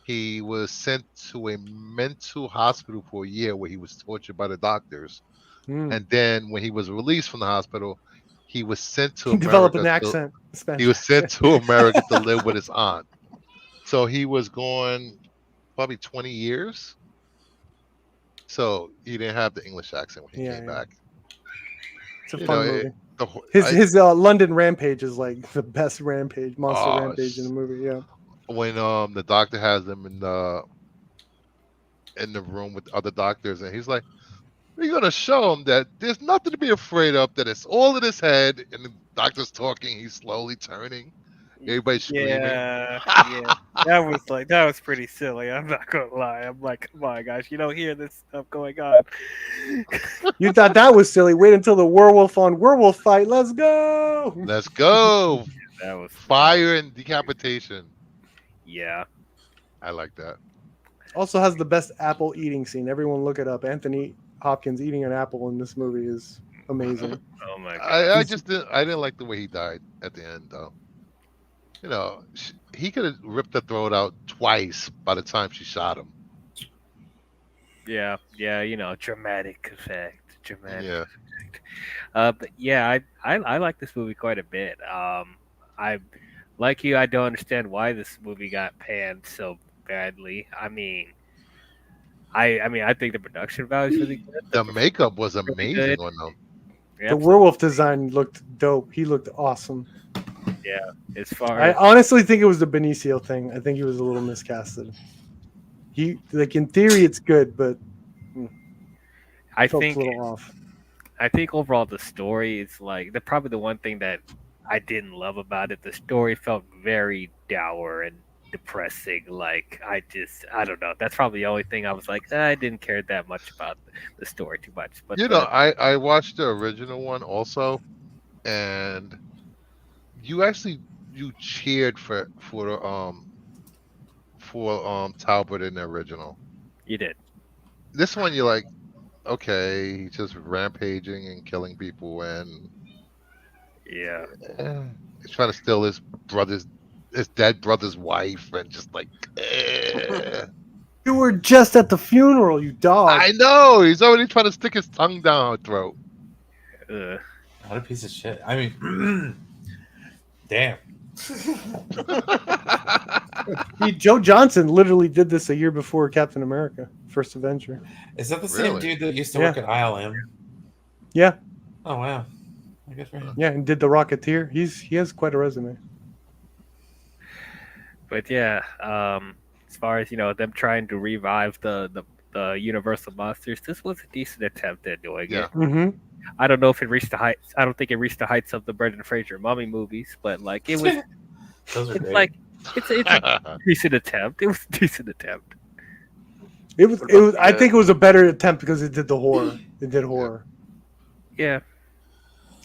he was sent to a mental hospital for a year where he was tortured by the doctors. Hmm. And then when he was released from the hospital, he was sent to Develop an America. accent. He was sent to America to live with his aunt. So he was gone probably 20 years. So he didn't have the English accent when he Yeah, came yeah. back. It's a You fun know, movie. I, His London Rampage is like the best monster Oh, rampage in the movie. Yeah. when the doctor has him in the room with other doctors, and he's like, "We're gonna show him that there's nothing to be afraid of. That it's all in his head." And the doctor's talking. He's slowly turning. Everybody's screaming. Yeah, yeah. That was pretty silly. I'm not gonna lie. I'm like, come on, guys, you don't hear this stuff going on. You thought that was silly. Wait until the werewolf on werewolf fight. Let's go. Let's go. That was Fire and decapitation. Yeah. I like that. Also has the best apple eating scene. Everyone look it up. Anthony Hopkins eating an apple in this movie is amazing. Oh my god. I didn't like the way he died at the end though. You know, he could have ripped her throat out twice by the time she shot him. Yeah, yeah. Dramatic effect. Dramatic. Yeah. Effect. But yeah, I like this movie quite a bit. I like you. I don't understand why this movie got panned so badly. I mean, I think the production value is really good. The makeup was amazing good. on them. The werewolf design looked dope. He looked awesome. Yeah, as far I as honestly think it was the Benicio thing. I think he was a little miscasted. He in theory it's good, but I felt think a little off. I think overall the story is like probably the one thing that I didn't love about it. The story felt very dour and depressing. Like I don't know. That's probably the only thing I was like, I didn't care that much about the story too much. But I watched the original one also, and you cheered for Talbot in the original. you did. This one you're like, okay, he's just rampaging and killing people, and Yeah. he's trying to steal his dead brother's wife, and just like, You were just at the funeral, you dog. I know he's already trying to stick his tongue down her throat. What a piece of shit. I mean, damn. Joe Johnson literally did this a year before Captain America: First Avenger. Is that the same Really? dude that used to work at ILM? Yeah, Oh wow. Good for him. yeah, and did the Rocketeer. He has quite a resume. But yeah, as far as them trying to revive the Universal monsters, this was a decent attempt at doing Yeah. it. Mm-hmm. I don't know if it reached the heights. I don't think it reached the heights of the Brendan Fraser Mummy movies, but like it was. Those are It's great. like it's a decent attempt. It was a decent attempt. It was. I think it was a better attempt because it did the horror. It did horror, Yeah.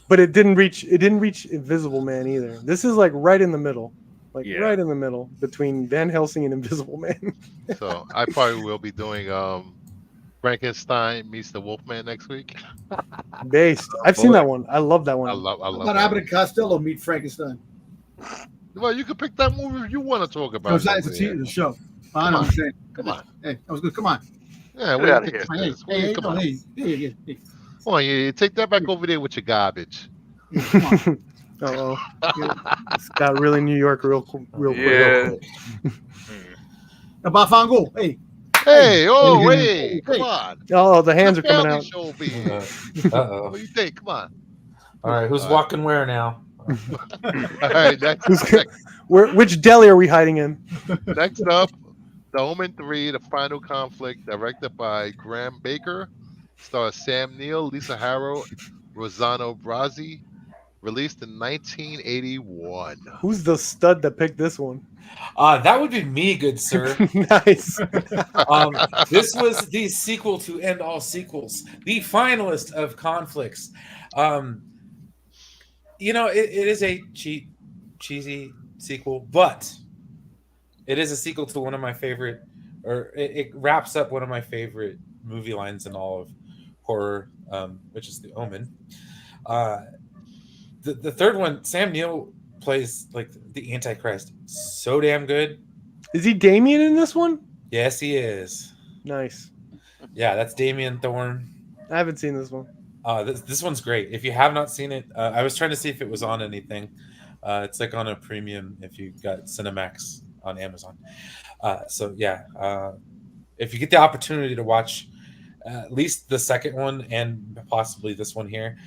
but it didn't reach. It didn't reach Invisible Man either. This is like right in the middle, Yeah. right in the middle between Van Helsing and Invisible Man. So I probably will be doing Frankenstein meets the Wolfman next week. Based. I've seen that one. I love that one. I love How about that Abbott one. and Costello meet Frankenstein? Well, you can pick that movie if you want to talk about. No, it's not. it It's over here. a show. I Come know. on. I'm saying. Come on. Hey, that was good. Come on. Yeah, Get what outta do you think here. this Hey, is? What do you- hey, come on. hey. Come on, you take that back over there with your garbage. Come on. Oh, it's got really New York real quick. Yeah. Bafango. Hey. Hey, oh, Hey, hey, come hey. on. Oh, the hands are The coming family out. show will be here. Uh-oh. What do you think? Come on. All right, who's All right. walking where now? All right, Who's which deli are we hiding in? next up, The Omen 3, The Final Conflict, directed by Graham Baker, stars Sam Neill, Lisa Harrow, Rosanna Brazzi, released in 1981. Who's the stud that picked this one? That would be me, good sir. Nice. This was the sequel to End All Sequels, the finalist of Conflicts. It is a cheesy sequel, but it is a sequel to one of my favorite, or it wraps up one of my favorite movie lines in all of horror, which is The Omen. The third one, Sam Neill plays like the Antichrist so damn good. Is he Damien in this one? Yes, he is. Nice. Yeah, that's Damien Thorne. I haven't seen this one. This one's great. If you have not seen it, I was trying to see if it was on anything. It's like on a premium if you got Cinemax on Amazon. So yeah, if you get the opportunity to watch at least the second one and possibly this one here,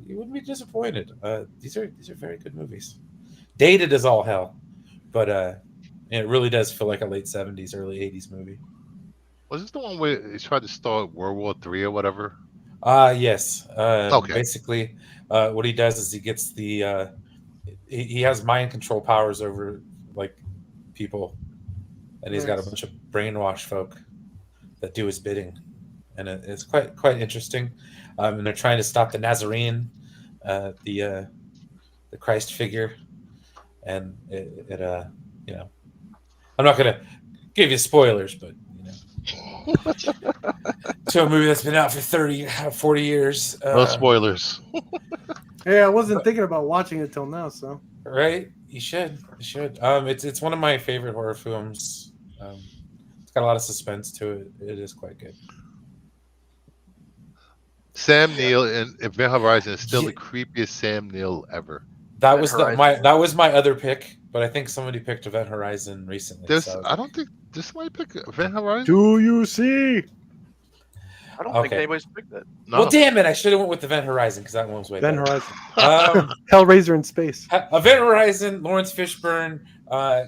you wouldn't be disappointed. These are very good movies. Dated as all hell, but it really does feel like a late 70s, early 80s movie. Was this the one where he tried to start World War III or whatever? Yes. Okay. Basically, what he does is he gets the he has mind control powers over like people, and he's got a Nice. bunch of brainwashed folk that do his bidding, and it's quite interesting. And they're trying to stop the Nazarene, the Christ figure, and it you know, I'm not gonna give you spoilers, but you know, to a movie that's been out for 40 years. No spoilers. Yeah, I wasn't thinking about watching it till now, so. Right? You should. It's one of my favorite horror films. It's got a lot of suspense to it. It is quite good. Sam Neill in Event Horizon is still Yeah. the creepiest Sam Neill ever. That Event was Horizon. that was my other pick, but I think somebody picked Event Horizon recently. This so- I don't think this might pick Event Horizon. Do you see? I don't think Okay. anybody's picked that. No. Well, damn it! I should have went with Event Horizon because that one was way Ben better. Horizon. Um, Hellraiser in space. Event Horizon, Lawrence Fishburne.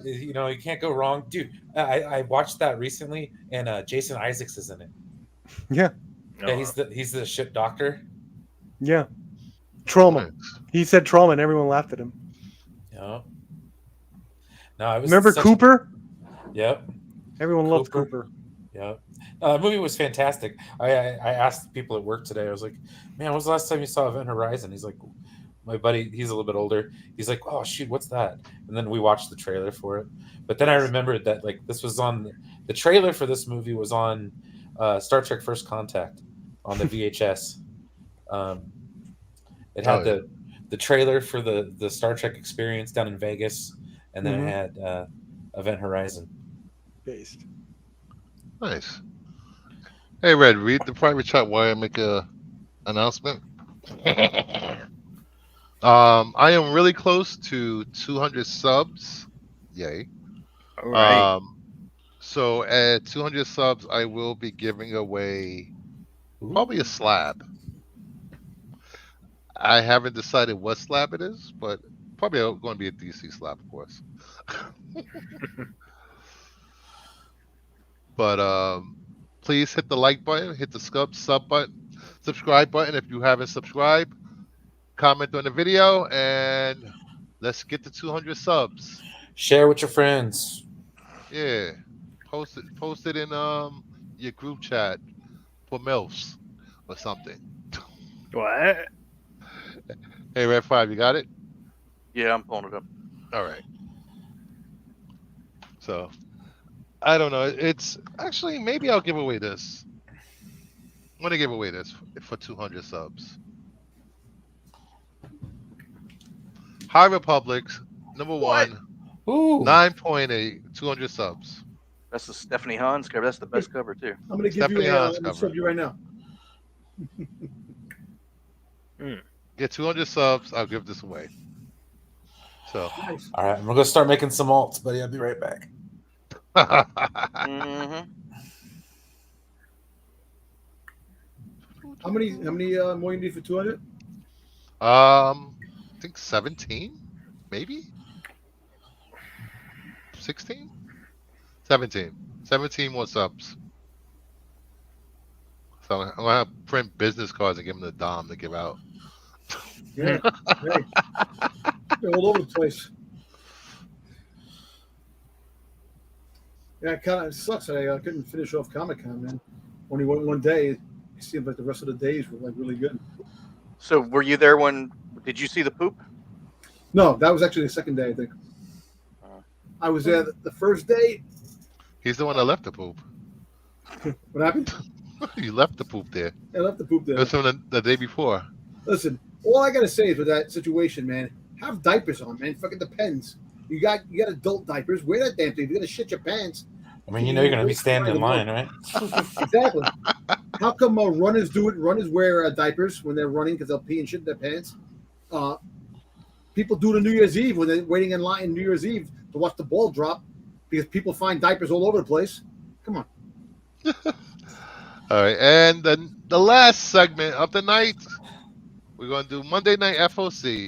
You know, you can't go wrong, dude. I watched that recently, and Jason Isaacs is in it. Yeah. Yeah, he's the ship doctor. Yeah. Trauma. He said trauma and everyone laughed at him. Yeah. No, it was Remember such a- Cooper? Yep. Everyone loved Cooper. Cooper. Yeah, the movie was fantastic. I asked people at work today. I was like, "Man, when was the last time you saw Event Horizon?" He's like, "My buddy, he's a little bit older. He's like, oh shoot, what's that?" And then we watched the trailer for it. But then I remembered that like this was on the trailer for this movie was on Star Trek: First Contact on the VHS. It had the trailer for the Star Trek experience down in Vegas, and then it had Event Horizon. Based. Nice. Hey, Red, read the private chat while I make a announcement. I am really close to 200 subs. Yay. All right. So at 200 subs, I will be giving away probably a slab. I haven't decided what slab it is, but probably going to be a DC slab, of course. But please hit the like button, hit the sub button, subscribe button if you haven't subscribed. Comment on the video, and let's get to 200 subs. Share with your friends. Yeah, post it in your group chat for MILFs or something. What? Hey, Red 5, you got it? Yeah, I'm pulling it up. All right. So, I don't know. It's actually, maybe I'll give away this. I'm going to give away this for 200 subs. High Republics, number What? 1, Ooh. 9.8, 200 subs. That's the Stephanie Hans cover. That's the best cover too. I'm going to give Stephanie you Hans a cover. sub you right now. Get 200 subs, I'll give this away. So, Nice. All right, I'm gonna start making some alts, buddy. I'll be right back. Mm-hmm. How many more you need for 200? I think 17, maybe 16, 17 more subs. So I'm gonna have to print business cards and give them to Dom to give out. Yeah. Hey. They're all over the place. Yeah, it kind of sucks. I couldn't finish off Comic-Con, man. Only one day. It seemed like the rest of the days were like really good. So were you there when? Did you see the poop? No, that was actually the second day, I think. I was there the first day. He's the one that left the poop. What happened? You left the poop there. I left the poop there. That's from the day before. Listen, all I gotta say is with that situation, man, have diapers on, man. Fucking depends. You got adult diapers. Wear that damn thing. If you're gonna shit your pants. I mean, you know, you're gonna be standing in line, right? Exactly. How come runners do it? Runners wear diapers when they're running because they'll pee and shit in their pants. People do it on New Year's Eve when they're waiting in line on New Year's Eve to watch the ball drop because people find diapers all over the place. Come on. All right, and then the last segment of the night, we're gonna do Monday Night FOC.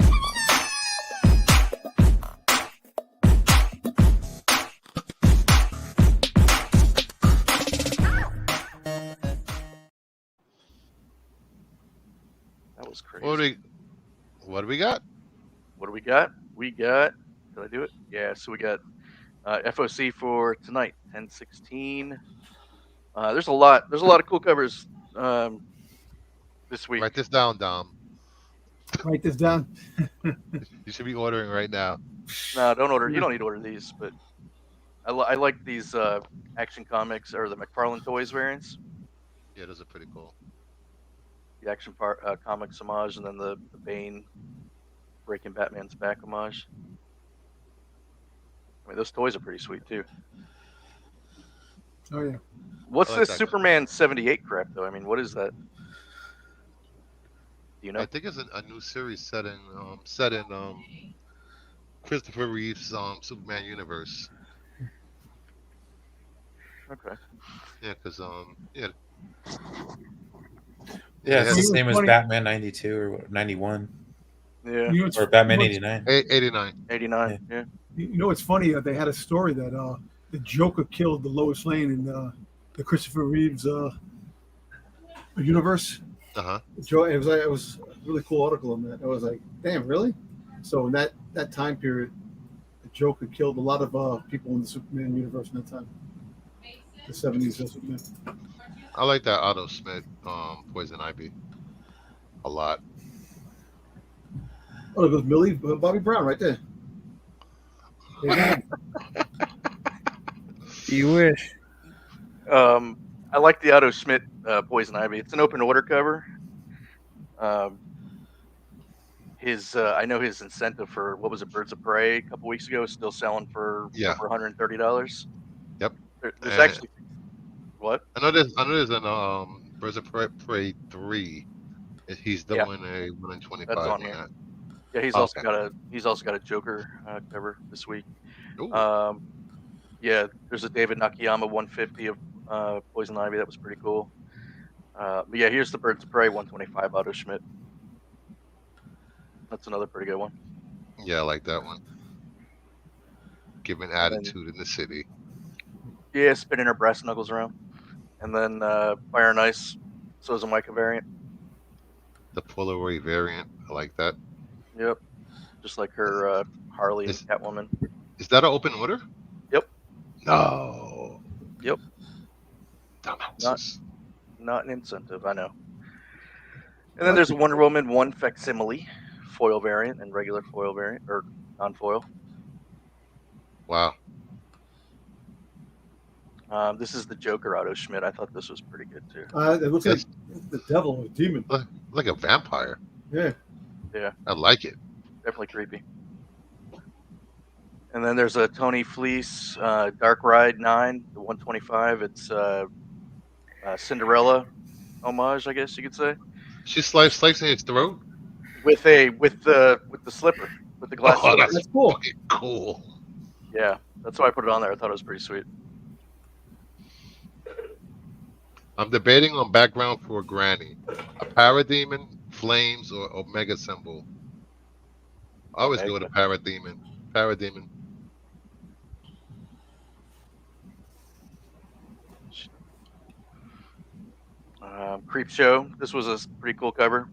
That was crazy. What do we got? What do we got? We got. Did I do it? Yeah. So we got FOC for tonight, 10/16. There's a lot. There's a lot of cool covers this week. Write this down, Dom. Write this down. You should be ordering right now. No, don't order. You don't need to order these, but I like these Action Comics or the McFarlane Toys variants. Yeah, those are pretty cool. The Action Comics homage, and then the Bane breaking Batman's back homage. I mean, those toys are pretty sweet too. Oh yeah. What's I like this that Superman 78 crap though? I mean, what is that? Do you know? I think it's a new series set in Christopher Reeve's Superman universe. Okay. Yeah, because yeah. Yeah, it's the It's same as funny. Batman 92 or 91 Yeah. You know, it's, or Batman you know, 89. 89. 89. Yeah. you know, it's funny. They had a story that the Joker killed the Lois Lane in the Christopher Reeves universe. Uh-huh. It was a really cool article on that. I was like, damn, really? So in that time period, the Joker killed a lot of people in the Superman universe in that time. The 70s Superman. I like that Otto Smith Poison Ivy a lot. Oh, there goes Millie Bobby Brown right there. You wish. I like the Otto Schmidt Poison Ivy. It's an open order cover. I know his incentive for what was it, Birds of Prey a couple weeks ago is still selling for over $130. Yep. There's actually what? I know there's an Birds of Prey 3. He's doing a 1 in 25. That's on here. Yeah, he's also got a Joker cover this week. Yeah, there's a David Nakayama 150 of Poison Ivy that was pretty cool. But yeah, here's the Birds of Prey 125 Otto Schmidt. That's another pretty good one. Yeah, I like that one. Giving attitude in the city. Yeah, spinning her brass knuckles around. And then Fire and Ice, so is a Micah variant. The Polaroid variant, I like that. Yep. Just like her Harley and Catwoman. Is that an open order? Yep. No. Yep. Dumbasses. Not an incentive, I know. And then there's a Wonder Woman 1 facsimile, foil variant and regular foil variant, or non-foil. Wow. This is the Joker Otto Schmidt. I thought this was pretty good too. It looks like the devil or demon. Like a vampire. Yeah. Yeah. I like it. Definitely creepy. And then there's a Tony Fleece Dark Ride 9, the 125. It's Cinderella homage, I guess you could say. She slicing his throat with the slipper, with the glass. Oh, slipper. that's cool. Cool. Yeah, that's why I put it on there. I thought it was pretty sweet. I'm debating on background for Granny. A parademon, flames, or Omega symbol. I always go to parademon. Parademon. Creep Show. This was a pretty cool cover.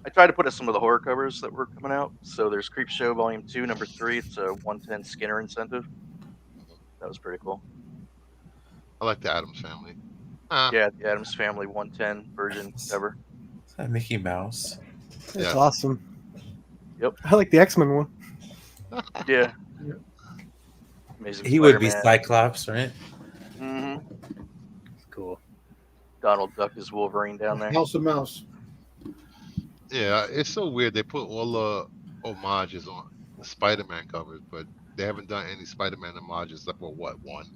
I tried to put some of the horror covers that were coming out. So there's Creep Show Volume 2, Number 3. It's a 110 Skinner incentive. That was pretty cool. I like the Addams Family. Yeah, the Addams Family 110 version cover. Is that Mickey Mouse? That's awesome. Yep. I like the X-Men one. Yeah. Amazing. He would be Spider-Man. Cyclops, right? Mm-hmm. Cool. Donald Duck is Wolverine down there. House of Mouse. Yeah, it's so weird. They put all the homages on Spider-Man covers, but they haven't done any Spider-Man homages except for what, 1,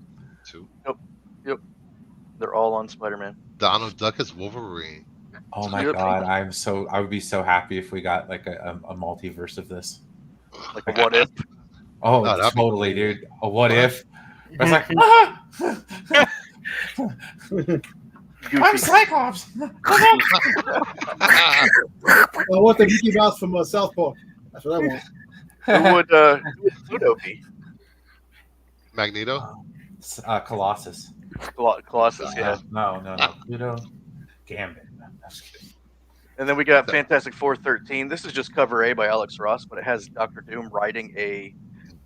2? Yep. They're all on Spider-Man. Donald Duck as Wolverine. Oh my Yep. god, I would be so happy if we got like a multiverse of this. Like a what if? Oh, Oh, that'd be totally, cool. dude. A what What? if? It's like, ah! I'm Goofy. Cyclops. I want the Mickey Mouse from South Park. That's what I want. Who would Pluto be? Magneto. Colossus. Colossus, yeah. No. Pluto. Gambit. That's kidding. And then we got Fantastic Four 13. This is just cover A by Alex Ross, but it has Doctor Doom riding a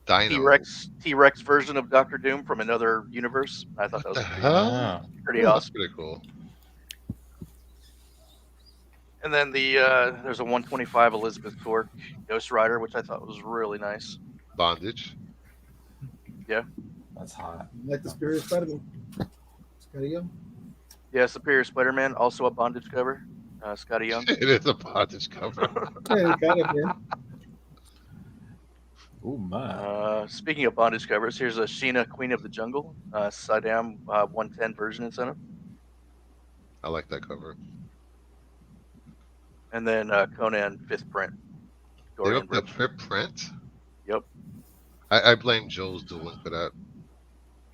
Dino. T-Rex version of Doctor Doom from another universe. I thought that was The hell? pretty That's awesome. pretty cool. And then there's a 125 Elizabeth Torque Ghost Rider, which I thought was really nice. Bondage. That's hot. Like the Superior Spider-Man. Scotty Young. Yeah, Superior Spider-Man, also a bondage cover. Scotty Young. It is a bondage cover. Yeah, kind of, yeah. Ooh, my. Speaking of bondage covers, here's a Sheena Queen of the Jungle, Saddam 110 version incentive. I like that cover. And then Conan 5th print. They Dorian don't have Bridge. fifth print. Yep. I blame Joe's dueling for that.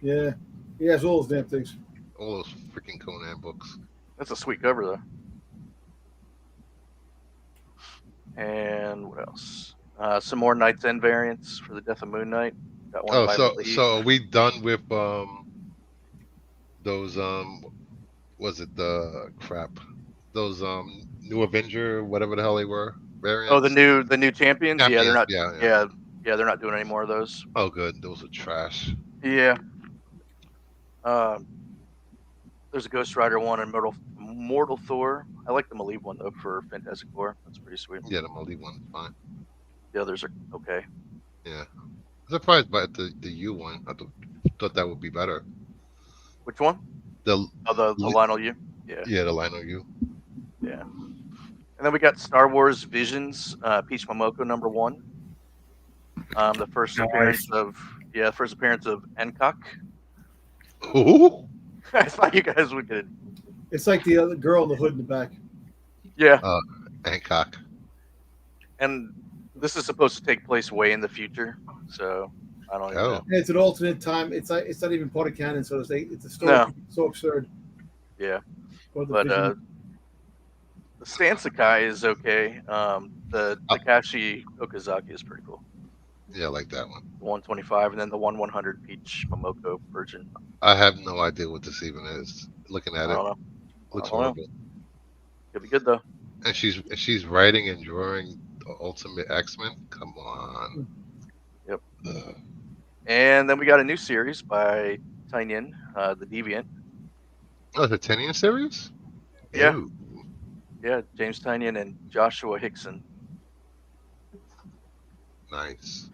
Yeah. He has all those damn things. All those freaking Conan books. That's a sweet cover, though. And what else? Some more Night's End variants for the Death of Moon Knight. Got one Oh, by so Lee. are we done with those was it the crap? Those New Avenger, whatever the hell they were, variants? Oh, the new champions? Yeah, they're not. Yeah. Yeah, they're not doing any more of those. Oh, good. Those are trash. Yeah. There's a Ghost Rider one and Mortal Thor. I like the Malieb one though for Fantastic Four. That's pretty sweet. Yeah, the Malik one's fine. The others are okay. Yeah. I'm surprised by the U one. I thought that would be better. Which one? The The Lionel U. Yeah. the Lionel U. Yeah. And then we got Star Wars Visions, Peach Momoko #1. The first appearance of Encock. Who? I thought you guys would get it. It's like the other girl in the hood in the back. Yeah. Hancock. And this is supposed to take place way in the future, so I don't even know. And it's an alternate time. It's not even part of canon, so it's a story. No. So absurd. Yeah. Or the But Vision. the Stansakai is okay. The Takashi Okazaki is pretty cool. Yeah, I like that one. 125, and then the 100 Peach Momoko version. I have no idea what this even is. Looking I at don't it, know. looks I don't know. horrible. Could be good though. And she's writing and drawing the Ultimate X-Men. Come on. Yep. Ugh. And then we got a new series by Tynion, The Deviant. Oh, the Tenian series? Yeah. Ooh. Yeah, James Tynion and Joshua Hickson. Nice.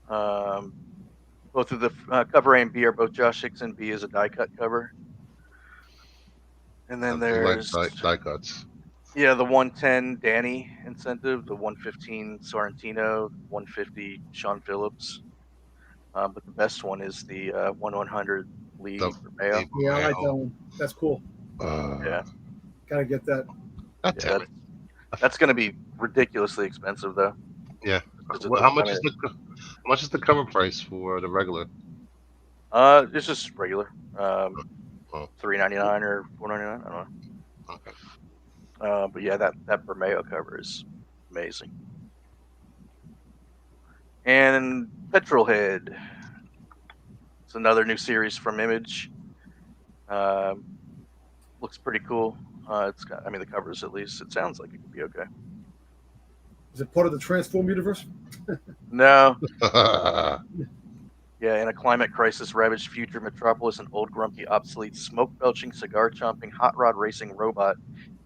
Both of the cover A and B are both Josh Hickson. B is a die cut cover. And then I there's like die cuts. the 110 Danny incentive, the 115 Sorrentino, 150 Sean Phillips. But the best one is the 100 Lee Romeo. Yeah, I like that one. That's cool. Yeah. Gotta get that. God damn it. That's going to be ridiculously expensive though. Yeah. Because How much is the cover price for the regular? It's just regular. $3.99 or $4.99. I don't know. Okay. But yeah, that Bermeo cover is amazing. And Petrolhead. It's another new series from Image. Looks pretty cool. The covers at least. It sounds like it could be okay. Is it part of the Transform universe? No. Yeah, in a climate crisis ravaged future metropolis, an old, grumpy, obsolete, smoke-belching, cigar-chomping, hot rod racing robot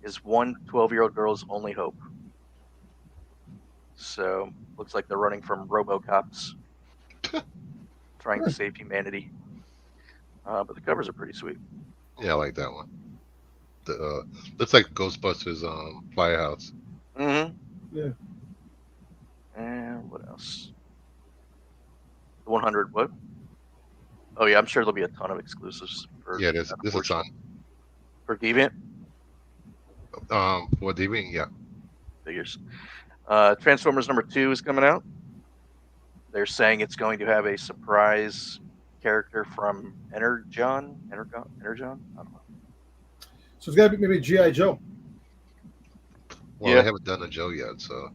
is one 12-year-old girl's only hope. So, looks like they're running from RoboCops, trying to save humanity. But the covers are pretty sweet. Yeah, I like that one. The looks like Ghostbusters Firehouse. Mm-hmm. Yeah. And What else? The 100. What? Oh yeah, I'm sure there'll be a ton of exclusives. For Yeah, there's a ton. For Deviant. For DB, yeah. Figures. Transformers #2 is coming out. They're saying it's going to have a surprise character from Energon. I don't know. So it's got to be maybe G.I. Joe. Well, Yeah. they haven't done a Joe yet, so.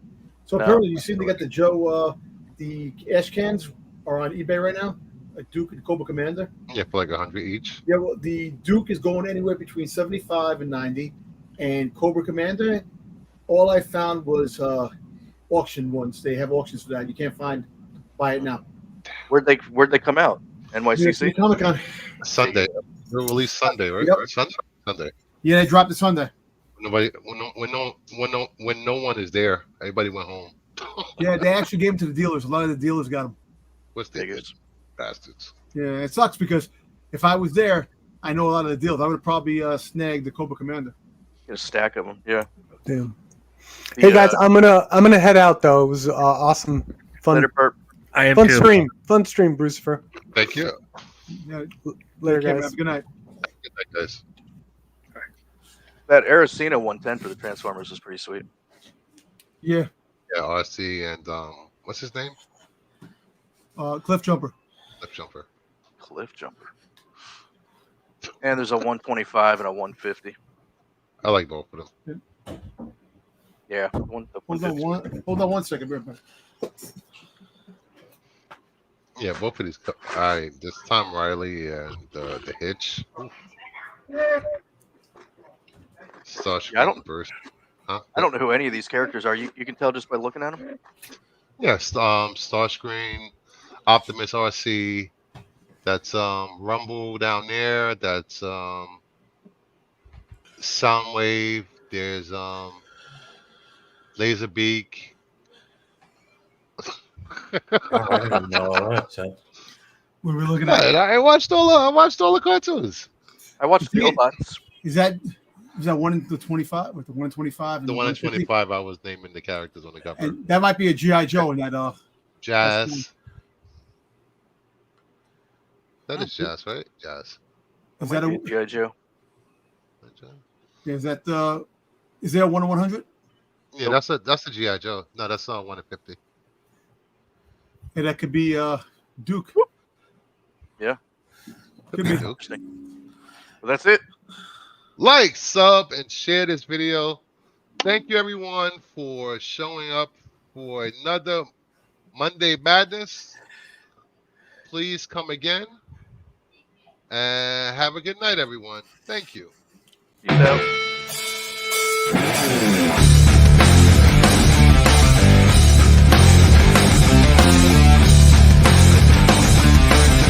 So No. apparently, you see they got the Joe, the ash cans are on eBay right now, like Duke and Cobra Commander. Yeah, for like 100 each. Yeah, well, the Duke is going anywhere between 75 and 90, and Cobra Commander, all I found was auction ones. They have auctions for that. You can't buy it now. Where'd they come out? NYCC. Comic Con. Sunday. They'll release Sunday, right? Yep. Or Sunday. Yeah, they dropped it Sunday. Nobody, when no one is there, everybody went home. Yeah, they actually gave them to the dealers. A lot of the dealers got them. What's the Figures. bastards? Yeah, it sucks because if I was there, I know a lot of the deals. I would have probably snagged the Cobra Commander. Get a stack of them. Yeah. Damn. Hey guys, I'm gonna head out though. It was awesome, fun, Later, Bert. I am fun too. stream, Brucifer. Thank you. Yeah, Later, okay, guys. Good night. Good night, guys. That Aracena 110 for the Transformers is pretty sweet. Yeah, Yeah, RC and what's his name? Cliff Jumper. Lip Jumper. Cliff Jumper. And there's a 125 and a 150. I like both of them. Yeah. The Hold on 150. hold on one second, Bert. Yeah, both of these. This Tom Riley and the Hitch. Starscream Yeah, I don't- verse. Huh? I don't know who any of these characters are. You can tell just by looking at them. Yes, Starscream, Optimus RC. That's Rumble down there. That's Soundwave. There's Laserbeak. I don't even know all that shit. We were looking at. Yeah, I watched all the cartoons. I watched the Yeah. Robots. Is that one in the 25 with the 125? And The one in 150? 25, I was naming the characters on the cover. And that might be a GI Joe in that. Jazz. That is Jazz, right? Jazz. Is that a? G.I. Joe? Is that Is there a 1 in 100? Yeah, that's a GI Joe. No, that's 1 in 50. And that could be Duke. Yeah. Could be. Interesting. Well, that's it. Like, sub, and share this video. Thank you, everyone, for showing up for another Monday Madness. Please come again. And have a good night, everyone. Thank you. Peace out.